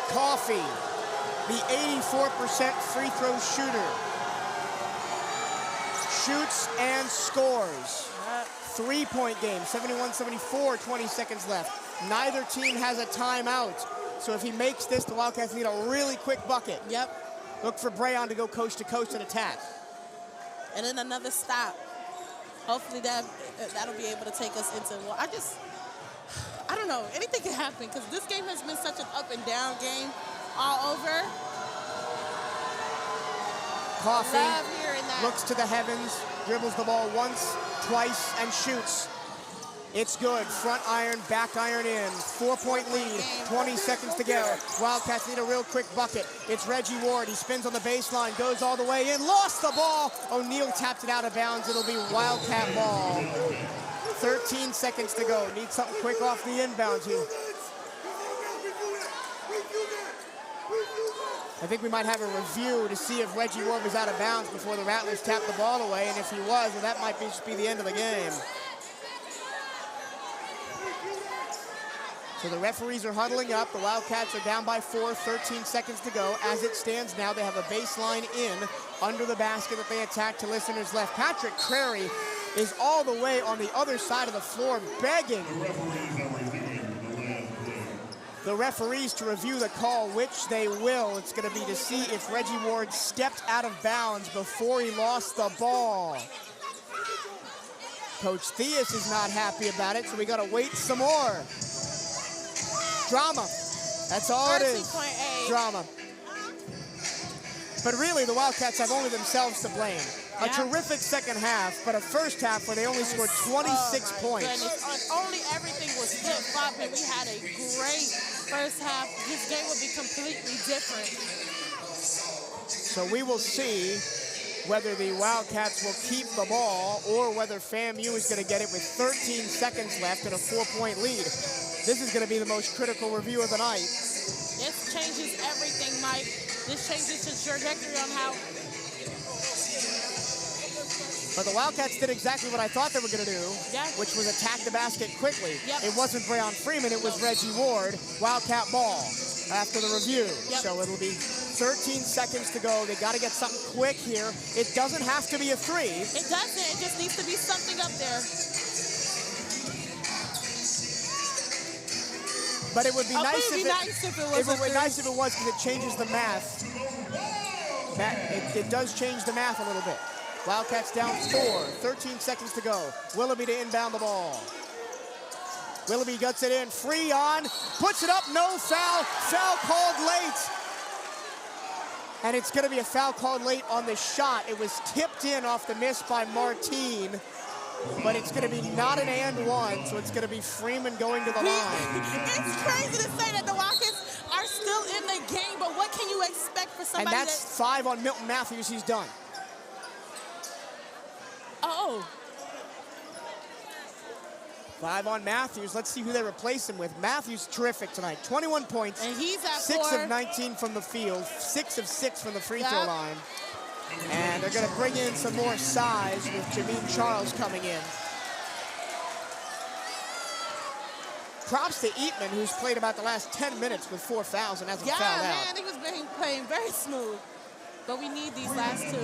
Coffey, the 84% free throw shooter. Shoots and scores. 3-point game, 71-74, 20 seconds left. Neither team has a timeout. So if he makes this, the Wildcats need a really quick bucket. Yep. Look for Brayon to go coast to coast and attack. And then another stop. Hopefully that'll be able to take us into, I don't know, anything can happen because this game has been such an up and down game all over. Coffey that. Looks to the heavens, dribbles the ball once, twice, and shoots. It's good. Front iron, back iron in. 4-point lead, 20 seconds to go. Wildcats need a real quick bucket. It's Reggie Ward. He spins on the baseline, goes all the way in, lost the ball. O'Neal tapped it out of bounds. It'll be Wildcat ball. 13 seconds to go. Need something quick off the inbounds here. I think we might have a review to see if Reggie Ward was out of bounds before the Rattlers tapped the ball away, and if he was, well, that might just be the end of the game. So the referees are huddling up. The Wildcats are down by 4, 13 seconds to go. As it stands now, they have a baseline in under the basket that they attack to listeners left. Patrick Crary is all the way on the other side of the floor begging the referees to review the call, which they will. It's going to be to see if Reggie Ward stepped out of bounds before he lost the ball. Coach Theus is not happy about it, so we got to wait some more. Drama. That's all it is. Drama. But really, the Wildcats have only themselves to blame. A terrific second half, but a first half where they only scored 26 points. Goodness. Only everything was flip-flopping. We had a great first half. This game would be completely different. So we will see whether the Wildcats will keep the ball or whether FAMU is going to get it with 13 seconds left and a 4-point lead. This is going to be the most critical review of the night. This changes everything, Mike. This changes the trajectory on how. But the Wildcats did exactly what I thought they were going to do, which was attack the basket quickly. It wasn't Freeman, it was Reggie Ward. Wildcat ball after the review. So it'll be 13 seconds to go. They got to get something quick here. It doesn't have to be a three. It doesn't. It just needs to be something up there. But it would be nice if it was. It would be nice if it was, because it changes the math. It does change the math a little bit. Wildcats down 4, 13 seconds to go. Willoughby to inbound the ball. Willoughby guts it in, free on, puts it up, no foul, foul called late. And it's gonna be a foul called late on the shot. It was tipped in off the miss by Martine, but it's gonna be not an and one, so it's gonna be Freeman going to the line. It's crazy to say that the Wildcats are still in the game, but what can you expect for somebody? And that's 5 on Milton Matthews, he's done. Oh. 5 on Matthews. Let's see who they replace him with. Matthews terrific tonight. 21 points. And he's at 6 of 19 from the field. 6 of 6 from the free throw line. And they're going to bring in some more size with Jameen Charles coming in. Props to Eatman, who's played about the last 10 minutes with 4 fouls and hasn't fouled out. Yeah, man, he was playing very smooth. But we need these last 2.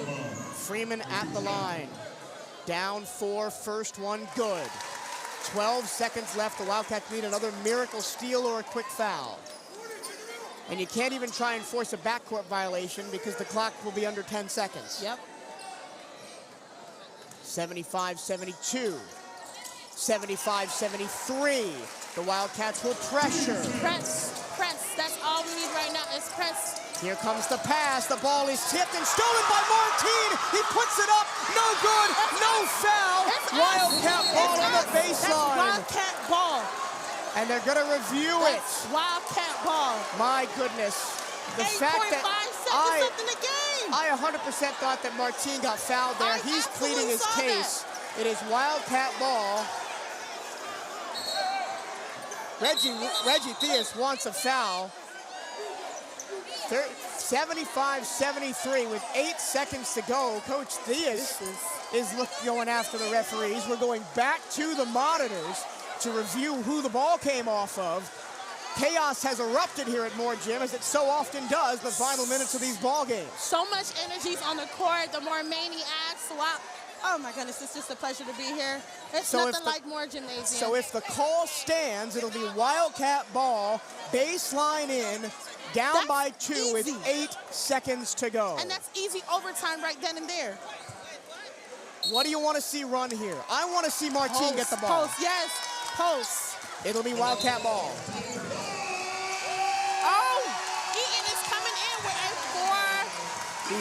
Freeman at the line. Down 4, first one good. 12 seconds left. The Wildcats need another miracle steal or a quick foul. And you can't even try and force a backcourt violation because the clock will be under 10 seconds. Yep. 75-72. 75-73. The Wildcats will pressure. Press. That's all we need right now is press. Here comes the pass. The ball is tipped and stolen by Martine. He puts it up. No good. No foul. Wildcat ball on the baseline. That's Wildcat ball. And they're going to review it. Wildcat ball. My goodness. The fact that 8.5 seconds left in the game. I 100% thought that Martine got fouled there. He's pleading his case. It is Wildcat ball. Reggie Theus wants a foul. 75-73 with 8 seconds to go. Coach Theus is going after the referees. We're going back to the monitors to review who the ball came off of. Chaos has erupted here at Moore Gym, as it so often does the final minutes of these ball games. So much energy's on the court. The more maniacs. Wow. Oh my goodness, it's just a pleasure to be here. It's nothing like Moore Gymnasium. So if the call stands, it'll be Wildcat ball, baseline in, down by 2 with 8 seconds to go. And that's easy overtime right then and there. What do you want to see run here? I want to see Martine get the ball. Post, yes, post. It'll be Wildcat ball. Oh, Eaton is coming in with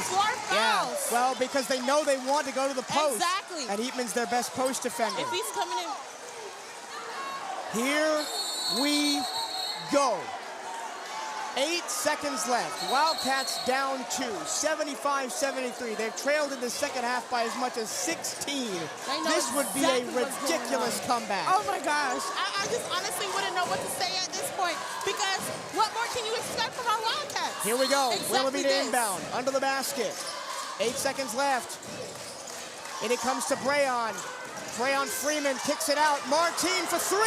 four fouls. Yeah, well, because they know they want to go to the post. Exactly. And Eatman's their best post defender. If he's coming in. Here we go. 8 seconds left. Wildcats down 2, 75-73. They've trailed in the second half by as much as 16. This would be a ridiculous comeback. Oh my gosh. I just honestly wouldn't know what to say at this point, because what more can you expect from our Wildcats? Here we go. Willoughby to this. inbound, under the basket. 8 seconds left. And it comes to Brayon. Brayon Freeman kicks it out. Martine for 3.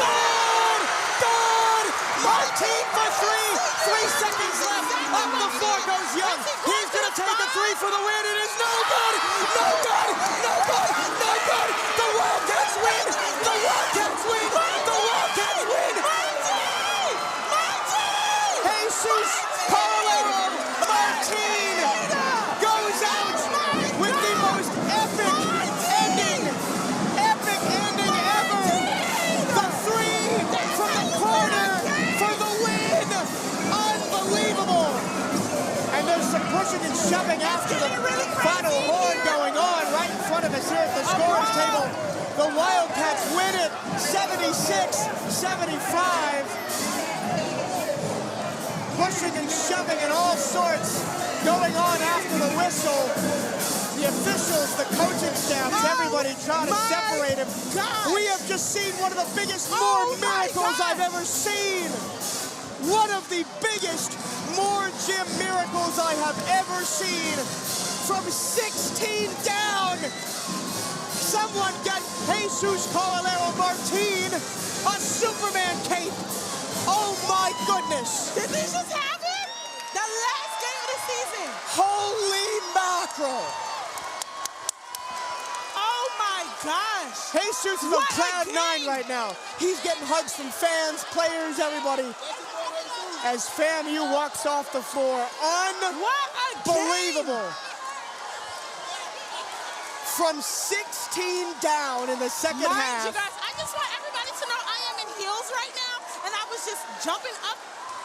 Good! Good! Martine for 3. 3 seconds left. Up the floor goes Young. He's going to take the 3 for the win. It is no good! No good! No good! No good! The Wildcats win! The Wildcats win! The Wildcats win! Jesus Carlo Martine goes out with the most epic ending ever. The 3 from the corner for the win. Unbelievable. And there's some pushing and shoving after the final horn going on right in front of us here at the scorers table. The Wildcats win it 76-75. Pushing pushing and shoving and all sorts going on after the whistle. The officials, the coaching staffs, everybody trying to separate him. We have just seen one of the biggest miracles I've ever seen. One of the biggest Gym miracles I have ever seen. From 16 down, someone got Jesus Martin a Superman cape. Oh my goodness. Did this just happen? The last game of the season. Holy mackerel. Oh my gosh. Jesus is on cloud nine right now. He's getting hugs from fans, players, everybody. As FAMU walks off the floor. Unbelievable. From 16 down in the second half. You guys, I just want everybody to know I am in heels right now, and I was just jumping up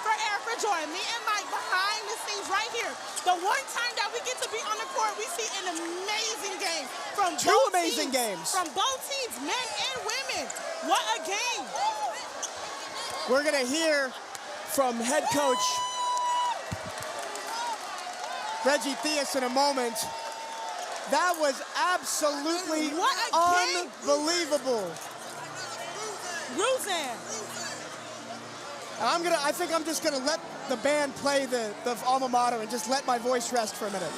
for air for joy. Me and Mike behind the scenes right here. The one time that we get to be on the court, we see an amazing game from two amazing games from both teams, men and women. What a game! We're gonna hear from head coach Reggie Theus in a moment. That was absolutely unbelievable. Roseanne. I think I'm just gonna let the band play the alma mater and just let my voice rest for a minute.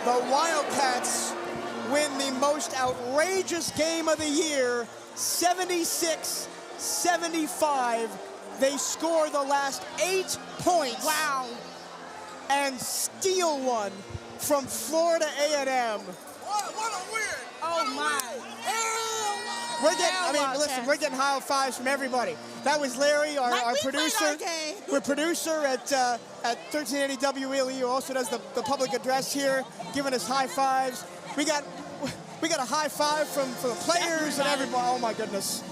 The Wildcats win the most outrageous game of the year, 76-75. They score the last 8 points. Wow. And steal one from Florida A&M. What a win! Oh my. We're getting high fives from everybody. That was Larry, our producer. We're producer at 1380 WLE, who also does the public address here, giving us high fives. We got a high five from the players and everybody. Oh my goodness.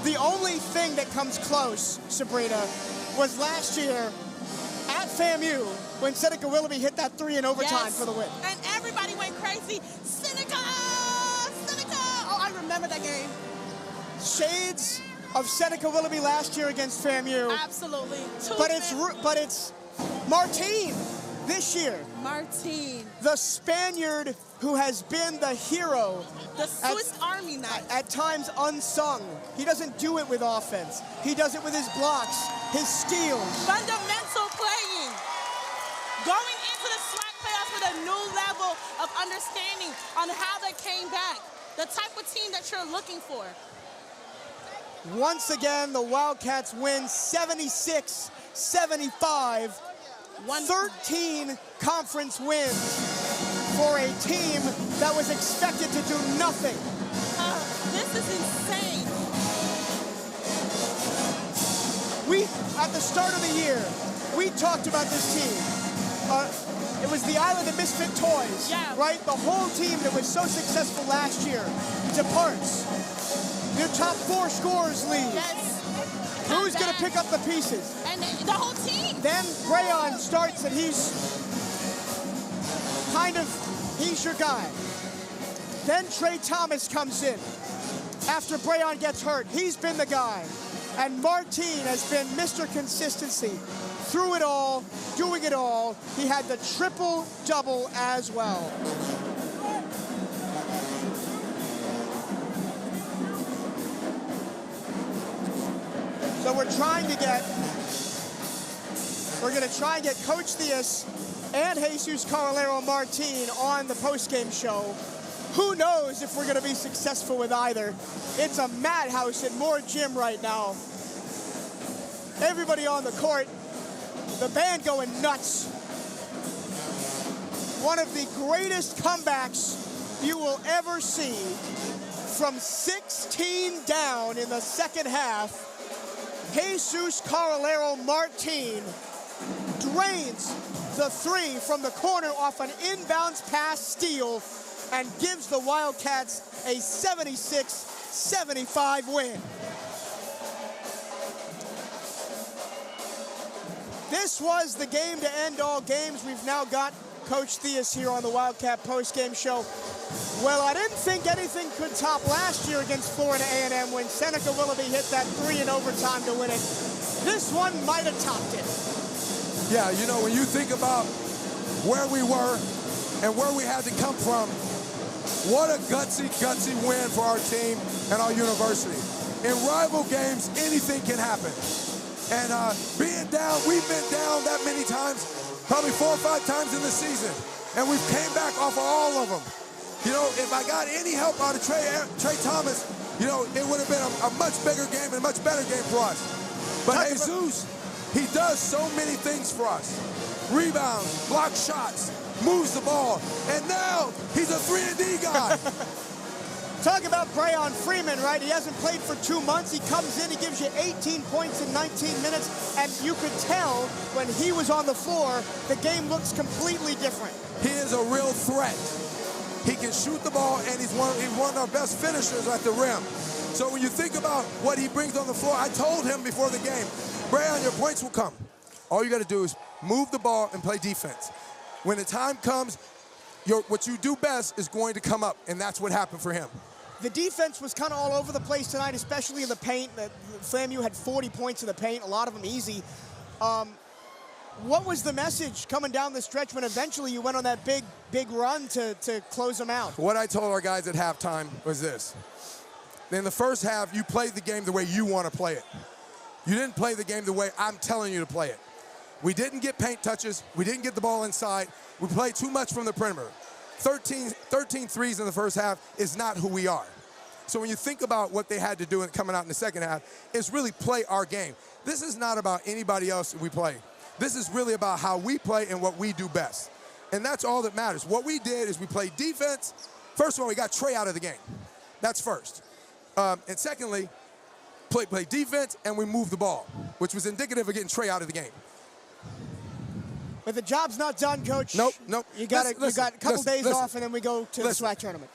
The only thing that comes close, Sabrina, was last year at FAMU when Seneca Willoughby hit that 3 in overtime for the win. And everybody went crazy. Seneca! Oh, I remember that game. Shades of Seneca Willoughby last year against FAMU. Absolutely. But it's Martin this year. Martin. The Spaniard who has been the hero. The Swiss Army knife. At times unsung. He doesn't do it with offense. He does it with his blocks, his steals. Fundamental playing. Going into the SWAC playoffs with a new level of understanding on how they came back. The type of team that you're looking for. Once again, the Wildcats win 76-75. 13 conference wins for a team that was expected to do nothing. This is insane. At the start of the year, we talked about this team. It was the Island of Misfit Toys, right? The whole team that was so successful last year departs. Your top 4 scorers leave. Yes. Who's going to pick up the pieces? And the whole team. Then Brayon starts and he's your guy. Then Trey Thomas comes in. After Brayon gets hurt, he's been the guy. And Martin has been Mr. Consistency. Through it all, doing it all. He had the triple-double as well. So we're going to try and get Coach Theus and Jesus Martin on the postgame show. Who knows if we're going to be successful with either. It's a madhouse at Moore Gym right now. Everybody on the court. The band going nuts. One of the greatest comebacks you will ever see. From 16 down in the second half, Jesus Carolero Martin drains the three from the corner off an inbounds pass steal and gives the Wildcats a 76-75 win. This was the game to end all games. We've now got Coach Theus here on the Wildcat postgame show. Well, I didn't think anything could top last year against Florida A&M when Seneca Willoughby hit that three in overtime to win it. This one might have topped it. Yeah, you know, when you think about where we were and where we had to come from, what a gutsy win for our team and our university. In rival games, anything can happen. And being down, we've been down that many times, probably 4 or 5 times in the season, and we've came back off of all of them. You know, if I got any help out of Trey Thomas, you know, it would have been a much bigger game and a much better game for us. But Jesus, he does so many things for us. Rebounds, block shots, moves the ball, and now he's a 3-and-D guy. Talk about Breon Freeman, right? He hasn't played for 2 months. He comes in, he gives you 18 points in 19 minutes, and you could tell when he was on the floor, the game looks completely different. He is a real threat. He can shoot the ball, and he's one of our best finishers at the rim. So when you think about what he brings on the floor, I told him before the game, Breon, your points will come. All you got to do is move the ball and play defense. When the time comes, what you do best is going to come up, and that's what happened for him. The defense was kind of all over the place tonight, especially in the paint. FAMU had 40 points in the paint, a lot of them easy. What was the message coming down the stretch when eventually you went on that big run to close them out? What I told our guys at halftime was this. In the first half, you played the game the way you want to play it. You didn't play the game the way I'm telling you to play it. We didn't get paint touches. We didn't get the ball inside. We played too much from the perimeter. 13 threes in the first half is not who we are. So when you think about what they had to do coming out in the second half, it's really play our game. This is not about anybody else we play. This is really about how we play and what we do best. And that's all that matters. What we did is we played defense. First of all, we got Trey out of the game. That's first. And secondly, play defense, and we moved the ball, which was indicative of getting Trey out of the game. But the job's not done, Coach. Nope. You got a couple days off, and then we go to the SWAC tournament.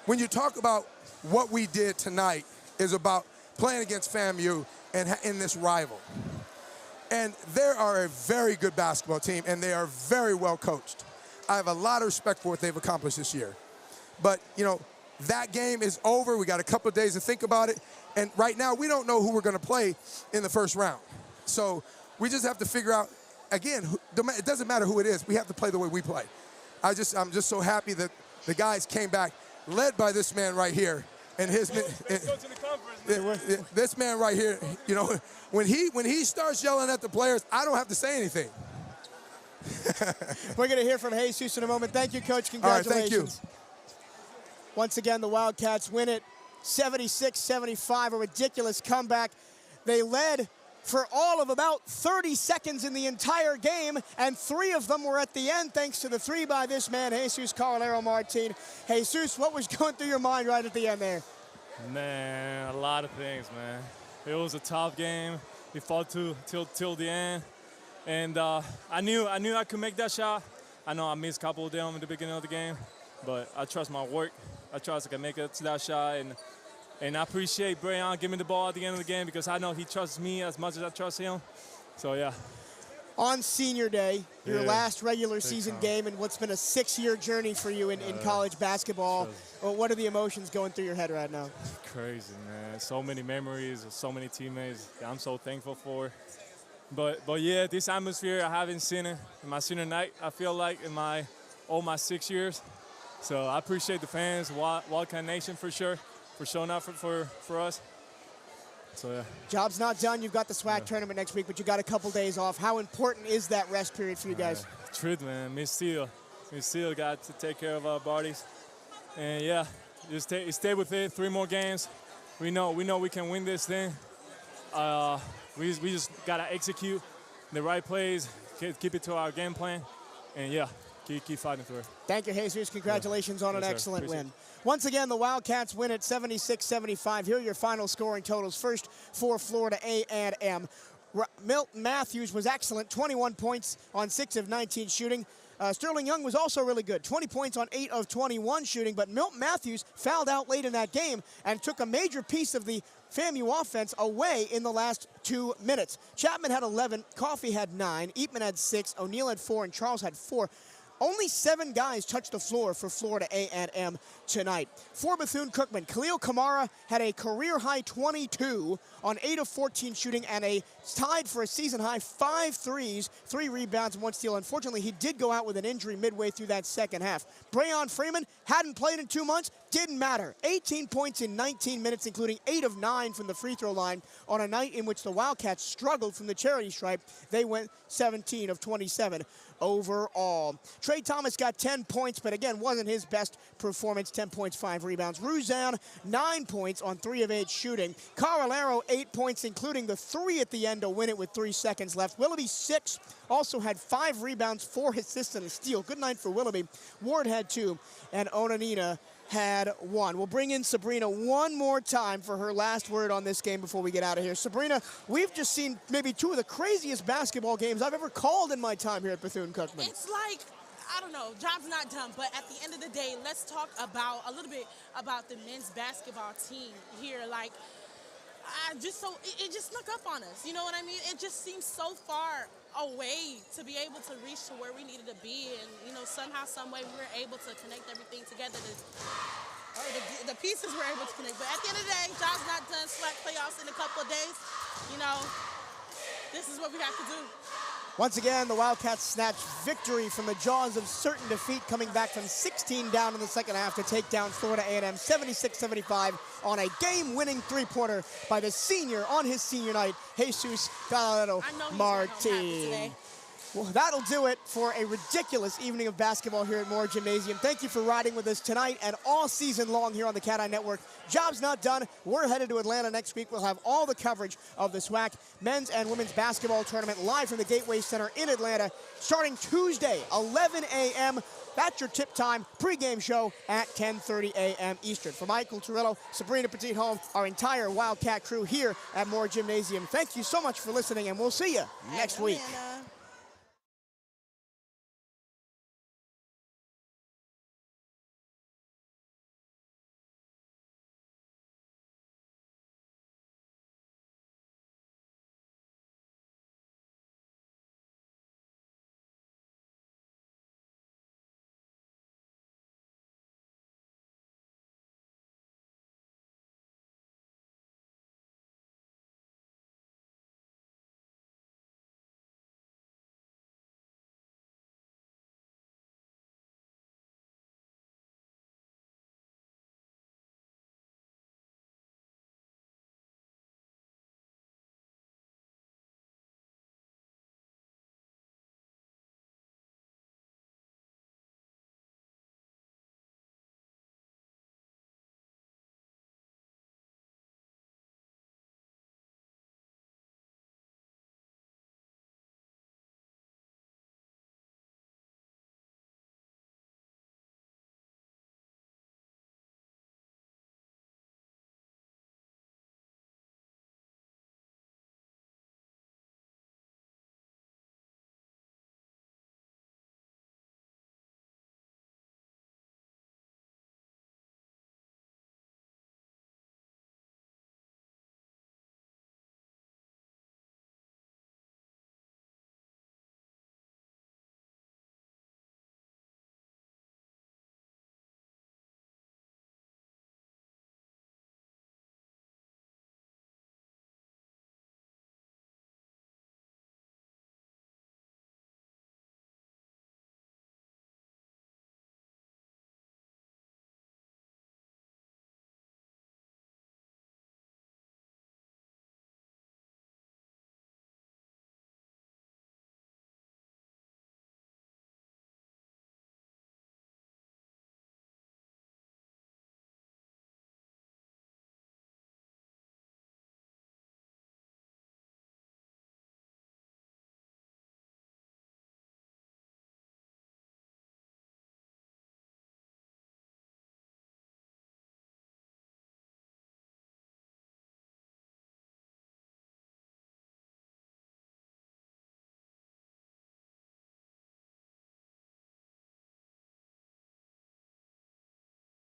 When you talk about what we did tonight is about playing against FAMU and in this rival. And they are a very good basketball team, and they are very well coached. I have a lot of respect for what they've accomplished this year. But, you know, that game is over. We got a couple of days to think about it. And right now, we don't know who we're going to play in the first round. So we just have to figure out, again, it doesn't matter who it is. We have to play the way we play. I'm just so happy that the guys came back, led by this man right here. And this man right here, you know, when he starts yelling at the players, I don't have to say anything. We're going to hear from Jesus in a moment. Thank you, Coach. Congratulations. All right, thank you. Once again, the Wildcats win it 76-75, a ridiculous comeback. They led for all of about 30 seconds in the entire game, and 3 of them were at the end thanks to the 3 by this man, Jesus Carolero Martin. Jesus, what was going through your mind right at the end there? Man, a lot of things, man. It was a tough game. We fought till the end, and I knew I could make that shot. I know I missed a couple of them at the beginning of the game, but I trust my work. I trust I can make it to that shot, and I appreciate Breon giving me the ball at the end of the game because I know he trusts me as much as I trust him. So, yeah. On senior day, your last regular season game and what's been a 6-year journey for you in college basketball, what are the emotions going through your head right now? Crazy, man. So many memories, so many teammates that I'm so thankful for. But yeah, this atmosphere, I haven't seen it in my senior night, I feel like, in all my 6 years. So I appreciate the fans, Wildcat Nation for sure, for showing up for us. So, yeah. Job's not done. You've got the SWAC tournament next week, but you got a couple days off. How important is that rest period for you guys? Truth, man. We still got to take care of our bodies. And, yeah, just stay with it. 3 more games. We know we can win this thing. We just got to execute the right plays, keep it to our game plan, and yeah, keep fighting through it. Thank you, Jesus. Congratulations on an Yes, sir. excellent Appreciate win. Once again, the Wildcats win at 76-75. Here are your final scoring totals. First for Florida A&M. Milton Matthews was excellent, 21 points on 6 of 19 shooting. Sterling Young was also really good, 20 points on 8 of 21 shooting, but Milton Matthews fouled out late in that game and took a major piece of the FAMU offense away in the last 2 minutes. Chapman had 11, Coffey had 9, Eatman had 6, O'Neal had 4, and Charles had 4. Only 7 guys touched the floor for Florida A&M tonight. For Bethune-Cookman, Khalil Kamara had a career-high 22 on 8 of 14 shooting and a tied for a season-high 5 threes, 3 rebounds, and 1 steal. Unfortunately, he did go out with an injury midway through that second half. Freeman hadn't played in 2 months, didn't matter. 18 points in 19 minutes, including 8 of 9 from the free throw line on a night in which the Wildcats struggled from the charity stripe. They went 17 of 27 overall. Trey Thomas got 10 points, but again, wasn't his best performance. 10 points, 5 rebounds. Ruzan, 9 points on 3 of 8 shooting. Carolero, 8 points, including the 3 at the end to win it with 3 seconds left. Willoughby, 6, also had 5 rebounds, 4 assists, and a steal. Good night for Willoughby. Ward had 2, and Onanina had 1. We'll bring in Sabrina one more time for her last word on this game before we get out of here. Sabrina, we've just seen maybe 2 of the craziest basketball games I've ever called in my time here at Bethune-Cookman. It's like, I don't know, job's not done, but at the end of the day, let's talk about a little bit about the men's basketball team here. Like, it just snuck up on us. You know what I mean? It just seems so far away to be able to reach to where we needed to be, and somehow, some way, we were able to connect everything together. The pieces were able to connect. But at the end of the day, job's not done. Slack playoffs in a couple of days. This is what we have to do. Once again, the Wildcats snatched victory from the jaws of certain defeat, coming back from 16 down in the second half to take down Florida A&M 76-75 on a game-winning three-pointer by the senior on his senior night, Jesus Martin. Well, that'll do it for a ridiculous evening of basketball here at Moore Gymnasium. Thank you for riding with us tonight and all season long here on the CatEye Network. Job's not done. We're headed to Atlanta next week. We'll have all the coverage of the SWAC men's and women's basketball tournament live from the Gateway Center in Atlanta starting Tuesday, 11 a.m. That's your tip time pregame show at 10:30 a.m. Eastern. For Michael Turillo, Sabrina Petit-Home, our entire Wildcat crew here at Moore Gymnasium, thank you so much for listening, and we'll see you next week.